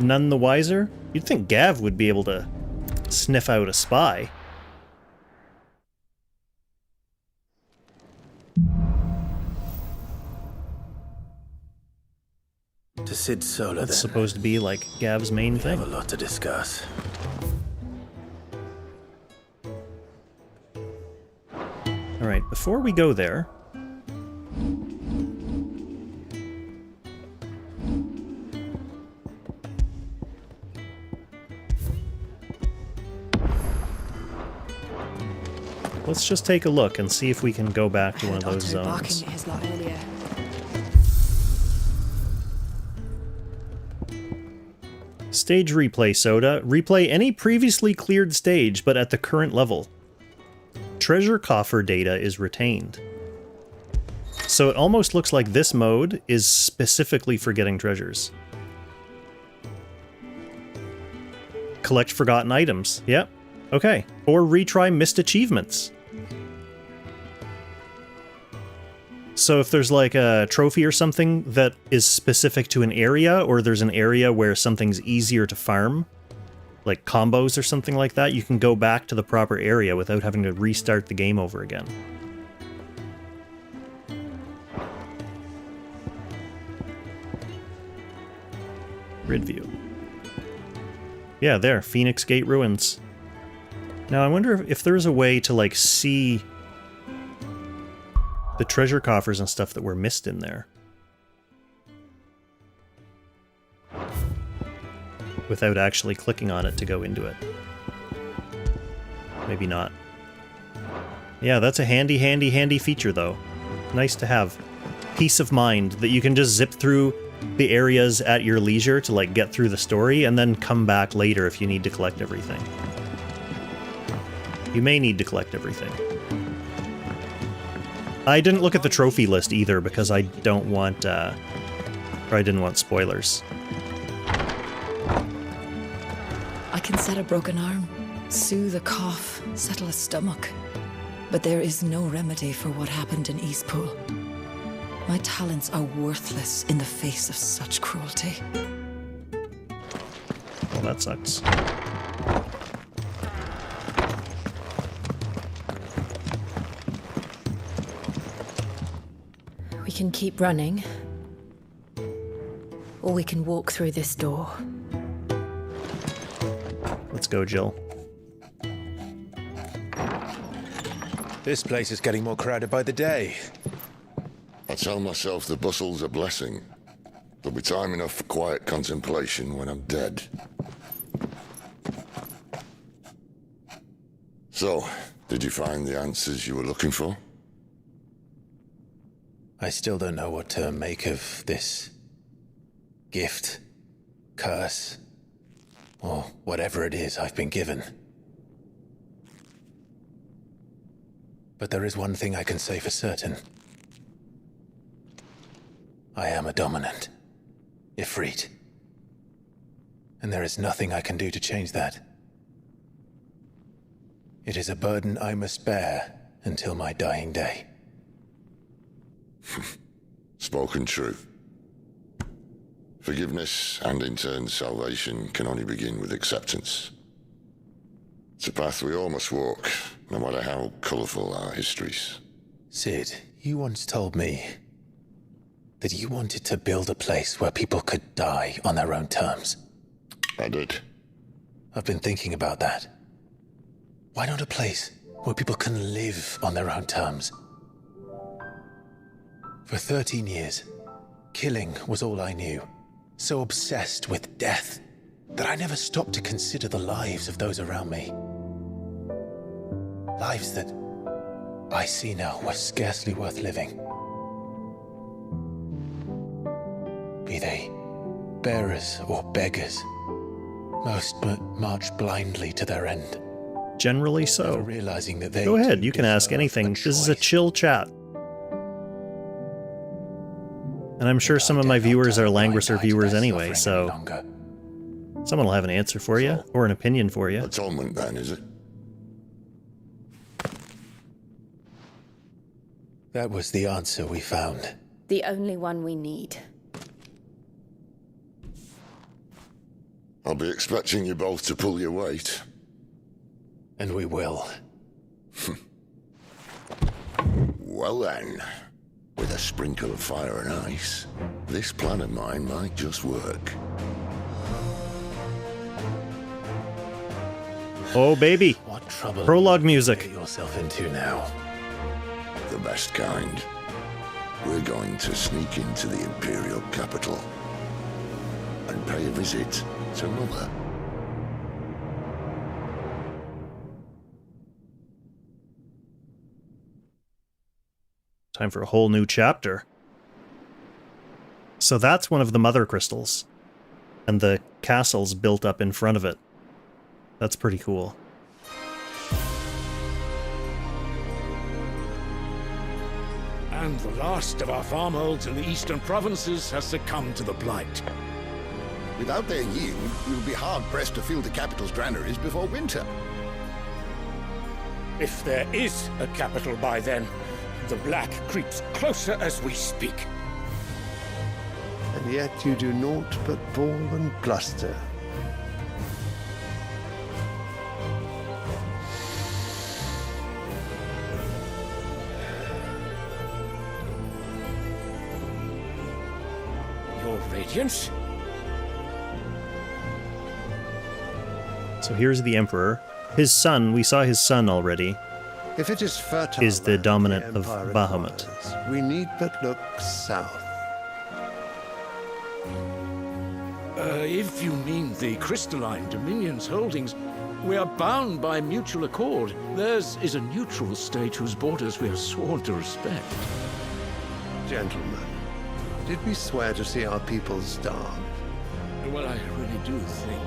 A: None the wiser? You'd think Gav would be able to sniff out a spy.
C: Sid Solar,
A: That's supposed to be like Gav's main thing.
C: Have a lot to discuss.
A: All right, before we go there, let's just take a look and see if we can go back to one of those zones.
D: Barking at his lot earlier.
A: Stage replay, Soda. Replay any previously cleared stage, but at the current level. Treasure coffer data is retained. So it almost looks like this mode is specifically for getting treasures. Collect forgotten items. Yep. Okay. Or retry missed achievements. So if there's like a trophy or something that is specific to an area, or there's an area where something's easier to farm, like combos or something like that, you can go back to the proper area without having to restart the game over again. Grid view. Yeah, there, Phoenix Gate Ruins. Now I wonder if there's a way to like see the treasure coffers and stuff that were missed in there without actually clicking on it to go into it. Maybe not. Yeah, that's a handy feature though. Nice to have. Peace of mind that you can just zip through the areas at your leisure to like get through the story and then come back later if you need to collect everything. You may need to collect everything. I didn't look at the trophy list either because I don't want, or I didn't want spoilers.
G: I can set a broken arm, soothe a cough, settle a stomach. But there is no remedy for what happened in Eastpool. My talents are worthless in the face of such cruelty.
A: Well, that sucks.
D: We can keep running, or we can walk through this door.
A: Let's go, Jill.
J: This place is getting more crowded by the day.
I: I tell myself the bustle's a blessing. There'll be time enough for quiet contemplation when I'm dead. So, did you find the answers you were looking for?
J: I still don't know what to make of this gift, curse, or whatever it is I've been given. But there is one thing I can say for certain. I am a dominant, Ifrit. And there is nothing I can do to change that. It is a burden I must bear until my dying day.
I: Spoken true. Forgiveness and in turn salvation can only begin with acceptance. It's a path we all must walk, no matter how colourful our histories.
J: Sid, you once told me that you wanted to build a place where people could die on their own terms.
I: I did.
J: I've been thinking about that. Why not a place where people can live on their own terms? For 13 years, killing was all I knew. So obsessed with death that I never stopped to consider the lives of those around me. Lives that I see now were scarcely worth living. Be they bearers or beggars, most march blindly to their end.
A: Generally so.
J: Never realizing that they
A: Go ahead, you can ask anything. This is a chill chat. And I'm sure some of my viewers are Langrisser viewers anyway, so someone will have an answer for you, or an opinion for you.
I: Atonement then, is it?
J: That was the answer we found.
D: The only one we need.
I: I'll be expecting you both to pull your weight.
J: And we will.
I: Well then, with a sprinkle of fire and ice, this plan of mine might just work.
A: Oh, baby.
R: What trouble
A: Prologue music.
R: Get yourself into now.
I: The best kind. We're going to sneak into the Imperial capital and pay a visit to Mother.
A: Time for a whole new chapter. So that's one of the mother crystals. And the castle's built up in front of it. That's pretty cool.
E: And the last of our farmholds in the eastern provinces has succumbed to the blight.
R: Without their yield, we will be hard-pressed to fill the capital's granaries before winter.
E: If there is a capital by then, the black creeps closer as we speak.
H: And yet you do naught but bawl and bluster.
E: Your Radiance?
A: So here's the Emperor. His son, we saw his son already,
H: If it is fertile,
A: is the
H: land
A: dominant
H: the
A: of
H: Empire
A: Bahamut.
H: requires, we need but look south.
E: If you mean the crystalline Dominion's holdings, we are bound by mutual accord. Theirs is a neutral state whose borders we are sworn to respect.
H: Gentlemen, did we swear to see our people starve?
E: Well, I really do think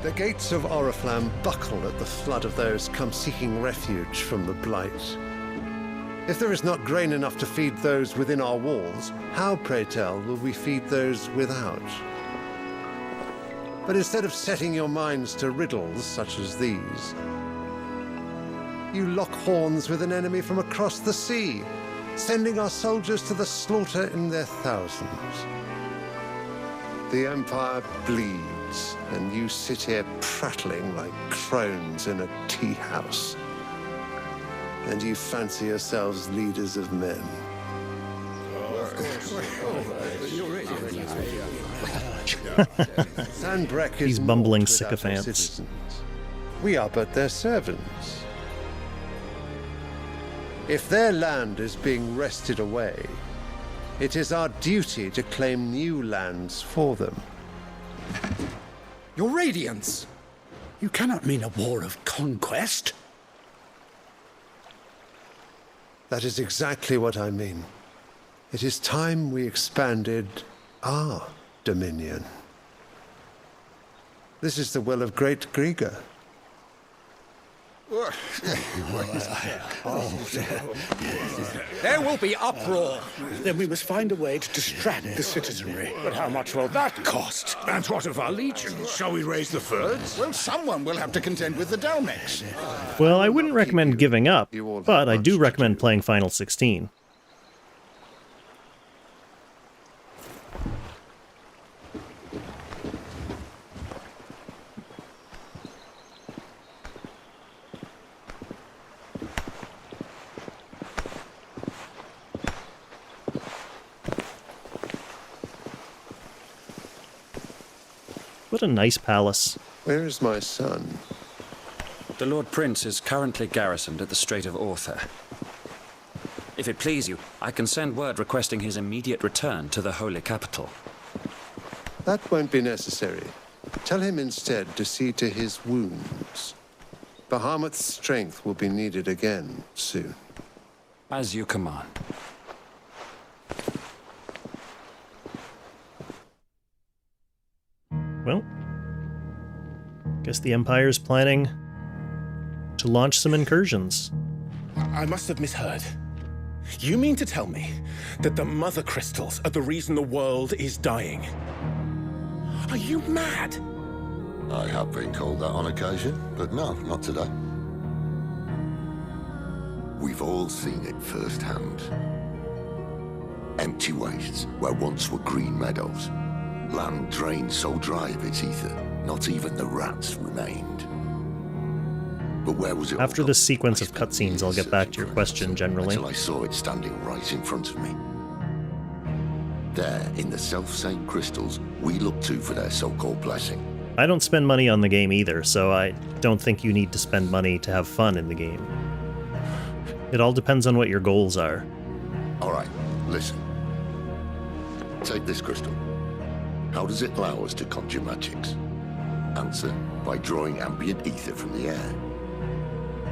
H: The gates of Oriflamme buckle at the flood of those come seeking refuge from the blight. If there is not grain enough to feed those within our walls, how, pray tell, will we feed those without? But instead of setting your minds to riddles such as these, you lock horns with an enemy from across the sea, sending our soldiers to the slaughter in their thousands. The Empire bleeds, and you sit here prattling like crones in a tea house. And you fancy yourselves leaders of men. Sandbreck is
A: These bumbling
H: naught without our
A: sycophants.
H: citizens. We are but their servants. If their land is being wrested away, it is our duty to claim new lands for them.
F: Your Radiance! You cannot mean a war of conquest.
H: That is exactly what I mean. It is time we expanded our dominion. This is the will of great Grieger.
E: there will be uproar. Then we must find a way to distract the citizenry. But how much will that cost? And what of our legions? Shall we raise the furs?
R: Well, someone will have to contend with the Dalmex.
A: Well, I wouldn't recommend giving up, but I do recommend playing Final 16. What a nice palace.
H: Where is my son?
K: The Lord Prince is currently garrisoned at the Strait of Arthur. If it please you, I can send word requesting his immediate return to the Holy Capital.
H: That won't be necessary. Tell him instead to see to his wounds. Bahamut's strength will be needed again soon.
K: As you command.
A: Well, guess the Empire's planning to launch some incursions.
X: I must have misheard. You mean to tell me that the mother crystals are the reason the world is dying? Are you mad?
I: I have been called that on occasion, but no, not today. We've all seen it firsthand. Empty wastes where once were green meadows. Land drained so dry of its ether, not even the rats remained. But where was it?
A: After this sequence of cutscenes, I'll get back to your question generally.
I: Until I saw it standing right in front of me. There, in the self-same crystals we look to for their so-called blessing.
A: I don't spend money on the game either, so I don't think you need to spend money to have fun in the game. It all depends on what your goals are.
I: Alright, listen. Take this crystal. How does it allow us to conjure magics? Answer, by drawing ambient ether from the air.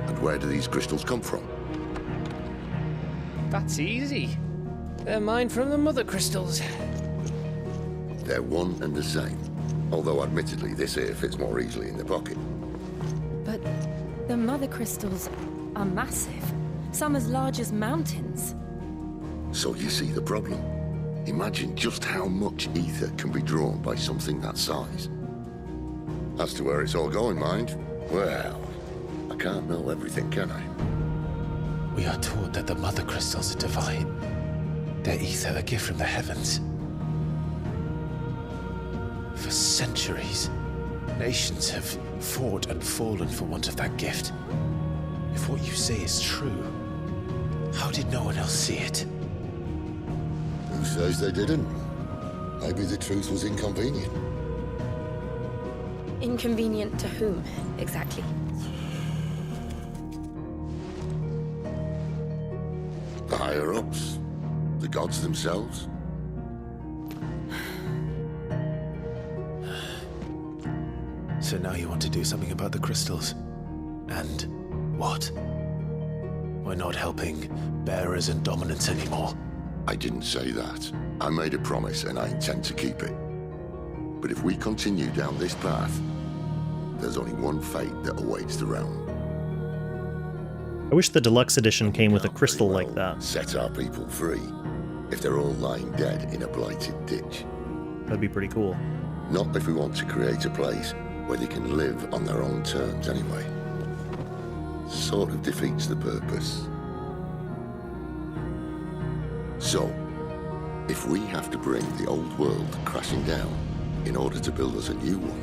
I: And where do these crystals come from?
B: That's easy. They're mine from the mother crystals.
I: They're one and the same. Although admittedly this here fits more easily in the pocket.
D: But the mother crystals are massive. Some as large as mountains.
I: So you see the problem. Imagine just how much ether can be drawn by something that size. As to where it's all going, mind, well, I can't know everything, can I?
J: We are taught that the mother crystals are divine. Their ether a gift from the heavens. For centuries, nations have fought and fallen for want of that gift. If what you say is true, how did no one else see it?
I: Who says they didn't? Maybe the truth was inconvenient.
D: Inconvenient to whom, exactly?
I: The higher-ups? The gods themselves?
J: So now you want to do something about the crystals. And what? We're not helping bearers and dominants anymore.
I: I didn't say that. I made a promise and I intend to keep it. But if we continue down this path, there's only one fate that awaits the realm.
A: I wish the deluxe edition came with a crystal like that.
I: Set our people free, if they're all lying dead in a blighted ditch.
A: That'd be pretty cool.
I: Not if we want to create a place where they can live on their own terms anyway. Sort of defeats the purpose. So, if we have to bring the old world crashing down in order to build us a new one,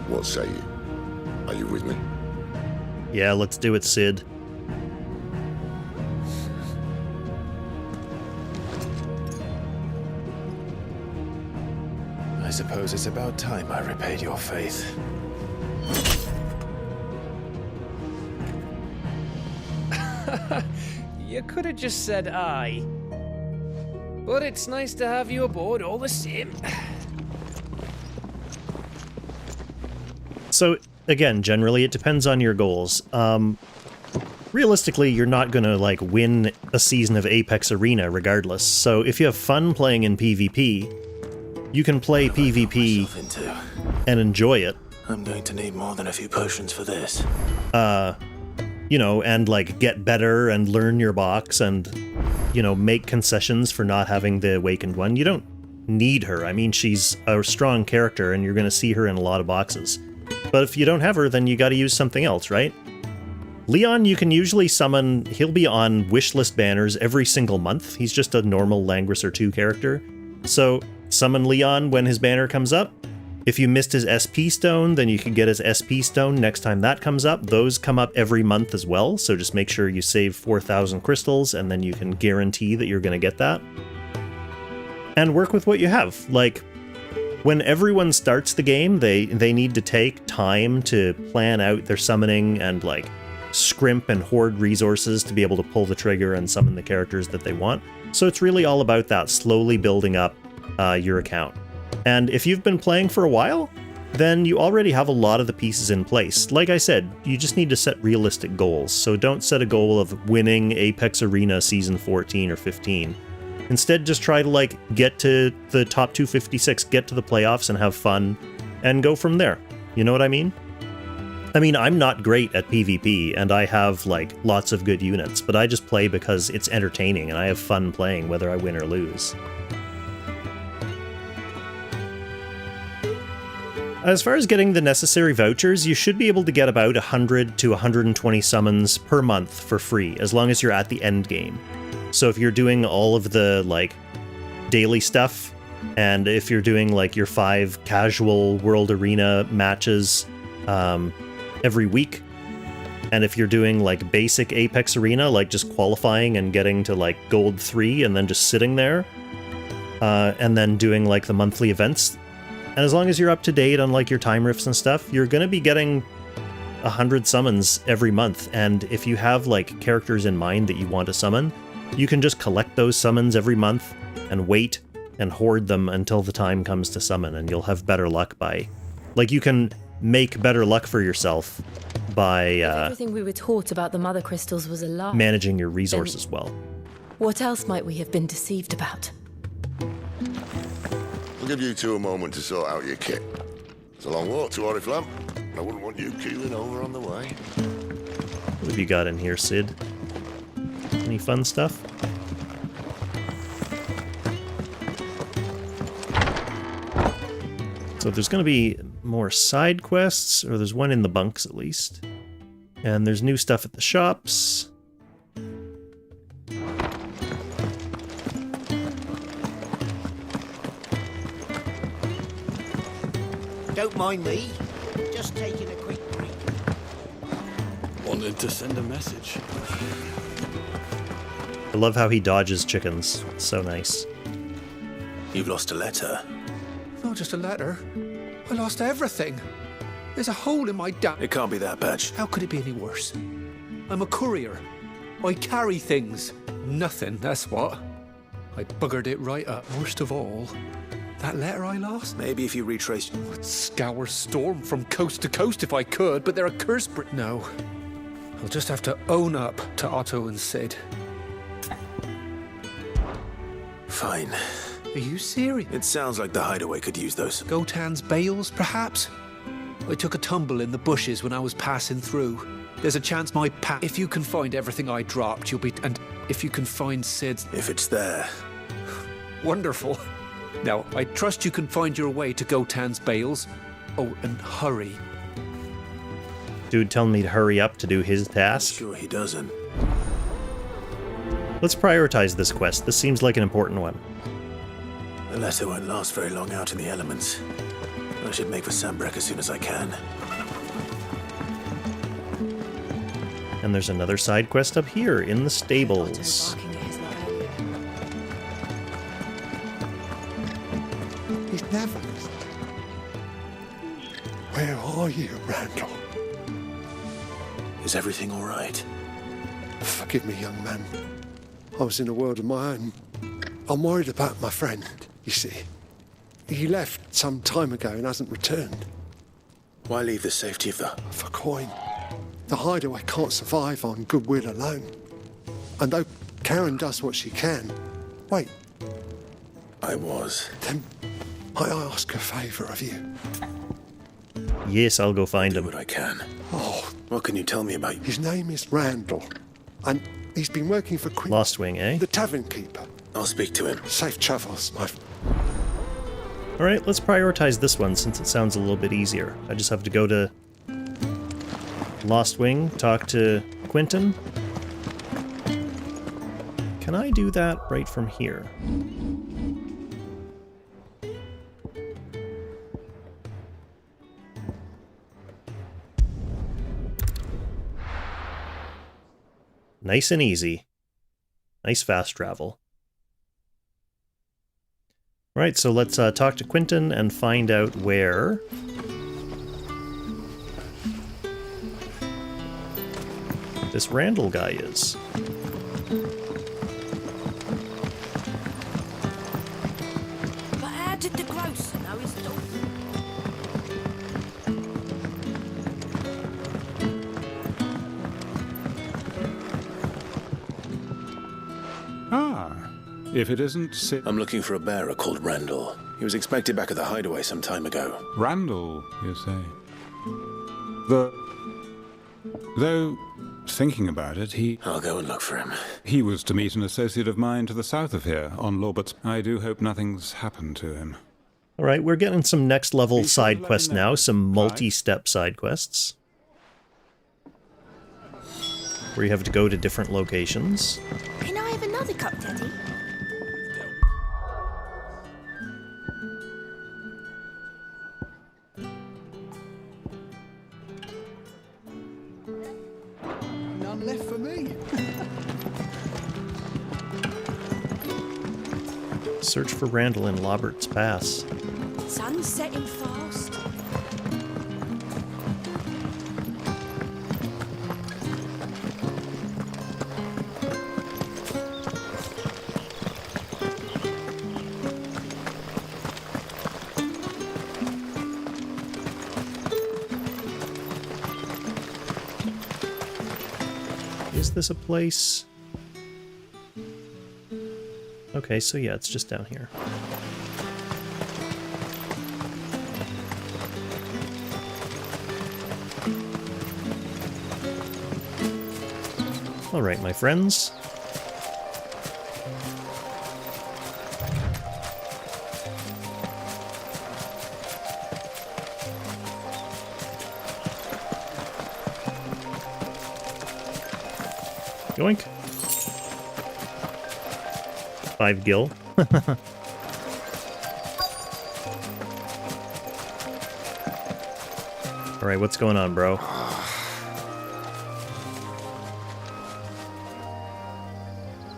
I: what say you? Are you with me?
A: Yeah, let's do it, Sid.
J: I suppose it's about time I repaid your faith.
B: You could have just said aye. But it's nice to have you aboard all the same.
A: So, again, generally it depends on your goals. Realistically, you're not gonna, like, win a season of Apex Arena regardless. So if you have fun playing in PvP, you can play PvP and enjoy it.
J: I'm going to need more than a few potions for this.
A: You know, and, like, get better and learn your box and, you know, make concessions for not having the Awakened one. You don't need her. I mean, she's a strong character and you're gonna see her in a lot of boxes. But if you don't have her, then you gotta use something else, right? Leon, you can usually summon, he'll be on wishlist banners every single month. He's just a normal Langrisser 2 character. So, summon Leon when his banner comes up. If you missed his SP stone, then you can get his SP stone next time that comes up. Those come up every month as well, so just make sure you save 4,000 crystals, and then you can guarantee that you're gonna get that. And work with what you have. Like, when everyone starts the game, they need to take time to plan out their summoning and, like, scrimp and hoard resources to be able to pull the trigger and summon the characters that they want. So it's really all about that, slowly building up your account. And if you've been playing for a while, then you already have a lot of the pieces in place. Like I said, you just need to set realistic goals. So don't set a goal of winning Apex Arena Season 14 or 15. Instead, just try to, like, get to the top 256, get to the playoffs and have fun, and go from there. You know what I mean? I mean, I'm not great at PvP, and I have, like, lots of good units, but I just play because it's entertaining, and I have fun playing whether I win or lose. As far as getting the necessary vouchers, you should be able to get about 100 to 120 summons per month for free, as long as you're at the end game. So if you're doing all of the, like, daily stuff, and if you're doing, like, your 5 casual World Arena matches every week, and if you're doing, like, basic Apex Arena, like just qualifying and getting to, like, Gold 3 and then just sitting there, and then doing, like, the monthly events, and as long as you're up to date on, like, your time rifts and stuff, you're gonna be getting 100 summons every month. And if you have, like, characters in mind that you want to summon, you can just collect those summons every month and wait and hoard them until the time comes to summon, and you'll have better luck by... Like, you can make better luck for yourself by
D: Everything we were taught about the mother crystals was a lie.
A: managing your resources well.
D: What else might we have been deceived about?
I: I'll give you two a moment to sort out your kit. It's a long walk to Oriflamme. I wouldn't want you keeling over on the way.
A: What have you got in here, Sid? Any fun stuff? So there's going to be more side quests, or there's one in the bunks at least. And there's new stuff at the shops.
F: Don't mind me. Just taking a quick break.
Q: Wanted to send a message.
A: I love how he dodges chickens. It's so nice.
C: You've lost a letter.
N: Not just a letter. I lost everything. There's a hole in my
C: It can't be that bad.
N: How could it be any worse? I'm a courier. I carry things. Nothing, that's what. I buggered it right up. Worst of all, that letter I lost?
C: Maybe if you retrace...
N: I'd scour Storm from coast to coast if I could, but they're a curse... No. I'll just have to own up to Otto and Sid.
C: Fine.
N: Are you serious?
C: It sounds like the hideaway could use those.
N: Gotan's bales, perhaps? I took a tumble in the bushes when I was passing through. There's a chance my If you can find everything I dropped, you'll be... And if you can find Sid's...
C: If it's there.
N: Wonderful. Now, I trust you can find your way to Gotan's bales. Oh, and hurry.
A: Dude telling me to hurry up to do his task?
C: Sure he doesn't.
A: Let's prioritize this quest. This seems like an important one.
C: The letter won't last very long out in the elements. I should make for Sambrek as soon as I can.
A: And there's another side quest up here in the stables.
H: He's never... Where are you, Randall?
C: Is everything all right?
H: Forgive me, young man. I was in a world of my own. I'm worried about my friend, you see. He left some time ago and hasn't returned.
C: Why leave the safety of the...
H: For coin. The hideaway can't survive on goodwill alone. And though Karen does what she can... Wait.
C: I was.
H: Then I ask a favour of you.
A: Yes, I'll go find him.
C: Do what I can.
H: Oh.
C: What can you tell me about...
H: His name is Randall. And he's been working for Queen...
A: Lost Wing, eh?
H: The tavern keeper.
C: I'll speak to him.
H: Safe travels, my...
A: Alright, let's prioritize this one since it sounds a little bit easier. I just have to go to Lost Wing, talk to Quentin. Can I do that right from here? Nice and easy. Nice fast travel. Right, so let's talk to Quentin and find out where this Randall guy is.
F: But how did the grocer know his dog?
S: Ah, if it isn't
C: I'm looking for a bearer called Randall. He was expected back at the hideaway some time ago.
S: Randall, you say? Though, thinking about it,
C: I'll go and look for him.
S: He was to meet an associate of mine to the south of here, on Lorbert's. I do hope nothing's happened to him.
A: Alright, we're getting some next level side quests now, some multi-step side quests. Where you have to go to different locations.
F: Can I have
M: have another cup, Daddy?
R: None left for me.
A: Search for Randall in Lobert's Pass.
M: Sun's setting fast.
A: Is this a place? Okay, so yeah, it's just down here. All right, my friends. Yoink. 5 gil. Alright, what's going on, bro?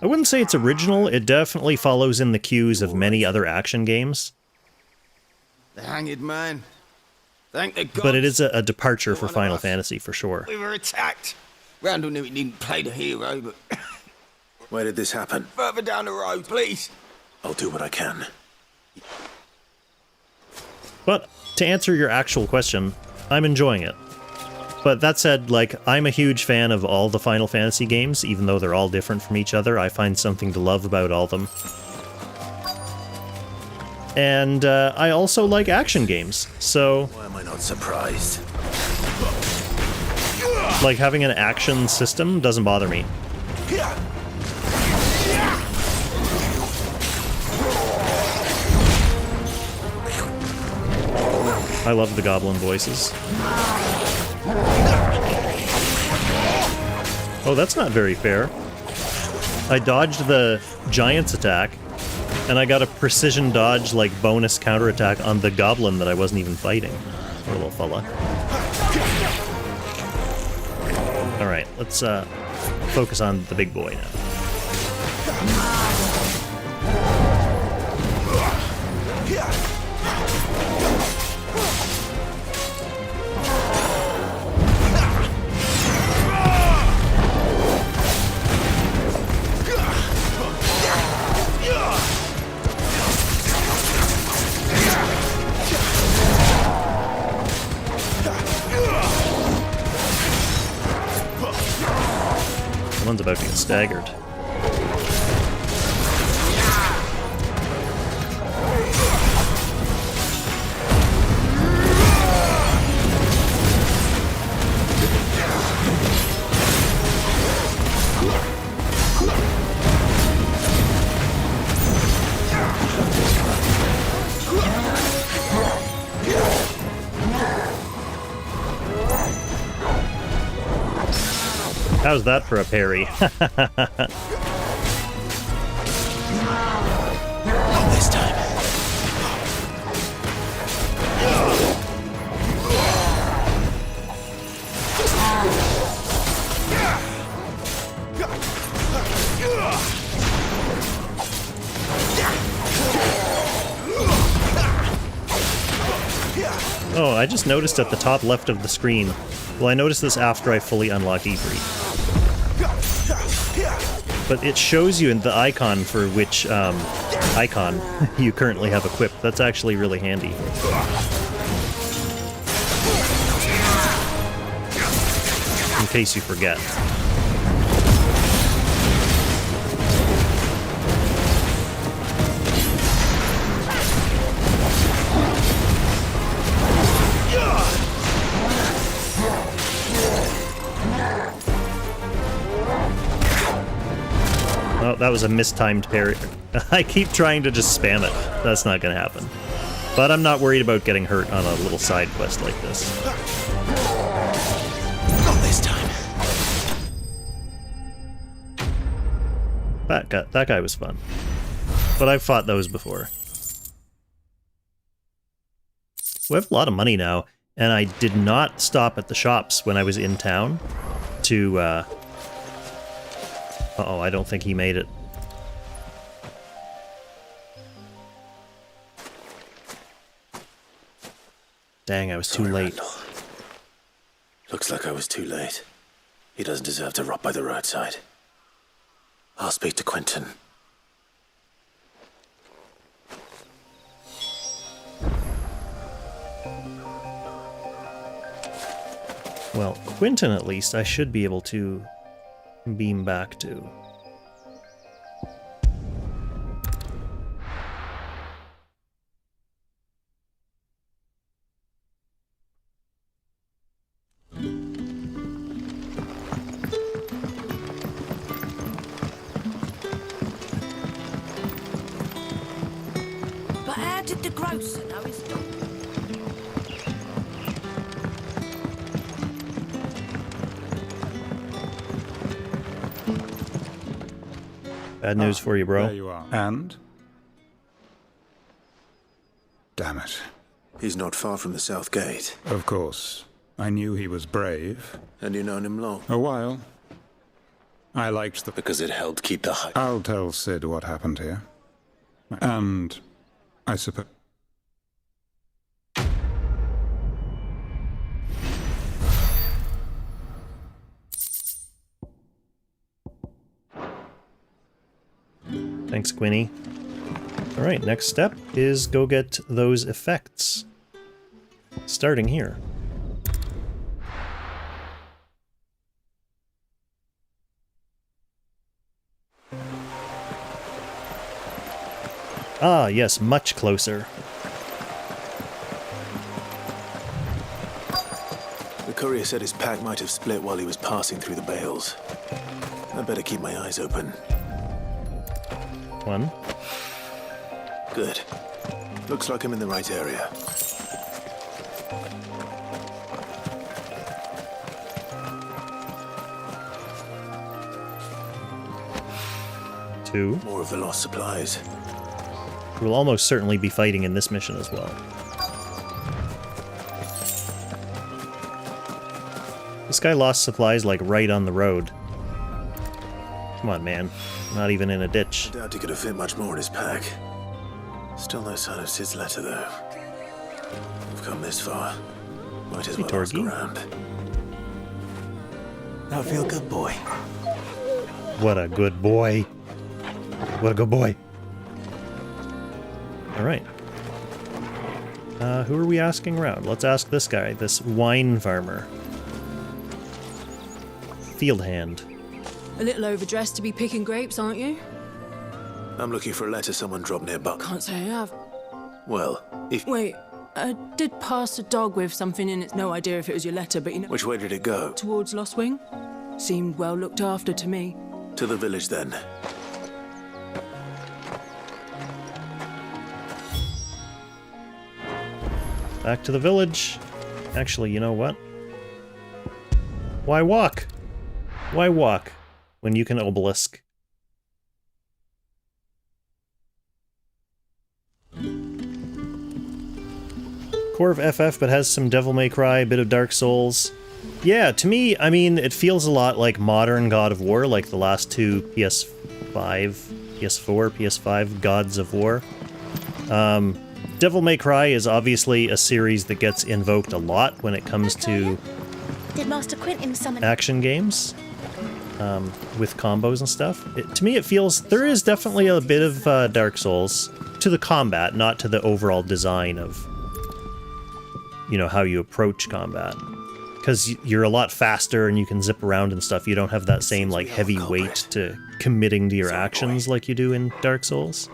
A: I wouldn't say it's original, it definitely follows in the cues of many other action games.
T: The hanged man. Thank the gods.
A: But it is a departure for Final Fantasy, for sure.
T: We were attacked. Randall knew he didn't play the hero, but...
C: Where did this happen?
T: Further down the road, please.
C: I'll do what I can.
A: But to answer your actual question, I'm enjoying it. But that said, like, I'm a huge fan of all the Final Fantasy games, even though they're all different from each other. I find something to love about all of them. And I also like action games, so...
C: Why am I not surprised?
A: Like, having an action system doesn't bother me. I love the goblin voices. Oh, that's not very fair. I dodged the giant's attack, and I got a precision dodge, like, bonus counterattack on the goblin that I wasn't even fighting. Poor little fella. Alright, let's focus on the big boy now. Someone's about to get staggered. How's that for a parry?
C: Not this time.
A: Oh, I just noticed at the top left of the screen. Well, I noticed this after I fully unlock E3. But it shows you in the icon for which icon you currently have equipped. That's actually really handy. In case you forget. Oh, that was a mistimed parry. I keep trying to just spam it. That's not going to happen. But I'm not worried about getting hurt on a little side quest like this.
C: Not this time.
A: That guy was fun. But I've fought those before. We have a lot of money now, and I did not stop at the shops when I was in town to, uh-oh, I don't think he made it. Dang, I was too late.
C: Randall. Looks like I was too late. He doesn't deserve to rot by the roadside. I'll speak to Quentin.
A: Well, Quentin, at least, I should be able to beam back to.
M: But how did the grocer know his dog?
A: Bad news for you, bro.
S: There you are. And? Damn it.
C: He's not far from the South Gate.
S: Of course. I knew he was brave.
C: And you known him long?
S: A while. I liked the...
C: Because it helped keep the hype.
S: I'll tell Sid what happened here. And I suppose...
A: Thanks, Quinny. Alright, next step is go get those effects. Starting here. Ah, yes, much closer.
C: The courier said his pack might have split while he was passing through the bales. I better keep my eyes open.
A: One.
C: Good. Looks like I'm in the right area.
A: Two.
C: More of the lost supplies.
A: We'll almost certainly be fighting in this mission as well. This guy lost supplies like right on the road. Come on, man. Not even in a ditch.
C: I doubt he could have fit much more in his pack. Still no sign of Sid's letter, though. We've come this far. Might as well ask around. Now feel good, boy.
A: What a good boy. What a good boy. Alright. Who are we asking around? Let's ask this guy, this wine farmer. Field hand.
O: A little overdressed to be picking grapes, aren't you?
C: I'm looking for a letter someone dropped nearby.
O: Can't say I have.
C: Well, if...
O: Wait, I did pass a dog with something in it. No idea if it was your letter, but you know...
C: Which way did it go?
O: Towards Lost Wing. Seemed well looked after to me.
C: To the village, then.
A: Back to the village. Actually, you know what? Why walk? Why walk when you can obelisk? Core of FF, but has some Devil May Cry, a bit of Dark Souls. Yeah, to me, I mean, it feels a lot like modern God of War, like the last two PS4, PS5 Gods of War. Devil May Cry is obviously a series that gets invoked a lot when it comes to
M: Did Master Quentin summon
A: action games with combos and stuff. To me, it feels there is definitely a bit of Dark Souls to the combat, not to the overall design of, you know, how you approach combat. Because you're a lot faster and you can zip around and stuff. You don't have that same like heavy weight to committing to your actions like you do in Dark Souls.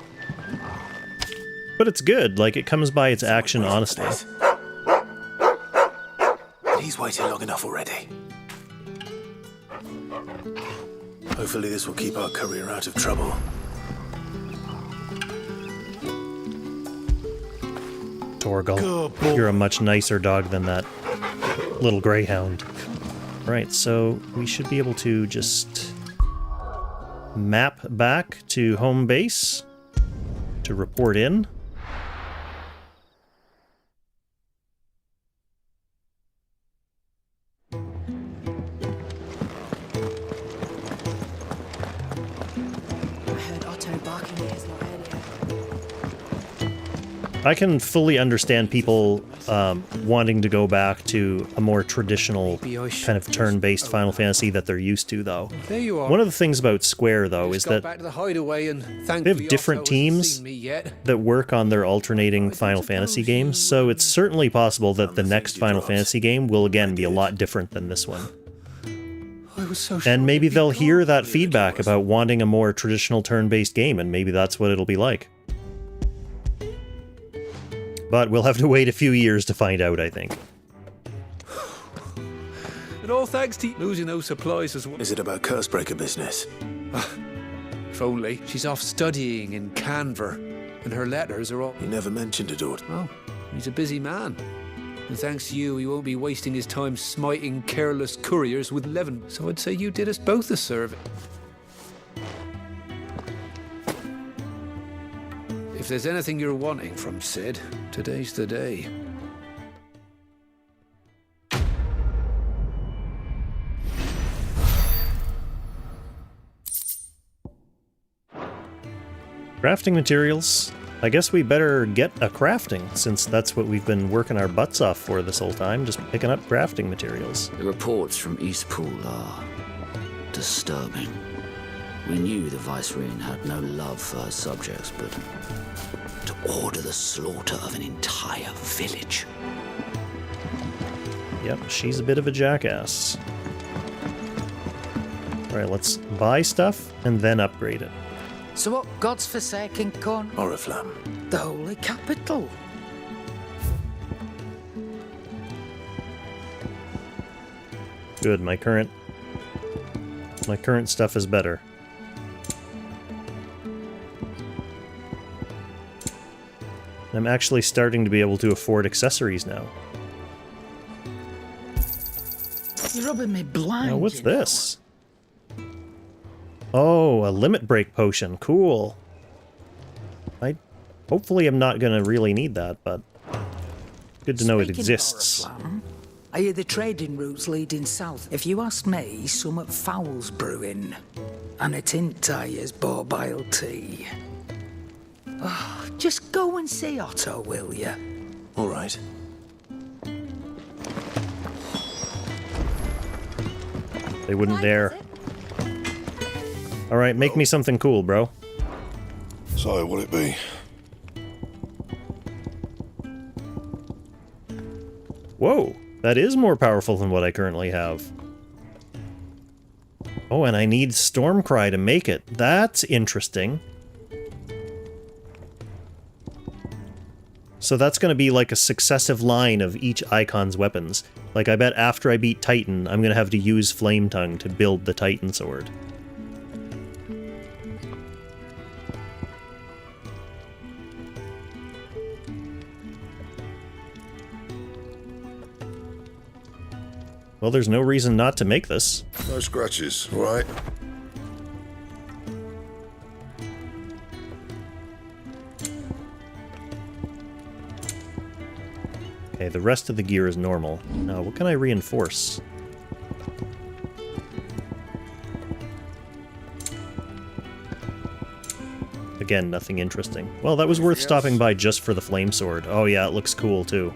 A: But it's good, like it comes by its action honestly.
C: He's waited long enough already. Hopefully this will keep our courier out of trouble.
A: Torgal, you're a much nicer dog than that little greyhound. Right, so we should be able to just map back to home base to report in. I can fully understand people wanting to go back to a more traditional kind of turn-based Final Fantasy that they're used to, though.
N: There you are.
A: One of the things about Square, though, is
N: Got
A: that
N: back to the hideaway and
A: they
N: thankfully
A: have different
N: Otto hasn't
A: teams
N: seen me yet.
A: that work on their alternating Final Fantasy games, so it's certainly possible that the next Final Fantasy game will again be a lot different than this one. And maybe they'll hear that feedback about wanting a more traditional turn-based game, and maybe that's what it'll be like. But we'll have to wait a few years to find out, I think.
N: And all thanks to losing those supplies as well.
C: Is it about Cursebreaker business?
N: If only. She's off studying in Canver, and her letters are all...
C: He never mentioned a daughter.
N: Oh, he's a busy man. And thanks to you, he won't be wasting his time smiting careless couriers with leaven. So I'd say you did us both a service. If there's anything you're wanting from Sid, today's the day.
A: Crafting materials. I guess we better get a crafting, since that's what we've been working our butts off for this whole time, just picking up crafting materials.
P: The reports from Eastpool are disturbing. We knew the Vicereine had no love for her subjects, but to order the slaughter of an entire village.
A: Yep, she's a bit of a jackass. Alright, let's buy stuff and then upgrade it.
F: So what God's forsaken con?
C: Oriflamme.
F: The holy capital.
A: Good, my current stuff is better. I'm actually starting to be able to afford accessories now.
F: You're rubbing me blind.
A: Now, what's this? Oh, a limit break potion. Cool. Hopefully I'm not going to really need that, but good to know it exists.
F: I hear the trading routes leading south. If you ask me, some foul's brewing. And a tintyre's bile tea. Oh, just go and see Otto, will you?
C: All right.
A: They wouldn't dare. Alright, make me something cool, bro.
I: So, what'll it be?
A: Whoa, that is more powerful than what I currently have. Oh, and I need Stormcry to make it. That's interesting. So that's going to be like a successive line of each Eikon's weapons. Like, I bet after I beat Titan, I'm going to have to use Flame Tongue to build the Titan sword. Well, there's no reason not to make this.
I: No scratches, all right?
A: Okay, the rest of the gear is normal. Now, what can I reinforce? Again, nothing interesting. Well, that was worth stopping by just for the flame sword. Oh yeah, it looks cool too.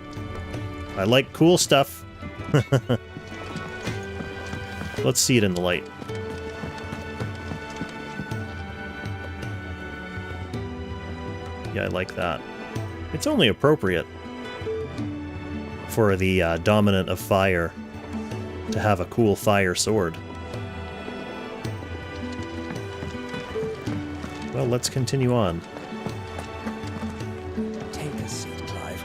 A: I like cool stuff. Let's see it in the light. Yeah, I like that. It's only appropriate for the dominant of fire to have a cool fire sword. Well, let's continue on.
U: Take a seat, Clive.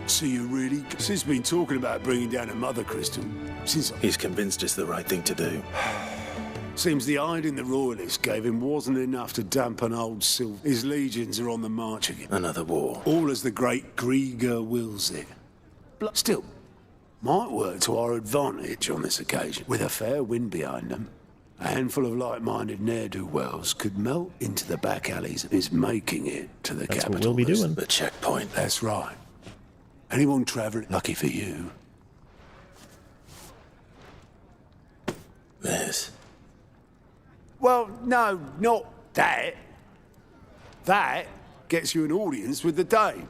U: So you really... Sid's been talking about bringing down a mother crystal since...
C: He's convinced it's the right thing to do.
U: Seems the hiding the royalists gave him wasn't enough to dampen old Sylv. His legions are on the march again.
C: Another war.
U: All as the great Grieger wills it. But still, might work to our advantage on this occasion, with a fair wind behind them. A handful of like-minded ne'er-do-wells could melt into the back alleys and is making it to the
A: That's
U: capital.
A: what we'll be doing.
U: The checkpoint. That's right. Anyone travelling, lucky for you.
C: This.
U: Well, no, not that. That gets you an audience with the Dame.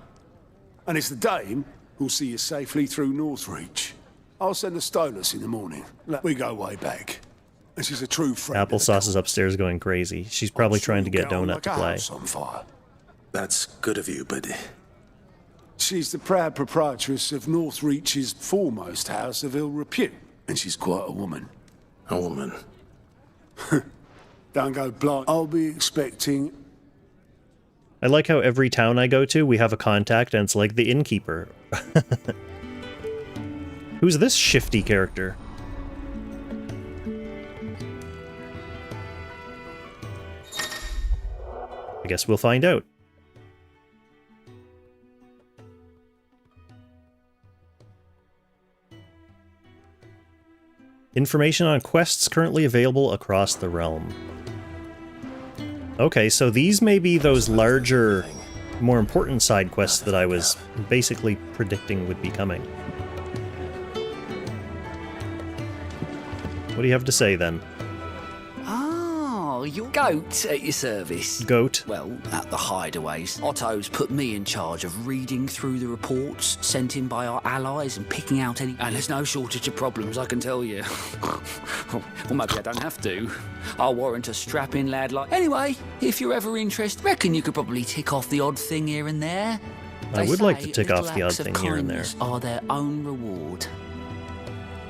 U: And it's the Dame who'll see you safely through Northreach. I'll send the Stolas in the morning. We go way back. And she's a true friend.
A: Applesauce is upstairs going crazy. She's probably trying to get Donut to play.
U: On fire.
C: That's good of you, but
U: She's the proud proprietress of Northreach's foremost house of ill repute. And she's quite a woman.
C: A woman?
U: Don't go blind. I'll be expecting...
A: I like how every town I go to, we have a contact, and it's like the innkeeper. Who's this shifty character? I guess we'll find out. Information on quests currently available across the realm. Okay, so these may be those larger, more important side quests that I was basically predicting would be coming. What do you have to say, then?
P: Oh, your goat at your service.
A: Goat?
P: Well, at the hideaways. Otto's put me in charge of reading through the reports sent in by our allies and picking out any... And there's no shortage of problems, I can tell you. Well, maybe I don't have to. I'll warrant a strapping lad like... Anyway, if you're ever interested, reckon you could probably tick off the odd thing here and there.
A: I would like to tick off the odd thing here and there.
P: Are their own reward.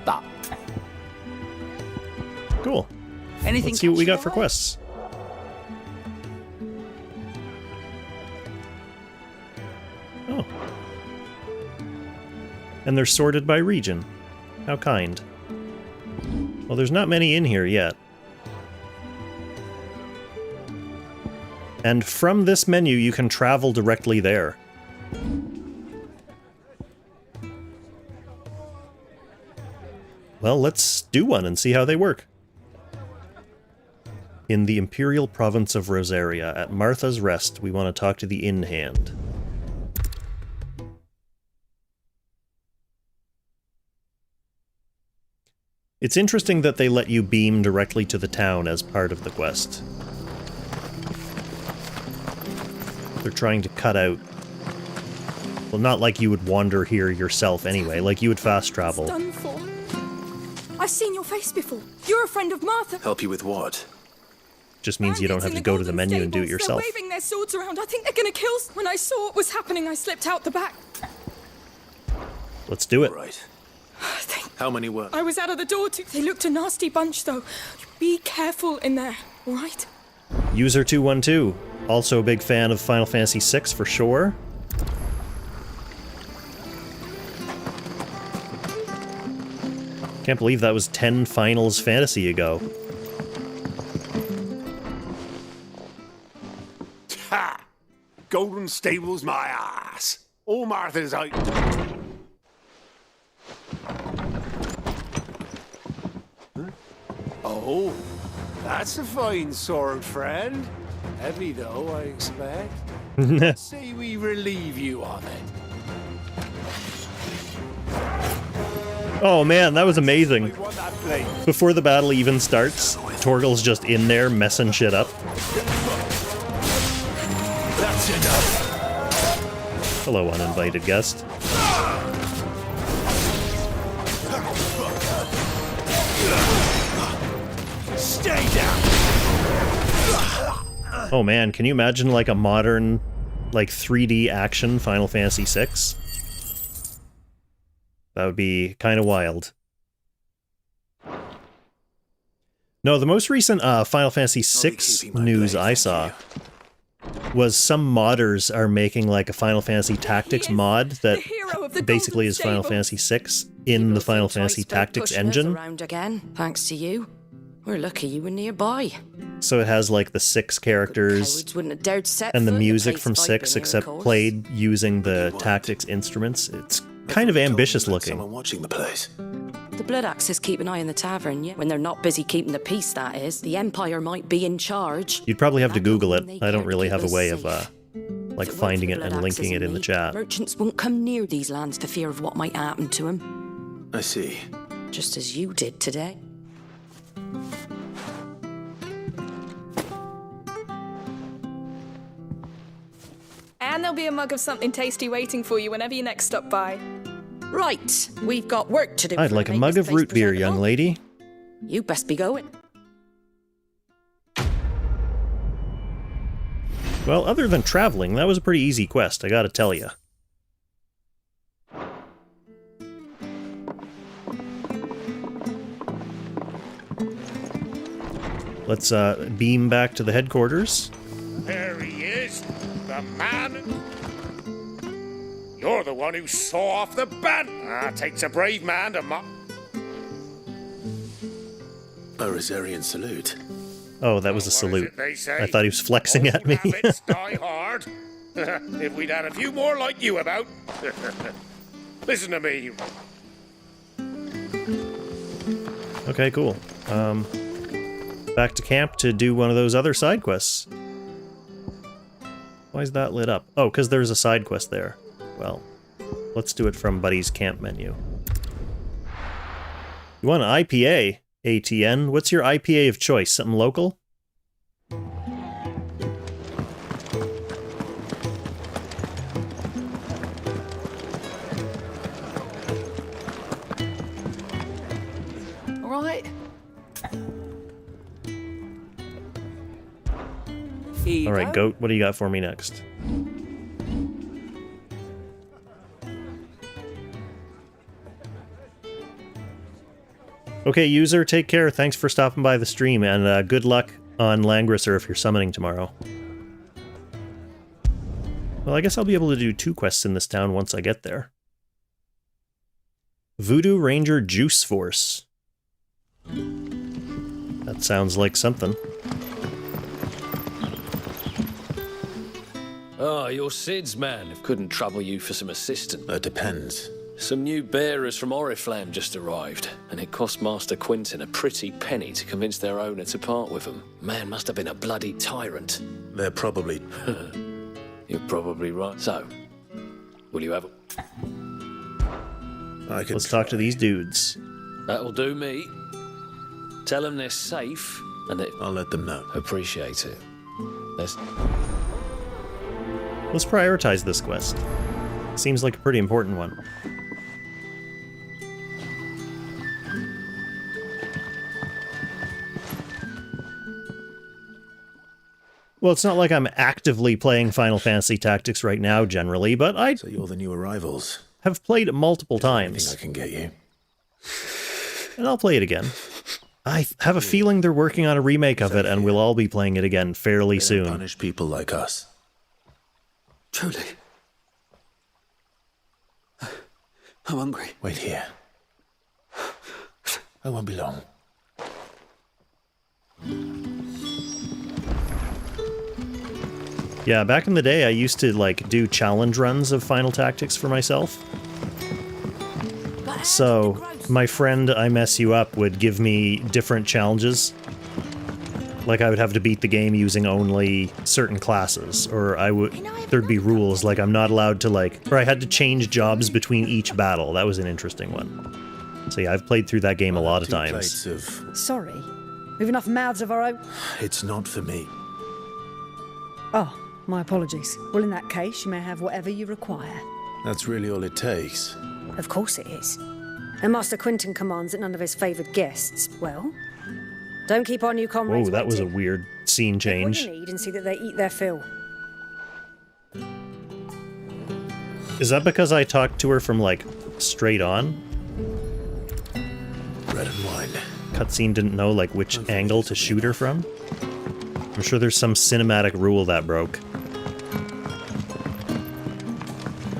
P: But...
A: Cool.
P: Anything
A: Let's see what we got for quests. Oh. And they're sorted by region. How kind. Well, there's not many in here yet. And from this menu, you can travel directly there. Well, let's do one and see how they work. In the Imperial Province of Rosaria, at Martha's Rest, we want to talk to the inn hand. It's interesting that they let you beam directly to the town as part of the quest. They're trying to cut out... Well, not like you would wander here yourself anyway, like you would fast travel.
D: Done for. I've seen your face before. You're a friend of Martha.
C: Help you with what?
A: Just means you don't have to go to the menu and do it yourself.
D: They're waving their swords around. I think they're gonna kill us. When I saw what was happening, I slipped out the back.
A: Let's do it.
C: Right. How many were?
D: I was out of the door too. They looked a nasty bunch, though. Be careful in there, all right?
A: User212, also a big fan of Final Fantasy VI for sure. Can't believe that was 10 Finals Fantasy ago.
U: Ha! Golden Stable's my ass. All Martha's out. Oh, that's a fine sword, friend. Heavy, though, I expect. Say we relieve you of it.
A: Oh man, that was amazing. Before the battle even starts, Torgal's just in there messing shit up.
U: That's enough.
A: Hello, uninvited guest.
U: Stay down.
A: Oh man, can you imagine like a modern, like 3D action Final Fantasy VI? That would be kind of wild. No, the most recent Final Fantasy VI news I saw was some modders are making like a Final Fantasy Tactics mod that basically is Final Fantasy VI in the Final Fantasy Tactics engine.
G: Around again, thanks to you. We're lucky you were nearby.
A: So it has like the 6 characters and the music from 6 except played using the Tactics instruments. It's kind of ambitious looking.
C: Someone watching the place.
G: The Blood Axes keep an eye on the tavern, yeah? When they're not busy keeping the peace, that is. The Empire might be in charge.
A: You'd probably have to Google it. I don't really have a way of, like, finding it and linking it in the chat.
G: Merchants won't come near these lands for fear of what might happen to them.
C: I see.
G: Just as you did today.
E: And there'll be a mug of something tasty waiting for you whenever you next stop by.
G: Right, we've got work to do.
A: I'd like a mug of root beer, young lady.
G: You best be going.
A: Well, other than traveling, that was a pretty easy quest, I gotta tell you. Let's beam back to the headquarters.
L: There he is, the man. You're the one who saw off the band. Takes a brave man to
C: A Rosarian salute.
A: Oh, that was a salute.
L: They say?
A: I thought he was flexing at me.
L: Habits die hard. If we'd had a few more like you about. Listen to me.
A: Okay, cool. Back to camp to do one of those other side quests. Why is that lit up? Oh, because there's a side quest there. Well, let's do it from Buddy's camp menu. You want an IPA, ATN? What's your IPA of choice? Something local?
E: All right.
A: Alright, Goat, what do you got for me next? Okay, user, take care. Thanks for stopping by the stream, and good luck on Langrisser if you're summoning tomorrow. Well, I guess I'll be able to do 2 quests in this town once I get there. Voodoo Ranger Juice Force. That sounds like something.
V: Ah, you're Sid's man. Couldn't trouble you for some assistance.
C: It depends.
V: Some new bearers from Oriflamme just arrived, and it cost Master Quentin a pretty penny to convince their owner to part with them. Man must have been a bloody tyrant.
C: They're probably...
V: You're probably right. So, will you have a...
A: Let's talk to these dudes.
V: That'll do me. Tell them they're safe, and that...
C: I'll let them know.
V: Appreciate it.
A: Let's prioritize this quest. Seems like a pretty important one. Well, it's not like I'm actively playing Final Fantasy Tactics right now, generally, but I...
C: So you're the new arrivals.
A: ...have played it multiple times.
C: I can get you.
A: And I'll play it again. I have a feeling they're working on a remake of it, and we'll all be playing it again fairly soon.
C: Punish people like us.
P: Truly. I'm hungry.
C: Wait here. I won't be long.
A: Yeah, back in the day, I used to, like, do challenge runs of Final Tactics for myself. So, my friend I Mess You Up would give me different challenges. Like, I would have to beat the game using only certain classes, or there'd be rules, like I'm not allowed to, like... Or I had to change jobs between each battle. That was an interesting one. So yeah, I've played through that game a lot of times.
W: Sorry. We've enough mouths of our own.
C: It's not for me.
W: Oh, my apologies. Well, in that case, you may have whatever you require.
C: That's really all it takes.
W: Of course it is. And Master Quentin commands that none of his favoured guests, well... Don't keep our new comrades
A: Whoa, that was a
W: waiting.
A: weird scene change.
W: Take what you need and see that they eat their fill.
A: Is that because I talked to her from, like, straight on?
C: Bread and wine.
A: Cutscene didn't know, like, which angle to shoot her from? I'm sure there's some cinematic rule that broke.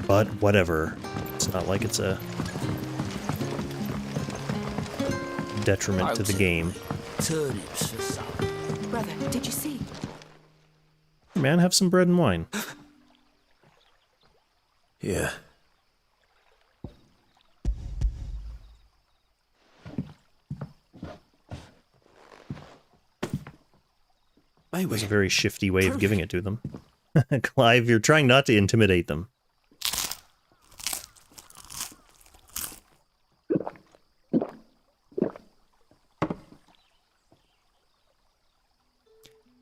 A: But whatever. It's not like it's a detriment to the game.
P: Turnips for supper.
G: Brother, did you see?
A: Man, have some bread and wine.
C: Yeah.
A: It was a very shifty way of giving it to them. Clive, you're trying not to intimidate them.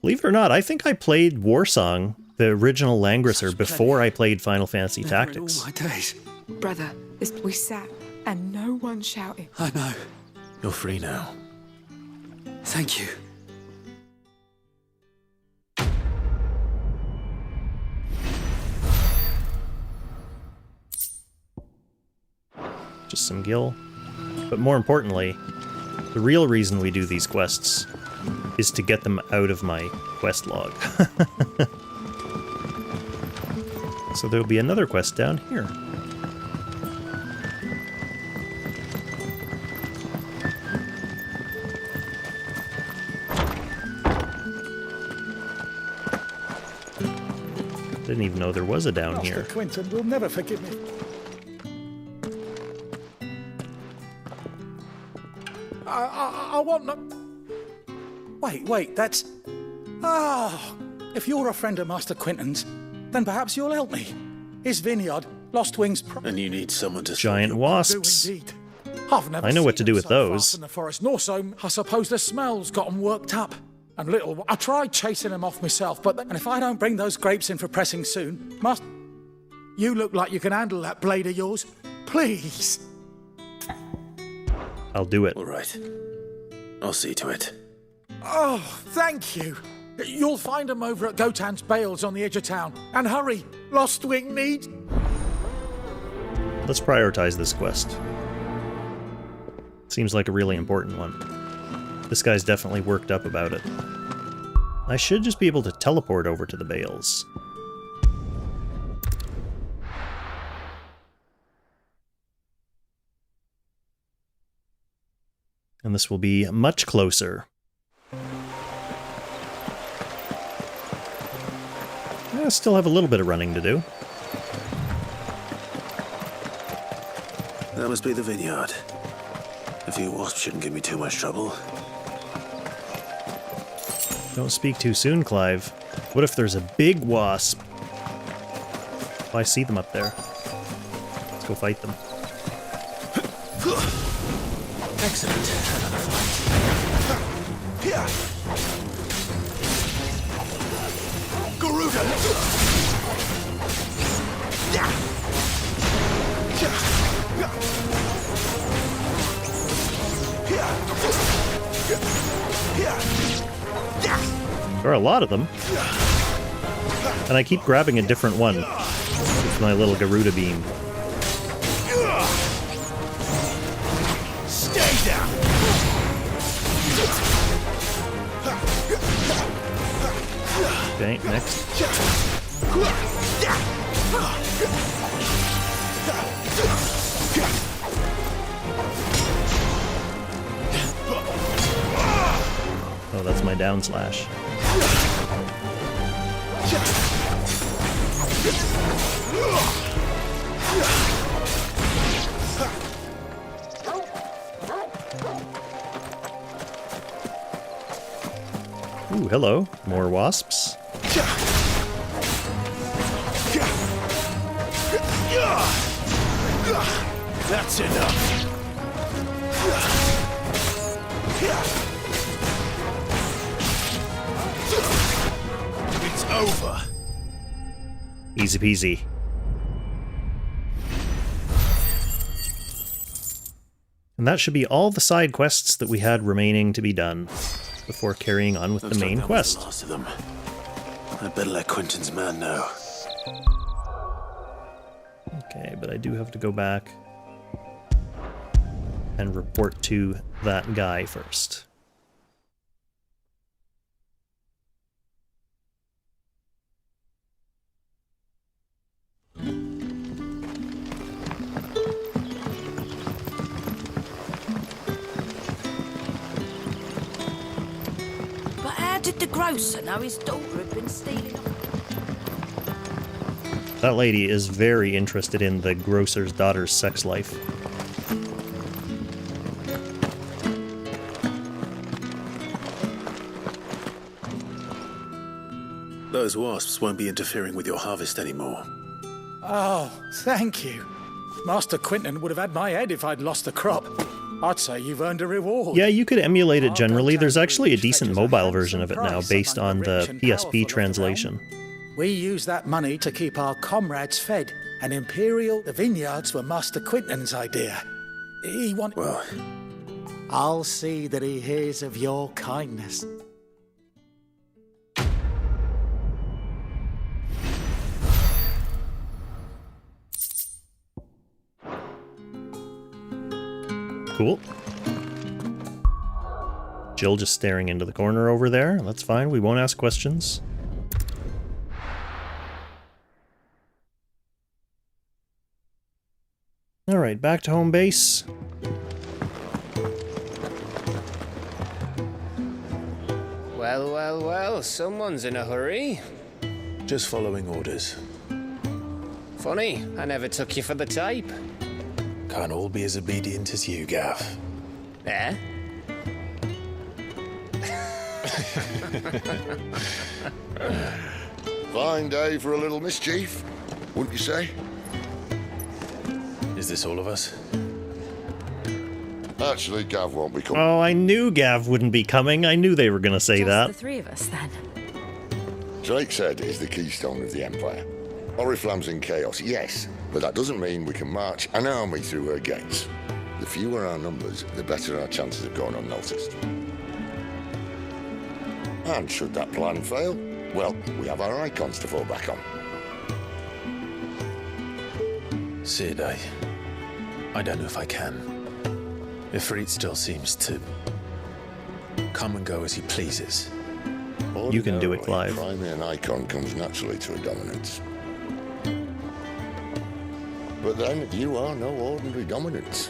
A: Believe it or not, I think I played Warsong, the original Langrisser, before I played Final Fantasy Tactics.
B: All my days.
J: Brother, we sat and no one shouted.
B: I know.
C: You're free now.
B: Thank you.
A: Just some gil. But more importantly, the real reason we do these quests is to get them out of my quest log. So there'll be another quest down here. Didn't even know there was a down here.
K: Master Quentin will never forgive me. I want no... Wait, that's... Oh, if you're a friend of Master Quentin's, then perhaps you'll help me. His vineyard, Lost Wings...
C: And you need someone to...
A: Giant wasps.
K: Do indeed. I've never
A: I know what to
K: seen
A: do
K: them
A: with
K: so far
A: those.
K: from the forest, nor so I suppose the smell's got them worked up. And I tried chasing them off myself, and if I don't bring those grapes in for pressing soon, you look like you can handle that blade of yours. Please.
A: I'll do it.
C: All right. I'll see to it.
K: Oh, thank you. You'll find them over at Gotan's Bales on the edge of town. And hurry, Lost Wing needs...
A: Let's prioritize this quest. Seems like a really important one. This guy's definitely worked up about it. I should just be able to teleport over to the Bales. And this will be much closer. I still have a little bit of running to do.
C: That must be the vineyard. A few wasps shouldn't give me too much trouble.
A: Don't speak too soon, Clive. What if there's a big wasp? Oh, I see them up there. Let's go fight them.
C: Excellent.
B: Garuda!
A: There are a lot of them. And I keep grabbing a different one with my little Garuda beam.
B: Stay down!
A: Okay, next. Oh, that's my down slash. Ooh, hello. More wasps.
B: That's enough. It's over.
A: Easy peasy. And that should be all the side quests that we had remaining to be done before carrying on with the main quest.
C: Last of them. I'd better let Quentin's man know.
A: Okay, but I do have to go back and report to that guy first.
M: But how did the grocer know his daughter had been stealing?
A: That lady is very interested in the grocer's daughter's sex life.
C: those wasps won't be interfering with your harvest anymore.
K: Oh, thank you. Master Quinton would have had my head if I'd lost the crop. I'd say you've earned a reward.
A: Yeah, you could emulate it generally. There's actually a decent mobile version of it now based on the PSP translation.
K: We use that money to keep our comrades fed. And the vineyards were Master Quinton's idea. He wanted...
C: Well...
K: I'll see that he hears of your kindness.
A: Cool. Jill just staring into the corner over there. That's fine. We won't ask questions. All right, back to home base.
H: Well, well, well, someone's in a hurry.
C: Just following orders.
H: Funny, I never took you for the type.
C: Can't all be as obedient as you, Gav.
H: Eh?
I: Fine day for a little mischief, wouldn't you say?
C: Is this all of us?
I: Actually, Gav won't be coming.
A: Oh, I knew Gav wouldn't be coming. I knew they were going to say that.
W: The three of us, then.
I: Drake's head is the keystone of the Empire. Oriflamme's in chaos, yes, but that doesn't mean we can march an army through her gates. The fewer our numbers, the better our chances of going unnoticed. And should that plan fail, well, we have our icons to fall back on.
C: Sid, I don't know if I can. Ifrit still seems to come and go as he pleases.
A: You can do it, Clive.
I: Priming an icon comes naturally to a dominance. But then you are no ordinary dominance.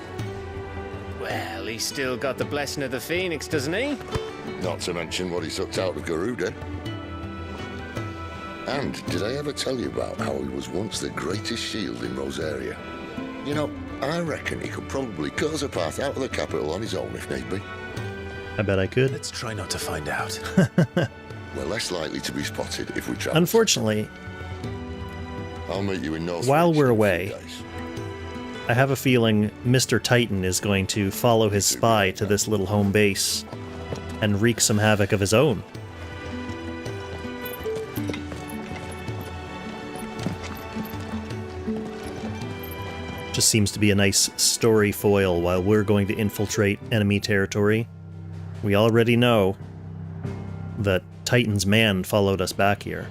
H: Well, he's still got the blessing of the Phoenix, doesn't he?
I: Not to mention what he sucked out of Garuda. And did I ever tell you about how he was once the greatest shield in Rosaria? You know, I reckon he could probably cut us a path out of the capital on his own if need be.
A: I bet I could.
C: Let's try not to find out.
I: We're less likely to be spotted if we travel.
A: Unfortunately,
I: I'll meet you in North
A: while we're away, I have a feeling Mr. Titan is going to follow his spy to this little home base and wreak some havoc of his own. Just seems to be a nice story foil while we're going to infiltrate enemy territory. We already know that Titan's man followed us back here.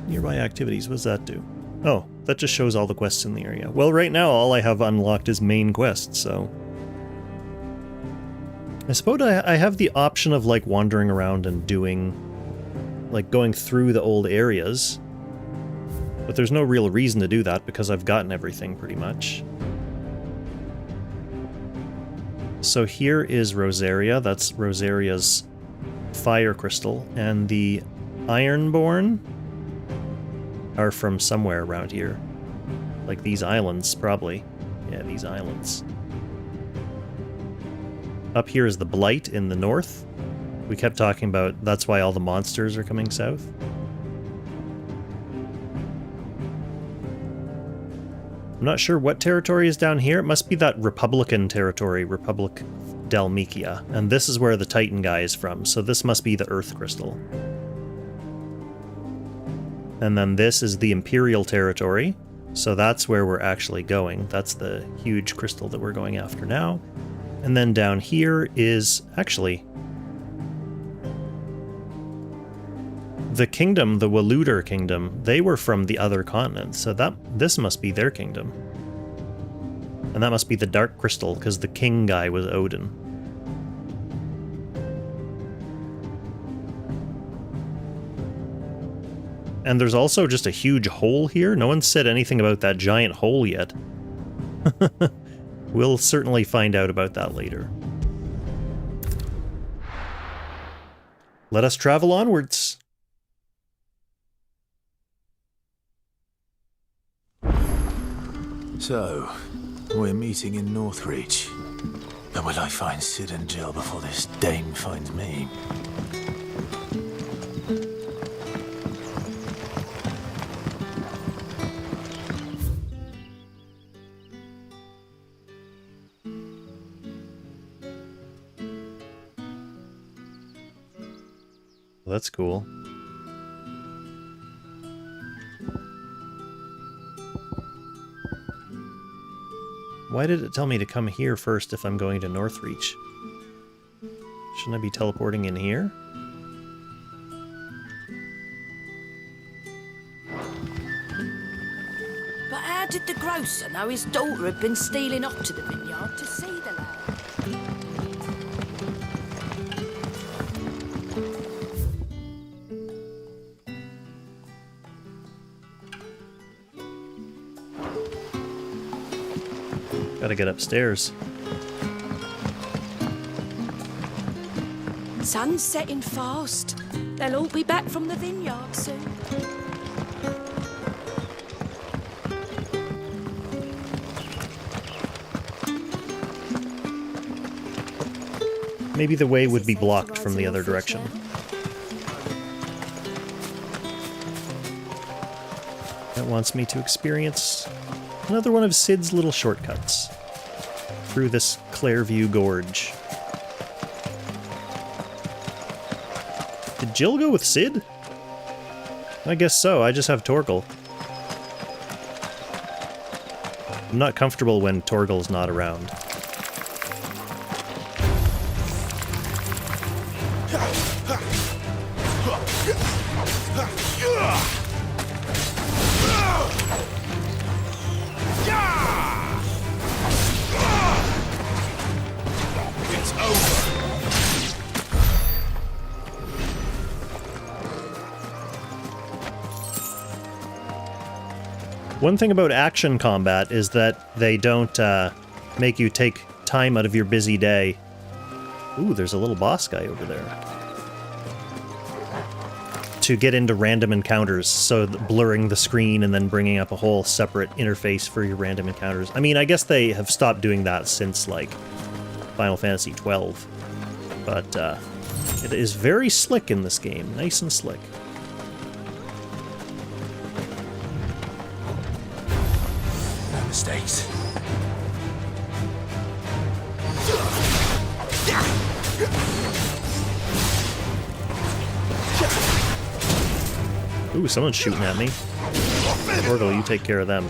A: Nearby activities, what does that do? Oh, that just shows all the quests in the area. Well, right now all I have unlocked is main quests, so... I suppose I have the option of, like, wandering around and doing... like, going through the old areas. But there's no real reason to do that, because I've gotten everything, pretty much. So here is Rosaria. That's Rosaria's fire crystal. And the Ironborn are from somewhere around here. Like these islands, probably. Yeah, these islands. Up here is the Blight in the north. We kept talking about that's why all the monsters are coming south. I'm not sure what territory is down here. It must be that Republican territory, Republic Dalmikia. And this is where the Titan guy is from, so this must be the Earth Crystal. And then this is the Imperial territory, so that's where we're actually going. That's the huge crystal that we're going after now. And then down here is actually the kingdom, the Waluder kingdom. They were from the other continent, so this must be their kingdom. And that must be the Dark Crystal, because the king guy was Odin. And there's also just a huge hole here. No one said anything about that giant hole yet. We'll certainly find out about that later. Let us travel onwards.
C: So, we're meeting in Northreach. But will I find Sid and Jill before this dame finds me?
A: Well, that's cool. Why did it tell me to come here first if I'm going to Northreach? Shouldn't I be teleporting in here?
M: But how did the grocer know his daughter had been stealing off to the vineyard to see the lad?
A: Gotta get upstairs.
M: Sun's setting fast. They'll all be back from the vineyard soon.
A: Maybe the way would be blocked from the other direction. It wants me to experience another one of Sid's little shortcuts through this Clairview Gorge. Did Jill go with Sid? I guess so. I just have Torgal. I'm not comfortable when Torgal's not around.
B: It's over.
A: One thing about action combat is that they don't make you take time out of your busy day. Ooh, there's a little boss guy over there. To get into random encounters, so blurring the screen and then bringing up a whole separate interface for your random encounters. I mean, I guess they have stopped doing that since, like, Final Fantasy XII. But it is very slick in this game. Nice and slick.
B: No mistakes.
A: Ooh, someone's shooting at me. Torgal, you take care of them.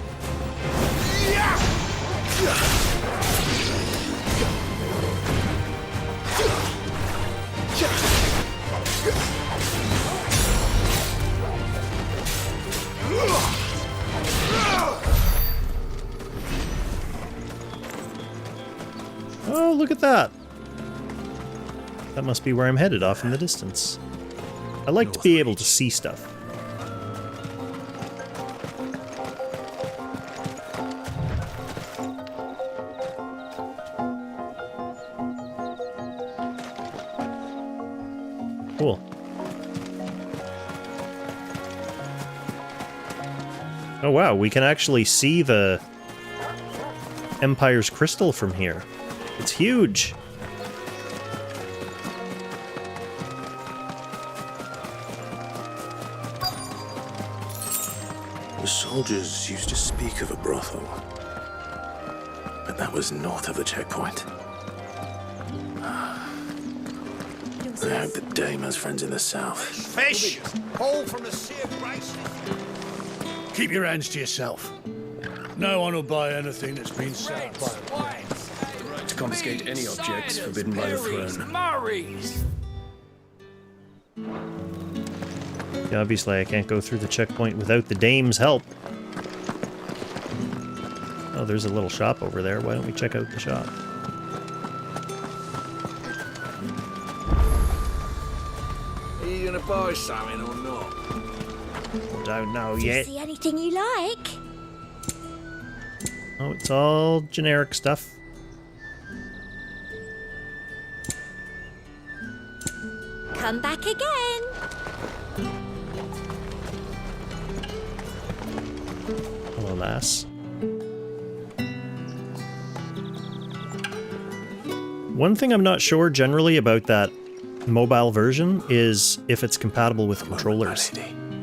A: Oh, look at that! That must be where I'm headed off in the distance. I like to be able to see stuff. Cool. Oh wow, we can actually see the Empire's crystal from here. It's huge!
C: The soldiers used to speak of a brothel, but that was north of the checkpoint. I hope the dame has friends in the south.
F: Fish! All from the Sea of Grace.
L: Keep your hands to yourself. No one will buy anything that's been set up by a
V: To confiscate any objects forbidden by the throne.
A: Yeah, obviously I can't go through the checkpoint without the dame's help. Oh, there's a little shop over there. Why don't we check out the shop?
B: Are you gonna buy something or not?
A: Don't know
W: Do you
A: yet.
W: see anything you like?
A: Oh, it's all generic stuff.
W: Come back again.
A: Hello, lass. One thing I'm not sure generally about that mobile version is if it's compatible with controllers.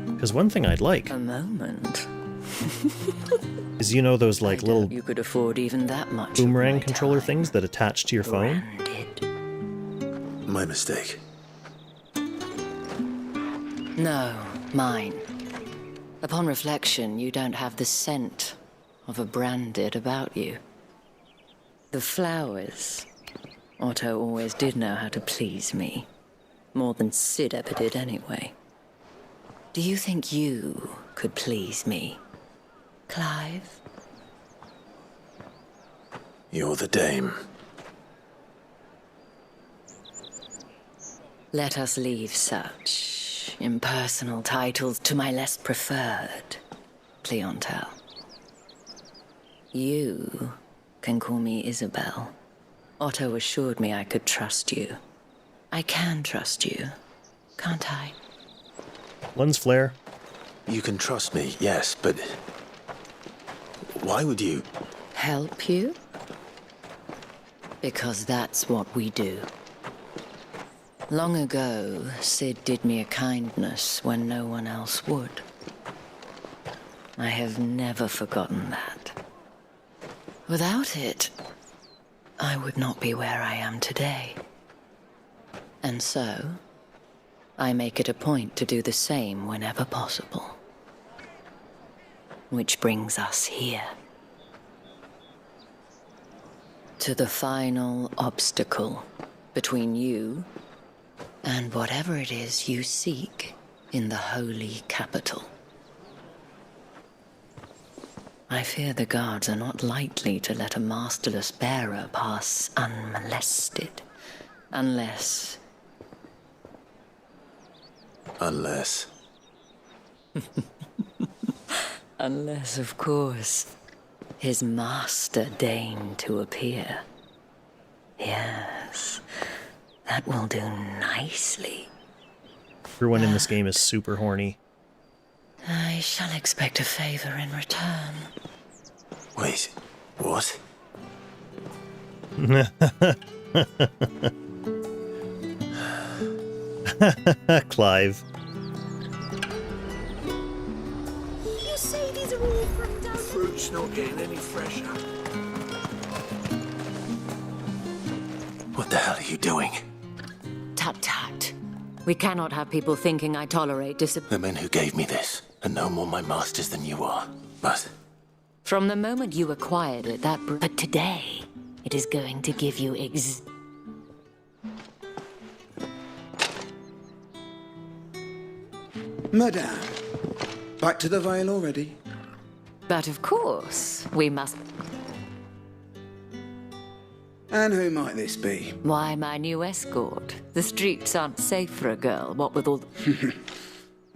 A: Because one thing I'd like
G: A moment.
A: is, you know, those like little
G: You could afford even that much.
A: boomerang controller things that attach to your phone?
C: My mistake.
G: No, mine. Upon reflection, you don't have the scent of a branded about you. The flowers. Otto always did know how to please me. More than Sid ever did anyway. Do you think you could please me, Clive?
C: You're the dame.
G: Let us leave such impersonal titles to my less preferred clientele. You can call me Isabel. Otto assured me I could trust you. I can trust you, can't I?
A: Lens flare.
C: You can trust me, yes, but why would you?
G: Help you? Because that's what we do. Long ago, Sid did me a kindness when no one else would. I have never forgotten that. Without it, I would not be where I am today. And so, I make it a point to do the same whenever possible. Which brings us here. To the final obstacle between you and whatever it is you seek in the holy capital. I fear the guards are not likely to let a masterless bearer pass unmolested, unless... Unless, of course, his master deigned to appear. Yes, that will do nicely.
A: Everyone in this game is super horny.
G: I shall expect a favor in return.
C: Wait, what?
A: Clive.
B: You say these are all from down the fruit's not getting any fresher.
C: What the hell are you doing?
G: Tut tut. We cannot have people thinking I tolerate
C: The men who gave me this are no more my masters than you are. But
G: From the moment you acquired it, But today, it is going to give you
Q: Madame, back to the Vale already?
G: But of course, we must...
Q: And who might this be?
G: Why, my new escort. The streets aren't safe for a girl, what with all the...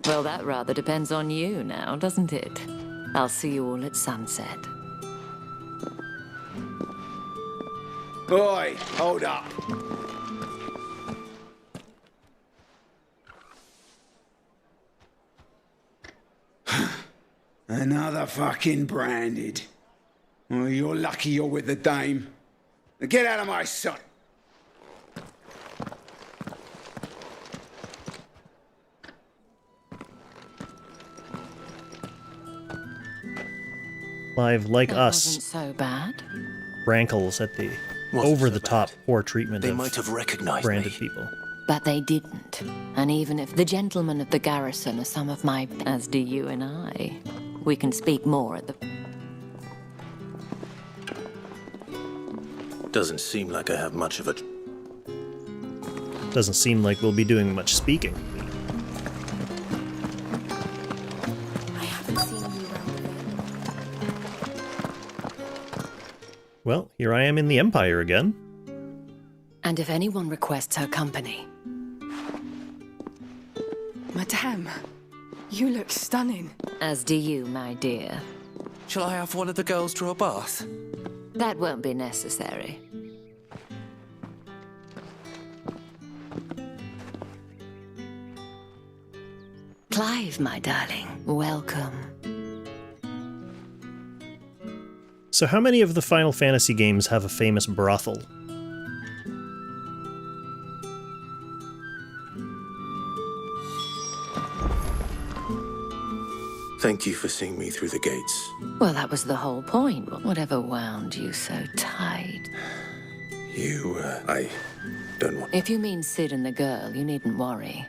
G: Well, that rather depends on you now, doesn't it? I'll see you all at sunset.
U: Oi, hold up. Another fucking branded. Well, you're lucky you're with the dame. Now get out of my sight.
A: Clive, like
G: That
A: us,
G: wasn't so bad.
A: rankles at the
C: Wasn't
A: over-the-top poor treatment
C: They
A: of
C: might have recognized
A: branded
C: me.
A: people.
G: But they didn't. And even if the gentlemen of the garrison are some of my... As do you and I. We can speak more at the...
C: Doesn't seem like I have much of a...
A: Doesn't seem like we'll be doing much speaking.
J: I haven't seen you around the
A: Well, here I am in the Empire again.
G: And if anyone requests her company...
J: Madame, you look stunning.
G: As do you, my dear.
R: Shall I have one of the girls draw a bath?
G: That won't be necessary. Clive, my darling, welcome.
A: So how many of the Final Fantasy games have a famous brothel?
C: Thank you for seeing me through the gates.
G: Well, that was the whole point. Whatever wound you so tight.
C: I don't want...
G: If you mean Sid and the girl, you needn't worry.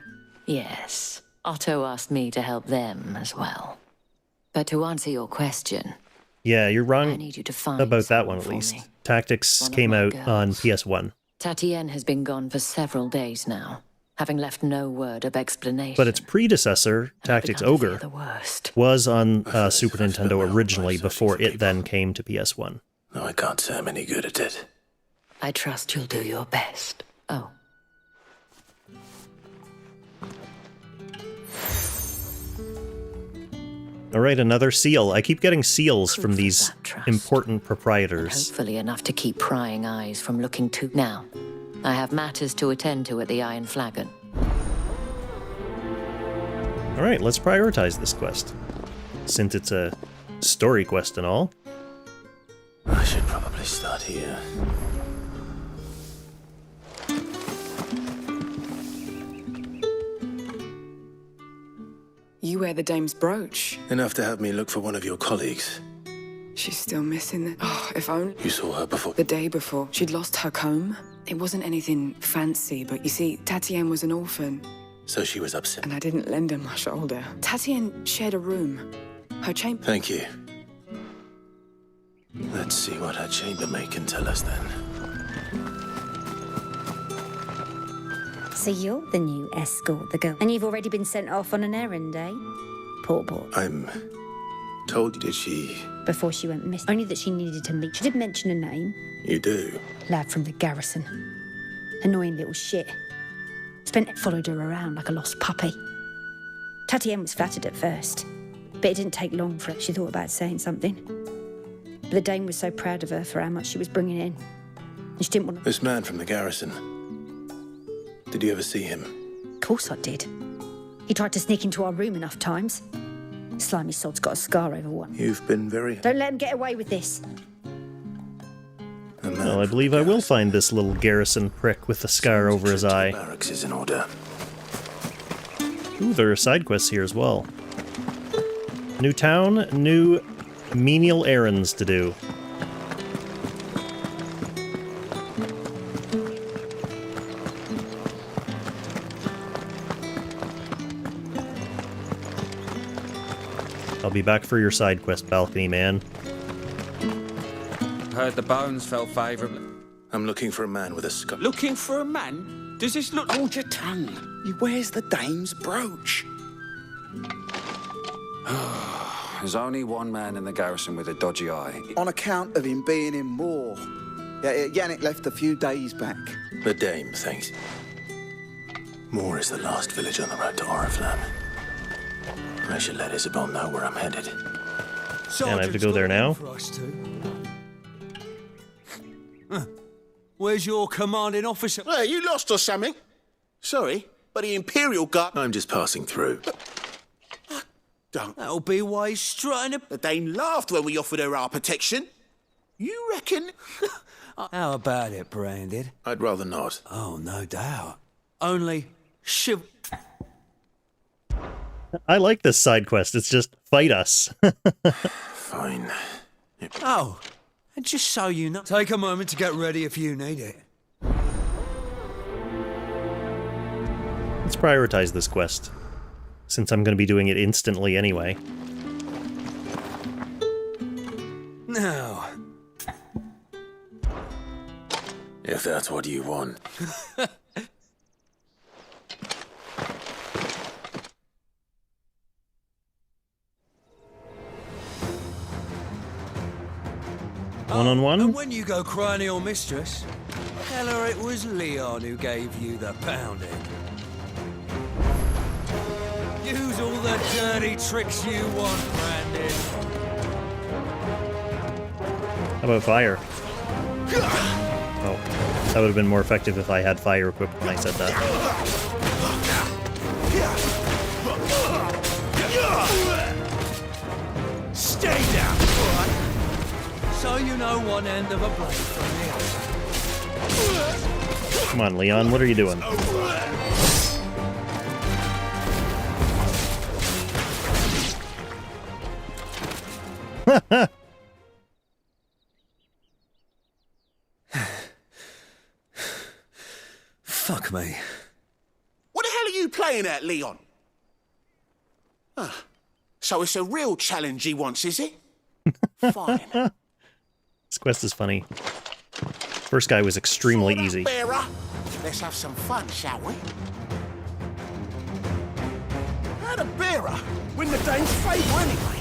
G: Yes, Otto asked me to help them as well. But to answer your question...
A: Yeah, you're wrong
G: I need you to find
A: about that one at least.
G: me.
A: Tactics came out on PS1.
G: Tatienne has been gone for several days now, having left no word of explanation.
A: But its predecessor, Tactics Ogre, was on Super Nintendo originally before it then came to PS1.
C: No, I can't say I'm any good at it.
G: I trust you'll do your best. Oh.
A: All right, another seal. I keep getting seals from these important proprietors.
G: Hopefully enough to keep prying eyes from looking too... Now, I have matters to attend to at the Iron Flagon.
A: All right, let's prioritize this quest. Since it's a story quest and all.
C: I should probably start here.
J: You wear the dame's brooch.
C: Enough to have me look for one of your colleagues.
J: She's still missing it. Oh, if only...
C: You saw her before?
J: The day before. She'd lost her comb. It wasn't anything fancy, but you see, Tatienne was an orphan.
C: So she was upset.
J: And I didn't lend her my shoulder. Tatienne shared a room. Her chamber...
C: Thank you. Let's see what her chambermaid can tell us then.
W: So you're the new escort, the girl. And you've already been sent off on an errand, eh? Poor boy.
C: I'm told, did she...
W: Before she went missing. Only that she needed to meet. She did mention a name.
C: You do?
W: Lad from the garrison. Annoying little shit. Spent followed her around like a lost puppy. Tatienne was flattered at first, but it didn't take long for her. She thought about saying something. But the dame was so proud of her for how much she was bringing in. And she didn't want to...
C: This man from the garrison. Did you ever see him?
W: Of course I did. He tried to sneak into our room enough times. Slimy sod's got a scar over one.
C: You've been very...
W: Don't let him get away with this.
A: Well, I believe I will find this little garrison prick with the scar over his eye.
C: Barracks is in order.
A: Ooh, there are side quests here as well. New town, new menial errands to do. I'll be back for your side quest, balcony man.
O: Heard the bones fell favourably.
C: I'm looking for a man with a scar.
O: Looking for a man? Does this look...
Q: Hold your tongue. He wears the dame's brooch.
R: There's only one man in the garrison with a dodgy eye.
Q: On account of him being in war. Yeah, Yannick left a few days back.
C: The dame, thanks. Moor is the last village on the road to Oriflamme. I should let Isabel know where I'm headed.
A: And I have to go there now?
S: Where's your commanding officer?
L: Well, you lost or something? Sorry, but the Imperial Guard...
C: I'm just passing through.
L: Don't.
S: That'll be why he's strutting a...
L: The Dane laughed when we offered her our protection. You reckon?
S: How about it, Branded?
C: I'd rather not.
S: Oh, no doubt. Only...
A: I like this side quest. It's just fight us.
C: Fine.
S: Oh, and just so you know... Take a moment to get ready if you need it.
A: Let's prioritize this quest, since I'm going to be doing it instantly anyway.
S: Now...
C: If that's what you want.
A: One-on-one?
S: And when you go crying to your mistress, tell her it was Leon who gave you the pounding. Use all the dirty tricks you want, Brandon.
A: How about fire? Oh, that would have been more effective if I had fire equipped when I said that.
S: Stay down, boy. So you know one end of a blade from the other.
A: Come on, Leon, what are you doing?
D: Fuck me.
U: What the hell are you playing at, Leon? So it's a real challenge he wants, is it? Fine.
A: This quest is funny. First guy was extremely easy.
U: Bearer, let's have some fun, shall we? How'd a bearer win the Dane's favour anyway?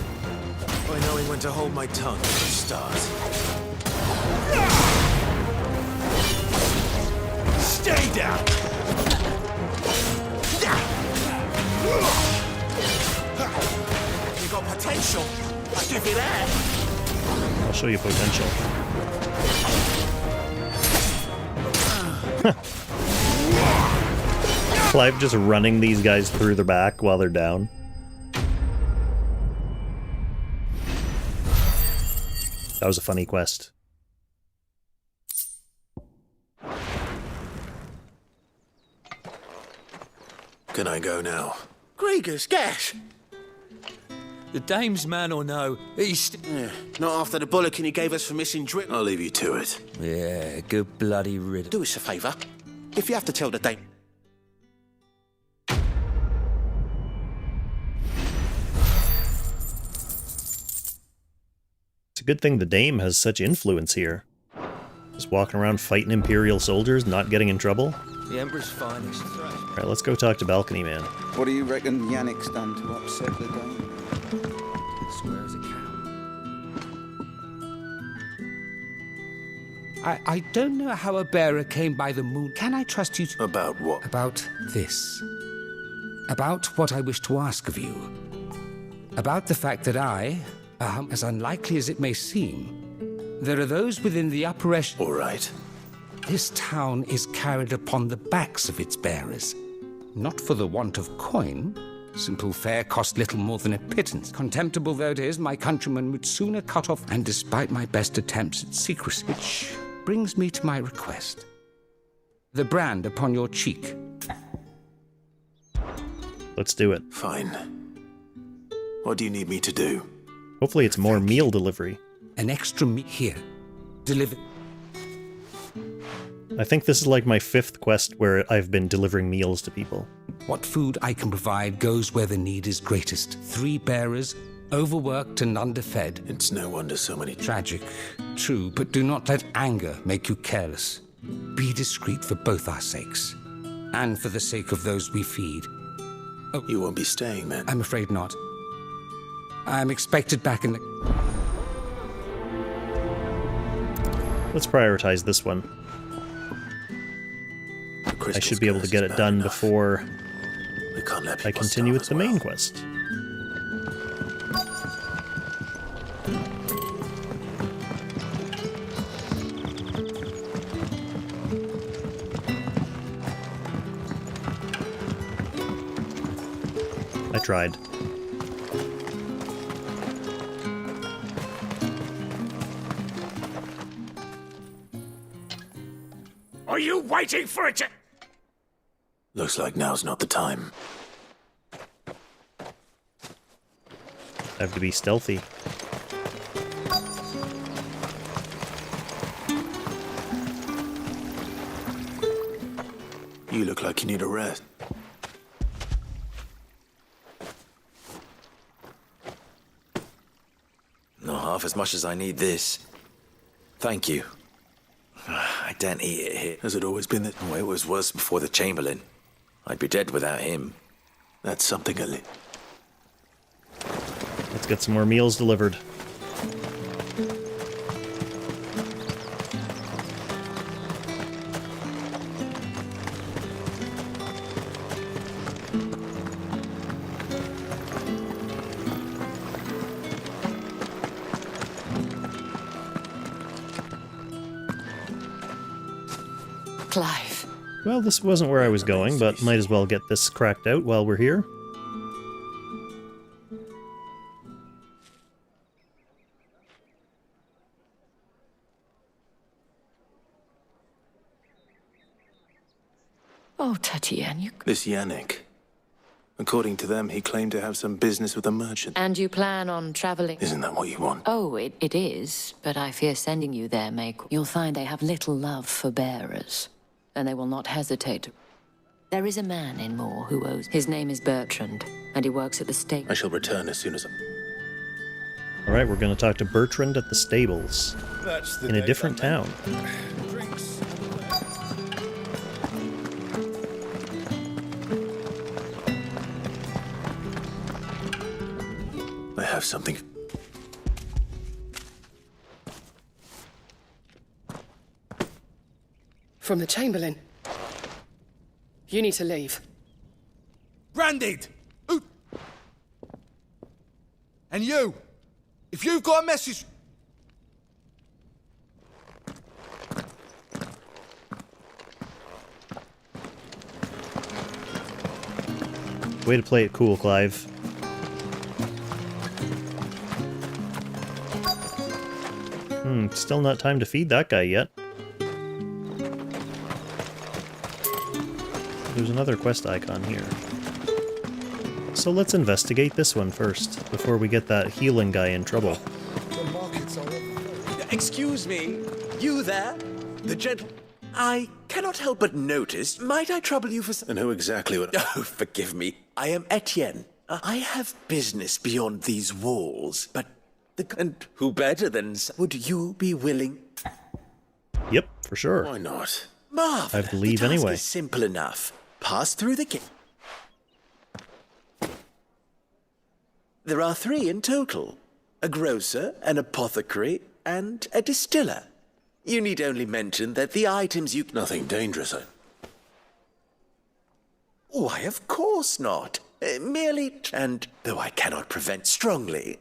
C: By knowing when to hold my tongue at the start.
U: Stay down! You got potential. I'll give you that.
A: I'll show you potential. Clive just running these guys through the back while they're down. That was a funny quest.
C: Can I go now?
U: Grieger's gas.
S: The dame's man or no, he's...
U: Not after the bollocking he gave us for missing drip.
C: I'll leave you to it.
S: Yeah, good bloody riddance.
U: Do us a favour. If you have to tell the dame...
A: It's a good thing the Dame has such influence here. Just walking around fighting Imperial soldiers, not getting in trouble.
S: The Emperor's finest.
A: Alright, let's go talk to Balcony Man.
Q: What do you reckon Yannick's done to upset the Dane?
F: Square as a cow. I don't know how a bearer came by the moon. Can I trust you to...
C: About what?
F: About this. About what I wish to ask of you. About the fact that I, as unlikely as it may seem, there are those within the upper echelon...
C: All right.
F: This town is carried upon the backs of its bearers. Not for the want of coin. Simple fare cost little more than a pittance. Contemptible though it is, my countrymen would sooner cut off, and despite my best attempts at secrecy, which brings me to my request. The brand upon your cheek.
A: Let's do it.
C: Fine. What do you need me to do?
A: Hopefully it's more meal delivery.
F: An extra meat here. Deliver...
A: I think this is like my 5th quest where I've been delivering meals to people.
F: What food I can provide goes where the need is greatest. 3 bearers, overworked and underfed.
C: It's no wonder so many...
F: Tragic, true, but do not let anger make you careless. Be discreet for both our sakes, and for the sake of those we feed.
C: Oh, you won't be staying then?
F: I'm afraid not. I'm expected back in the...
A: Let's prioritize this one. I should be able to get it done before I continue with the main quest. I tried.
L: Are you waiting for it to...
C: Looks like now's not the time.
A: I have to be stealthy.
C: You look like you need a rest.
D: Not half as much as I need this. Thank you. I don't eat it here.
C: Has it always been that?
D: Oh, it was worse before the Chamberlain. I'd be dead without him.
C: That's something a
A: Let's get some more meals delivered.
G: Clive.
A: Well, this wasn't where I was going, but might as well get this cracked out while we're here.
G: Oh, Tatiana, you...
C: This Yannick. According to them, he claimed to have some business with a merchant.
G: And you plan on traveling?
C: Isn't that what you want?
G: Oh, it is, but I fear sending you there may... You'll find they have little love for bearers, and they will not hesitate to... There is a man in Moore who owes... His name is Bertrand, and he works at the stable.
C: I shall return as soon as
A: All right, we're going to talk to Bertrand at the stables.
U: That's the
A: in a
U: day
A: different
U: done,
A: town.
U: Drinks.
C: I have something.
E: From the Chamberlain. You need to leave.
S: Branded! Ooh. And you, if you've got a message...
A: Way to play it cool, Clive. Still not time to feed that guy yet. There's another quest icon here. So let's investigate this one first, before we get that healing guy in trouble.
D: Excuse me, you there? The I cannot help but notice. Might I trouble you for some...
C: And who exactly would...
D: Oh, forgive me. I am Etienne. I have business beyond these walls, but... And who better than... Would you be willing?
A: Yep, for sure.
C: Why not?
D: Marvelous.
A: I believe
D: the task
A: anyway.
D: Is simple enough. Pass through the gate. There are 3 in total. A grocer, an apothecary, and a distiller. You need only mention that the items you...
C: Nothing dangerous,
D: Why, of course not. Merely... And though I cannot prevent strongly...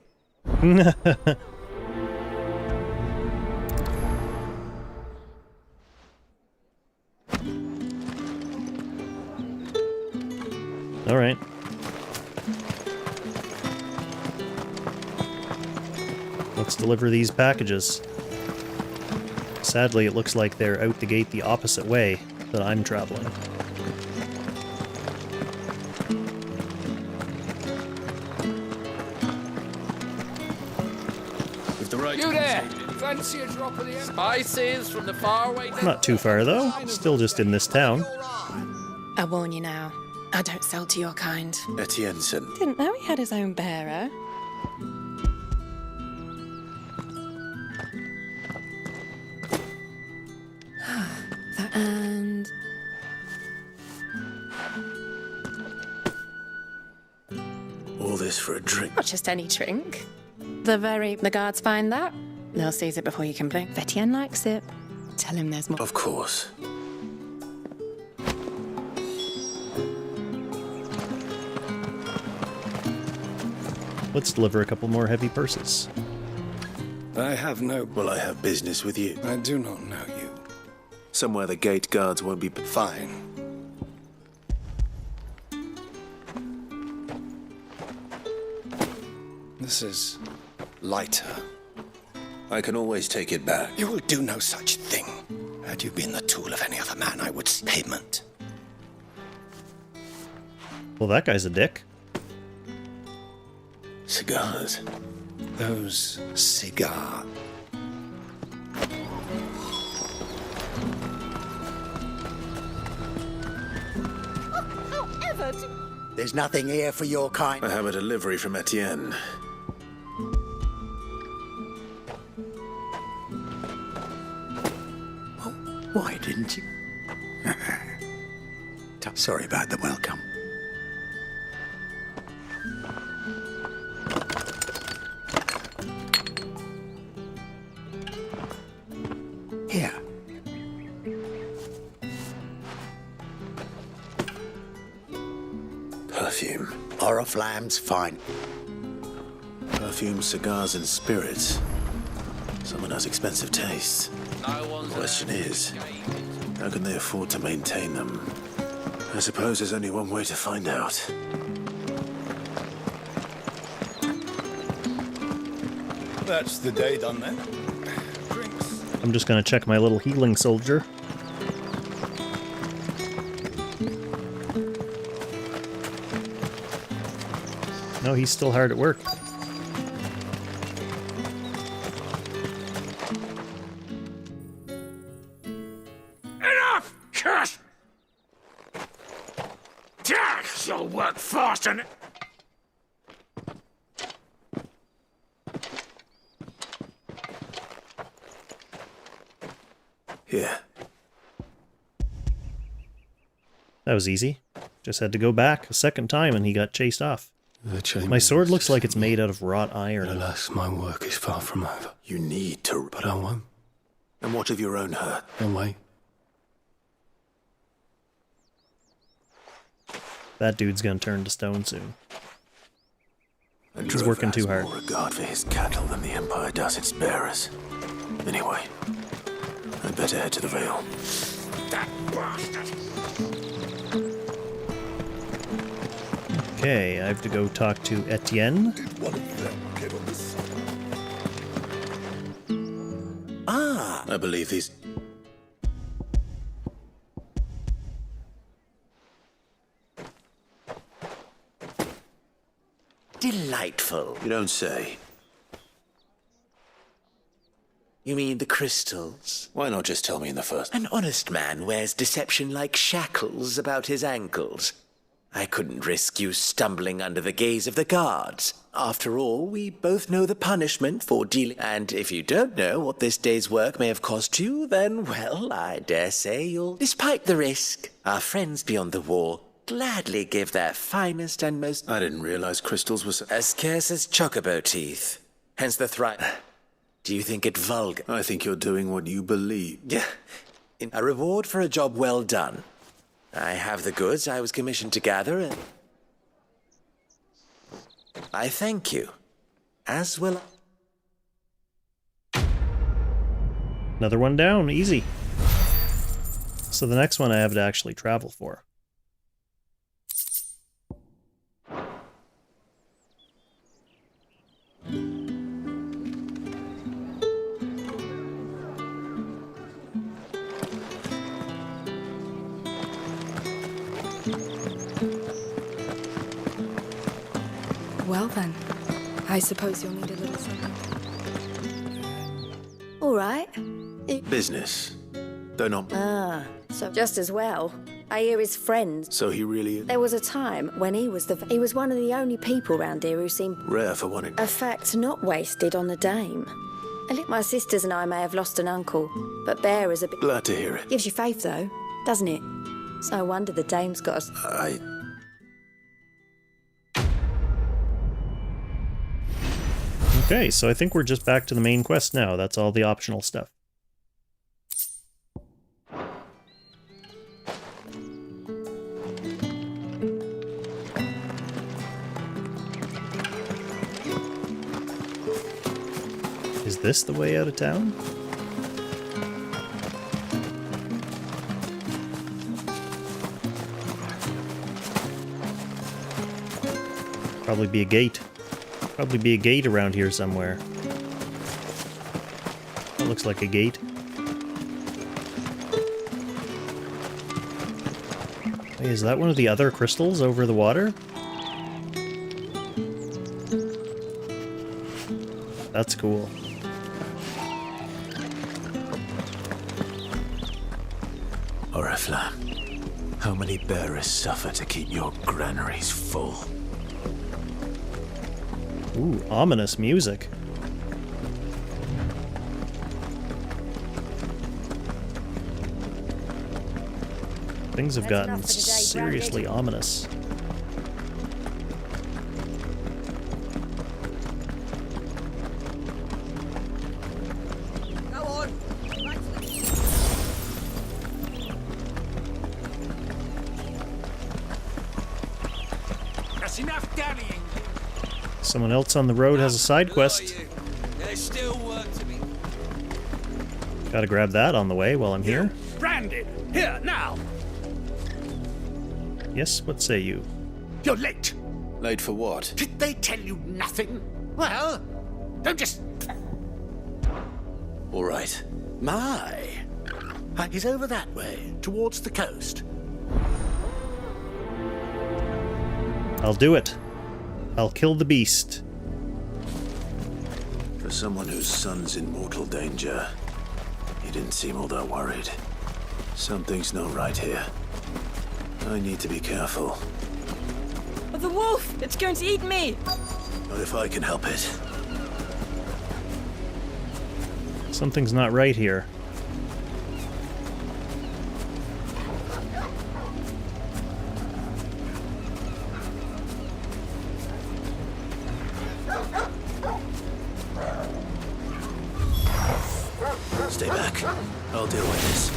A: All right. Let's deliver these packages. Sadly, it looks like they're out the gate the opposite way that I'm traveling.
O: You there! Fancy a drop of the spices from the faraway...
A: Not too far, though. Still just in this town.
N: I warn you now. I don't sell to your kind.
C: Etienneson.
N: Didn't know he had his own bearer. And...
C: All this for a drink.
N: Not just any drink. The guards find that. They'll seize it before you can blink. Etienne likes it. Tell him there's more.
C: Of course.
A: Let's deliver a couple more heavy purses.
C: I have no... Well, I have business with you.
T: I do not know you.
C: Somewhere the gate guards won't be...
T: Fine. This is lighter.
C: I can always take it back.
T: You will do no such thing. Had you been the tool of any other man, I would payment.
A: Well, that guy's a dick.
C: Cigars.
T: Those cigars.
B: However,
F: There's nothing here for your kind.
C: I have a delivery from Etienne.
F: Why didn't you? Sorry about the welcome. Here.
C: Perfume.
F: Oriflamme's fine.
C: Perfume, cigars, and spirits. Someone has expensive tastes. The question is, how can they afford to maintain them? I suppose there's only one way to find out.
U: That's the day done then.
A: I'm just gonna check my little healing soldier. No, he's still hard at work.
L: Enough! Curse! You'll work fast and...
C: Here.
A: That was easy. Just had to go back a second time and he got chased off. My sword looks like it's made out of wrought iron.
C: Alas, my work is far from over. You need to... But I won't. And what of your own hurt?
A: No way. That dude's gonna turn to stone soon. He's working too hard.
C: More regard for his cattle than the Empire does its bearers. Anyway, I'd better head to the Vale.
L: That bastard!
A: Okay, I have to go talk to Etienne.
C: Ah! I believe these...
D: Delightful.
C: You don't say.
D: You mean the crystals?
C: Why not just tell me in the first?
D: An honest man wears deception like shackles about his ankles. I couldn't risk you stumbling under the gaze of the guards. After all, we both know the punishment for dealing... And if you don't know what this day's work may have cost you, then, well, I dare say you'll... Despite the risk, our friends beyond the wall gladly give their finest and most...
C: I didn't realize crystals were so...
D: As scarce as chocobo teeth. Hence the Do you think it vulgar?
C: I think you're doing what you believe.
D: Yeah. A reward for a job well done. I have the goods I was commissioned to gather, and I thank you. As will I.
A: Another one down, easy. So the next one I have to actually travel for.
J: Well then, I suppose you'll need a little something.
W: All right.
C: Business. Though not...
W: Ah, so just as well. I hear his friends.
C: So he really is...
W: There was a time when he was one of the only people round here who seemed...
C: Rare for one...
W: A fact not wasted on the dame. My sisters and I may have lost an uncle, but Bear is a bit...
C: Glad to hear it.
W: Gives you faith, though, doesn't it? It's no wonder the dame's got us...
A: Okay, so I think we're just back to the main quest now. That's all the optional stuff. Is this the way out of town? Probably be a gate. Probably be a gate around here somewhere. That looks like a gate. Hey, is that one of the other crystals over the water? That's cool.
C: Oriflamme, how many bearers suffer to keep your granaries full?
A: Ooh, ominous music. Things have gotten seriously ominous.
B: Go on.
S: That's enough dallying.
A: Someone else on the road has a side quest.
S: There's still work to be.
A: Gotta grab that on the way while I'm here.
S: Branded! Here, now!
A: Yes, what say you?
S: You're late!
C: Late for what?
S: Did they tell you nothing? Well, don't just...
C: All right.
D: My. He's over that way, towards the coast.
A: I'll do it. I'll kill the beast.
C: For someone whose son's in mortal danger, he didn't seem all that worried. Something's not right here. I need to be careful.
M: The wolf! It's going to eat me!
C: Not if I can help it.
A: Something's not right here.
C: Stay back. I'll deal with this.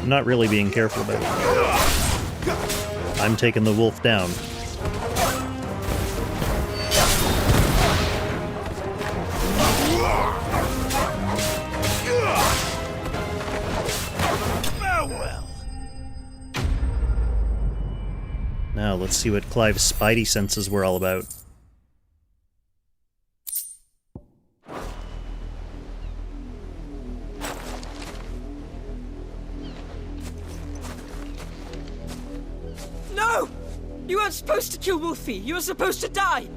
A: I'm not really being careful about it. I'm taking the wolf down. Now let's see what Clive's spidey senses were all about.
M: No! You weren't supposed to kill Wolfie. You were supposed to die.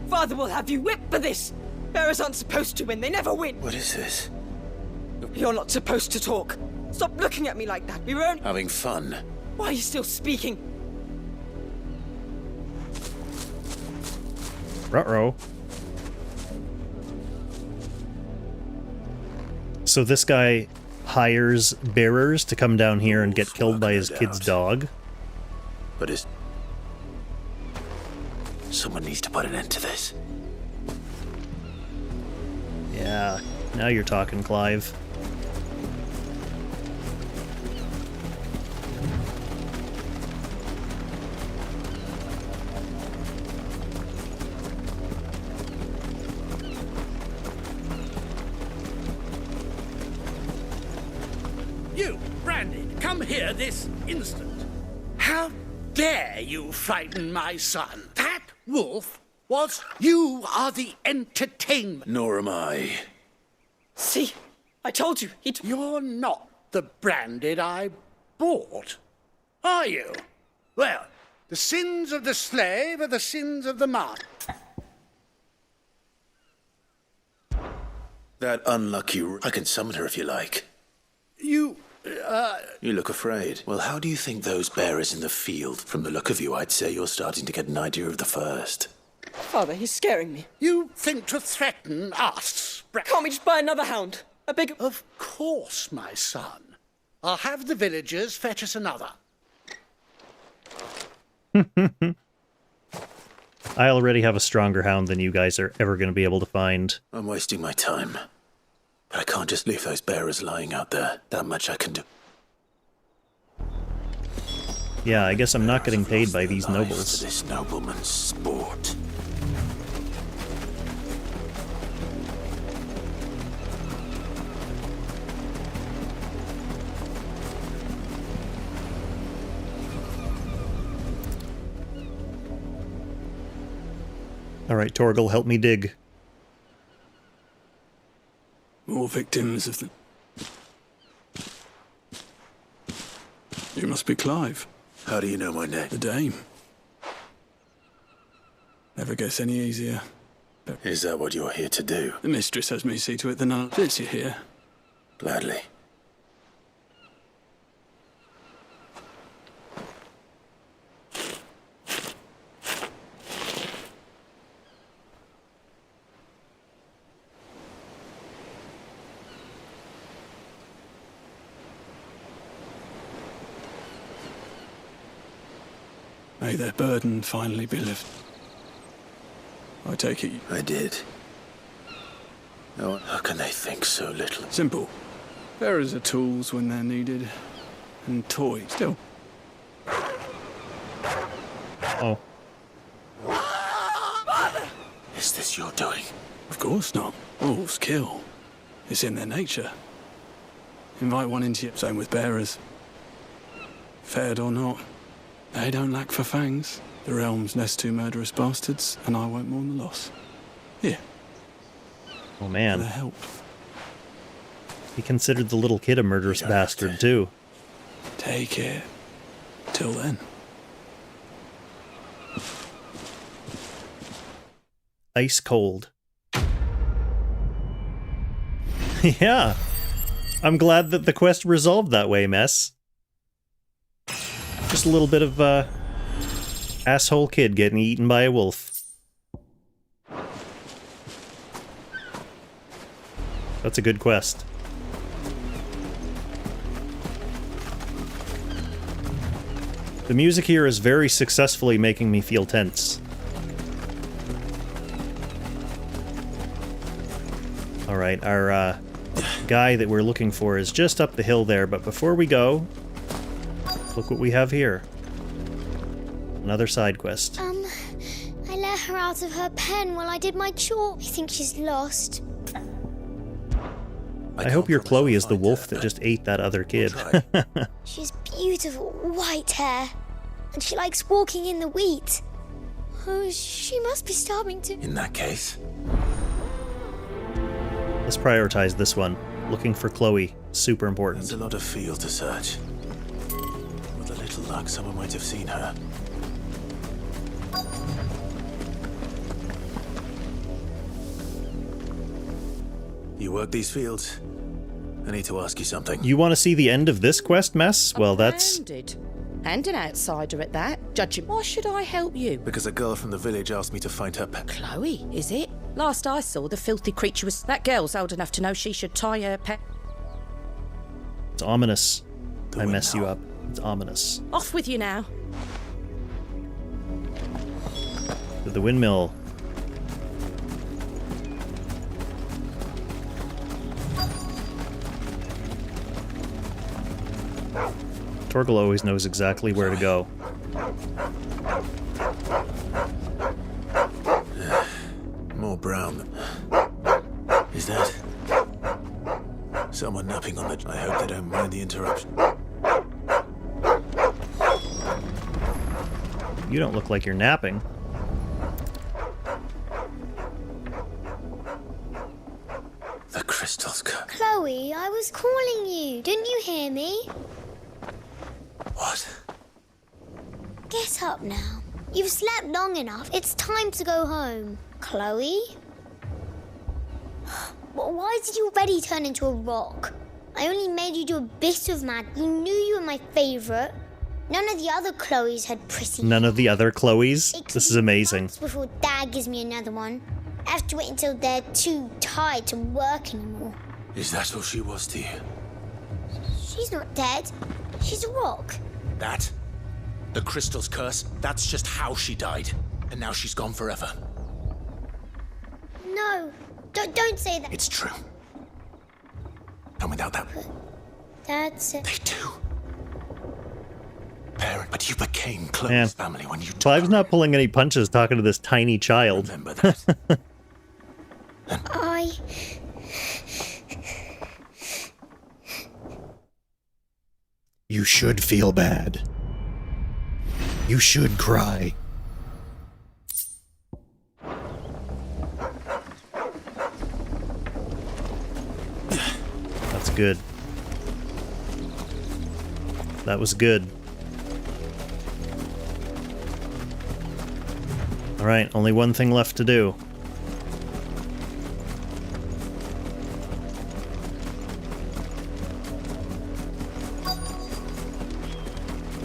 M: Father will have you whipped for this. Bearers aren't supposed to win. They never win.
C: What is this?
M: You're not supposed to talk. Stop looking at me like that. We were only
C: having fun.
M: Why are you still speaking?
A: Ruh-roh. So this guy hires bearers to come down here and get killed by his kid's dog.
C: But someone needs to put an end to this.
A: Yeah, now you're talking, Clive.
F: You, Brandon, come here this instant. How dare you frighten my son? That wolf was... You are the entertainment.
C: Nor am I.
M: See? I told you.
F: You're not the Branded I bought, are you? Well, the sins of the slave are the sins of the master.
C: That unlucky... I can summon her if you like.
F: You
C: look afraid. Well, how do you think those bearers in the field... From the look of you, I'd say you're starting to get an idea of the first.
M: Father, he's scaring me.
F: You think to threaten us?
M: Can't we just buy another hound? A bigger...
F: Of course, my son. I'll have the villagers fetch us another.
A: I already have a stronger hound than you guys are ever going to be able to find.
C: I'm wasting my time. But I can't just leave those bearers lying out there. That much I can do.
A: Yeah, I guess I'm not getting paid by these nobles.
C: This nobleman's sport.
A: Alright, Torgal, help me dig.
H: More victims of the... You must be Clive.
C: How do you know my name?
H: The Dame. Never gets any easier.
C: But is that what you're here to do?
H: The mistress has me see to it the none fits you here.
C: Gladly.
H: May their burden finally be lifted. I take it...
C: I did. Oh, how can they think so little?
H: Simple. Bearers are tools when they're needed. And toys, still.
A: Oh.
C: Is this your doing?
H: Of course not. Wolves kill. It's in their nature. Invite one into you. Same with bearers. Fed or not. They don't lack for fangs. The realm's nest two murderous bastards, and I won't mourn the loss. Here.
A: Oh man.
H: For their help.
A: He considered the little kid a murderous bastard too.
H: Take it. Till then.
A: Ice cold. Yeah. I'm glad that the quest resolved that way, Mess. Just a little bit of, asshole kid getting eaten by a wolf. That's a good quest. The music here is very successfully making me feel tense. Alright, our guy that we're looking for is just up the hill there, but before we go, look what we have here. Another side quest.
I: I let her out of her pen while I did my chore. I think she's lost.
A: I hope your Chloe is the wolf that just ate that other kid.
I: She has beautiful white hair, and she likes walking in the wheat. Oh, she must be starving to...
C: In that case...
A: Let's prioritize this one. Looking for Chloe. Super important.
C: There's a lot of field to search. With a little luck, someone might have seen her. You work these fields? I need to ask you something.
A: You want to see the end of this quest, Mess? Well, that's...
K: And an outsider at that. Judging, why should I help you?
C: Because a girl from the village asked me to find her pet.
K: Chloe, is it? Last I saw, the filthy creature was... That girl's old enough to know she should tie her pet...
A: It's ominous. I mess you up. It's ominous.
K: Off with you now.
A: To the windmill. Torgal always knows exactly where to go.
C: More brown. Is that... someone napping on the... I hope they don't mind the interruption.
A: You don't look like you're napping.
C: The crystals come.
I: Chloe, I was calling you. Didn't you hear me?
C: What?
I: Get up now. You've slept long enough. It's time to go home. Chloe? Why did you already turn into a rock? I only made you do a bit of mad. You knew you were my favourite. None of the other Chloes had pretty...
A: None of the other Chloes? This is amazing.
I: Before Dad gives me another one. I have to wait until they're too tired to work anymore.
C: Is that all she was to you?
I: She's not dead. She's a rock.
T: That? The crystal's curse? That's just how she died. And now she's gone forever.
I: No. Don't say that.
T: It's true. And without that...
I: Dad said...
T: They do. Parent, but you became Chloe's family when you...
A: Clive's not pulling any punches talking to this tiny child.
T: Remember that.
A: You should feel bad. You should cry. That's good. That was good. Alright, only one thing left to do.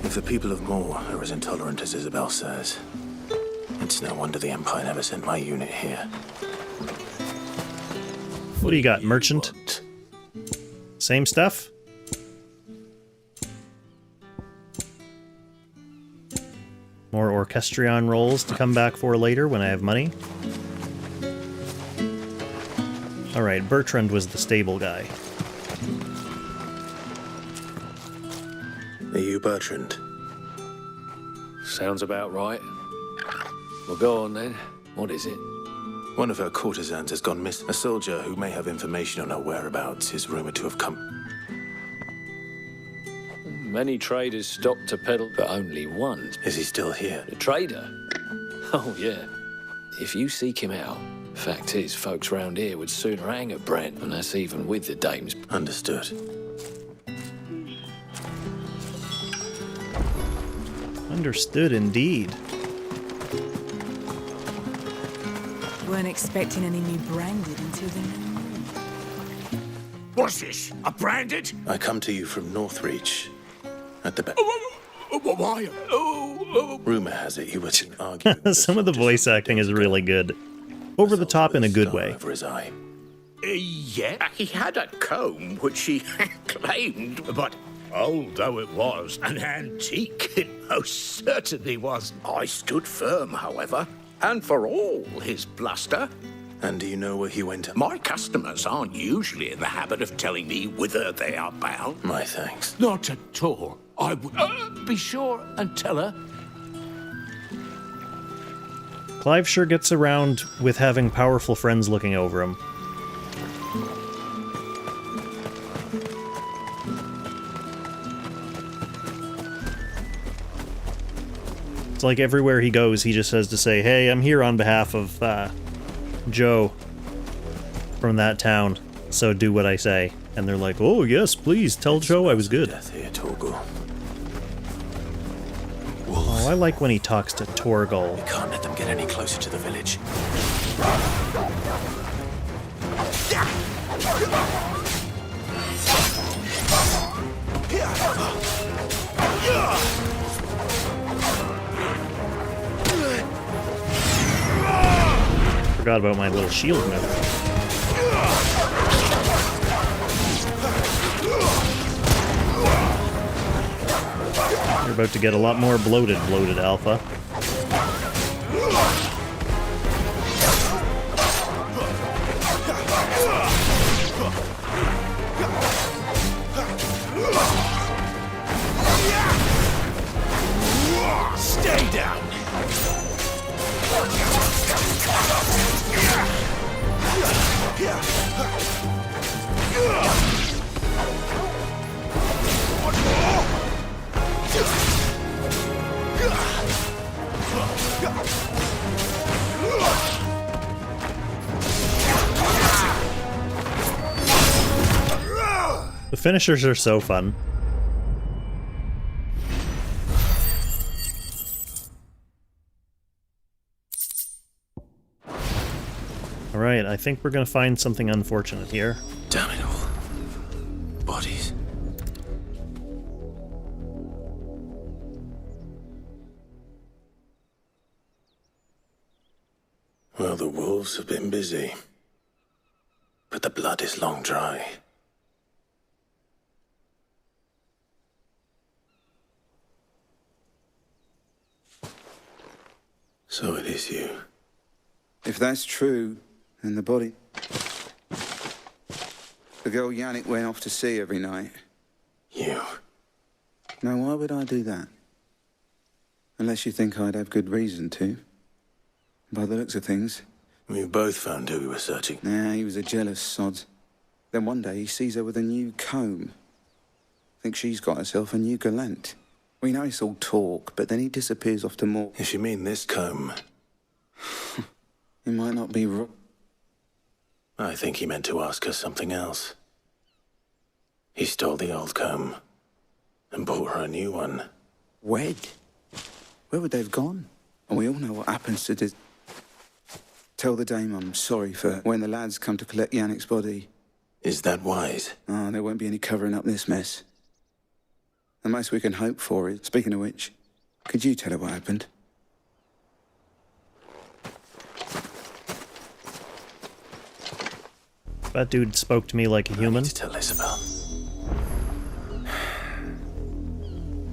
C: If the people of Moor are as intolerant as Isabel says, it's no wonder the Empire never sent my unit here.
A: What do you got, merchant? Same stuff? More Orchestrion rolls to come back for later when I have money. Alright, Bertrand was the stable guy.
C: Are you Bertrand?
V: Sounds about right. Well, go on then. What is it?
C: One of her courtesans has gone missing. A soldier who may have information on her whereabouts is rumored to have come.
V: Many traders stopped to peddle, but only one.
C: Is he still here?
V: The trader? Oh, yeah. If you seek him out, fact is, folks round here would sooner hang a Brent, and that's even with the dames.
C: Understood.
A: Understood indeed.
J: Weren't expecting any new branded until the new moon.
L: What's this? A branded?
C: I come to you from Northreach. At the back.
L: Why?
C: Rumor has it you were arguing.
A: Some of the voice acting is really good. Over the top in a good way.
C: Over his eye.
L: Yeah, he had a comb which he claimed, but although it was an antique, it most certainly wasn't. I stood firm, however, and for all his bluster.
C: And do you know where he went?
L: My customers aren't usually in the habit of telling me whither they are bound.
C: My thanks.
L: Not at all. I would be sure and tell her.
A: Clive sure gets around with having powerful friends looking over him. It's like everywhere he goes, he just has to say, hey, I'm here on behalf of Joe from that town, so do what I say. And they're like, oh, yes, please, tell Joe I was good. Oh, I like when he talks to Torgal.
C: We can't let them get any closer to the village.
A: Forgot about my little shield move. You're about to get a lot more bloated Alpha.
L: Stay down.
A: The finishers are so fun. Alright, I think we're gonna find something unfortunate here.
C: Damn it all. Bodies. Well, the wolves have been busy. But the blood is long dry. So it is you.
P: If that's true, then the body... The girl Yannick went off to sea every night.
C: You.
P: Now, why would I do that? Unless you think I'd have good reason to. By the looks of things.
C: We both found who we were searching.
P: Nah, he was a jealous sod. Then one day he sees her with a new comb. Thinks she's got herself a new gallant. We know it's all talk, but then he disappears off to more.
C: If you mean this comb...
P: He might not be wrong.
C: I think he meant to ask her something else. He stole the old comb and bought her a new one.
P: Wed? Where would they have gone? And we all know what happens to this. Tell the dame I'm sorry for when the lads come to collect Yannick's body.
C: Is that wise?
P: Oh, there won't be any covering up this mess. The most we can hope for is, speaking of which, could you tell her what happened?
A: That dude spoke to me like a human.
C: I need to tell Isabel.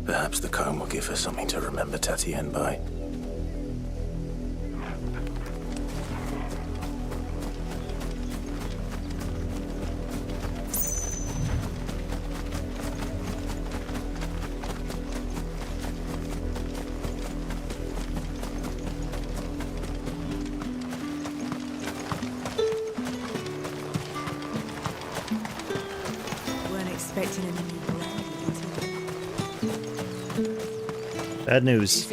C: Perhaps the comb will give her something to remember Tatienne by.
A: Bad news.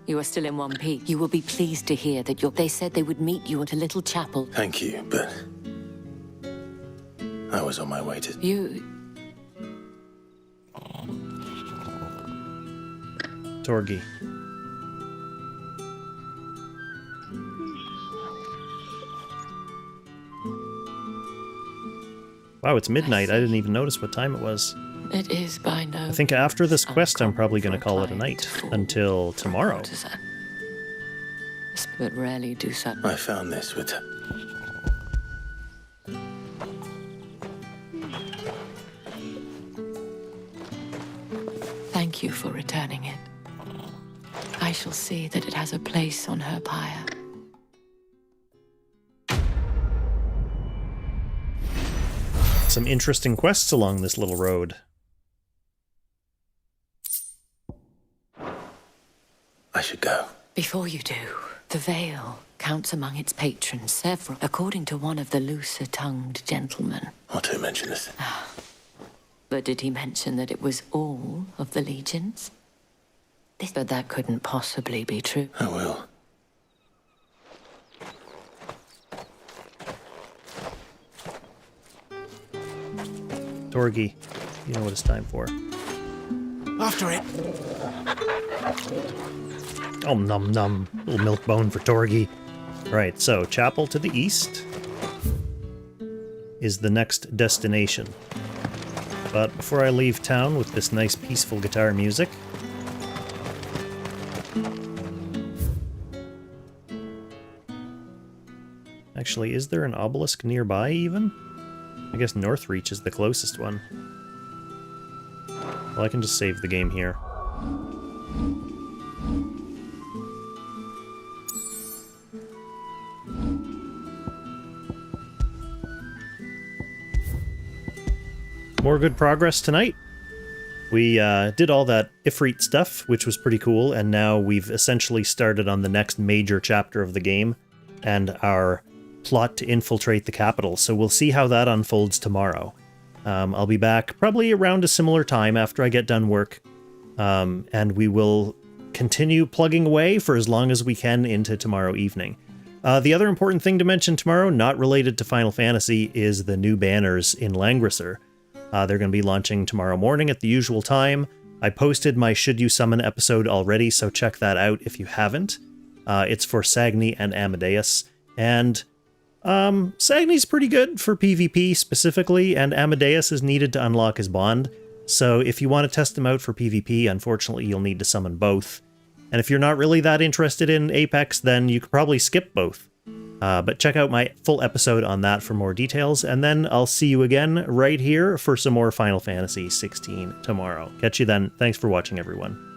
G: You are still in one piece. You will be pleased to hear that they said they would meet you at a little chapel.
C: Thank you, but I was on my way to...
A: Torgi. Wow, it's midnight. I didn't even notice what time it was.
G: It is by no
A: I think after this quest, I'm probably going to call it a night until tomorrow.
G: but rarely do such.
C: I found this with...
G: Thank you for returning it. I shall see that it has a place on her pyre.
A: Some interesting quests along this little road.
C: I should go.
G: Before you do, the Vale counts among its patrons several, according to one of the looser-tongued gentlemen.
C: Otto mentioned this.
G: But did he mention that it was all of the legions? But that couldn't possibly be true.
C: I will.
A: Torgi, you know what it's time for.
S: After it.
A: Oh, num num. Little milk bone for Torgi. Right, so Chapel to the east is the next destination. But before I leave town with this nice peaceful guitar music, actually, is there an obelisk nearby even? I guess Northreach is the closest one. Well, I can just save the game here. More good progress tonight. We did all that Ifrit stuff, which was pretty cool, and now we've essentially started on the next major chapter of the game, and our plot to infiltrate the capital, so we'll see how that unfolds tomorrow. I'll be back probably around a similar time after I get done work, and we will continue plugging away for as long as we can into tomorrow evening. The other important thing to mention tomorrow, not related to Final Fantasy, is the new banners in Langrisser. They're going to be launching tomorrow morning at the usual time. I posted my Should You Summon episode already, so check that out if you haven't. It's for Sagni and Amadeus, and Sagni's pretty good for PvP specifically, and Amadeus is needed to unlock his bond. So if you want to test him out for PvP, unfortunately you'll need to summon both. And if you're not really that interested in Apex, then you could probably skip both. But check out my full episode on that for more details, and then I'll see you again right here for some more Final Fantasy XVI tomorrow. Catch you then. Thanks for watching, everyone.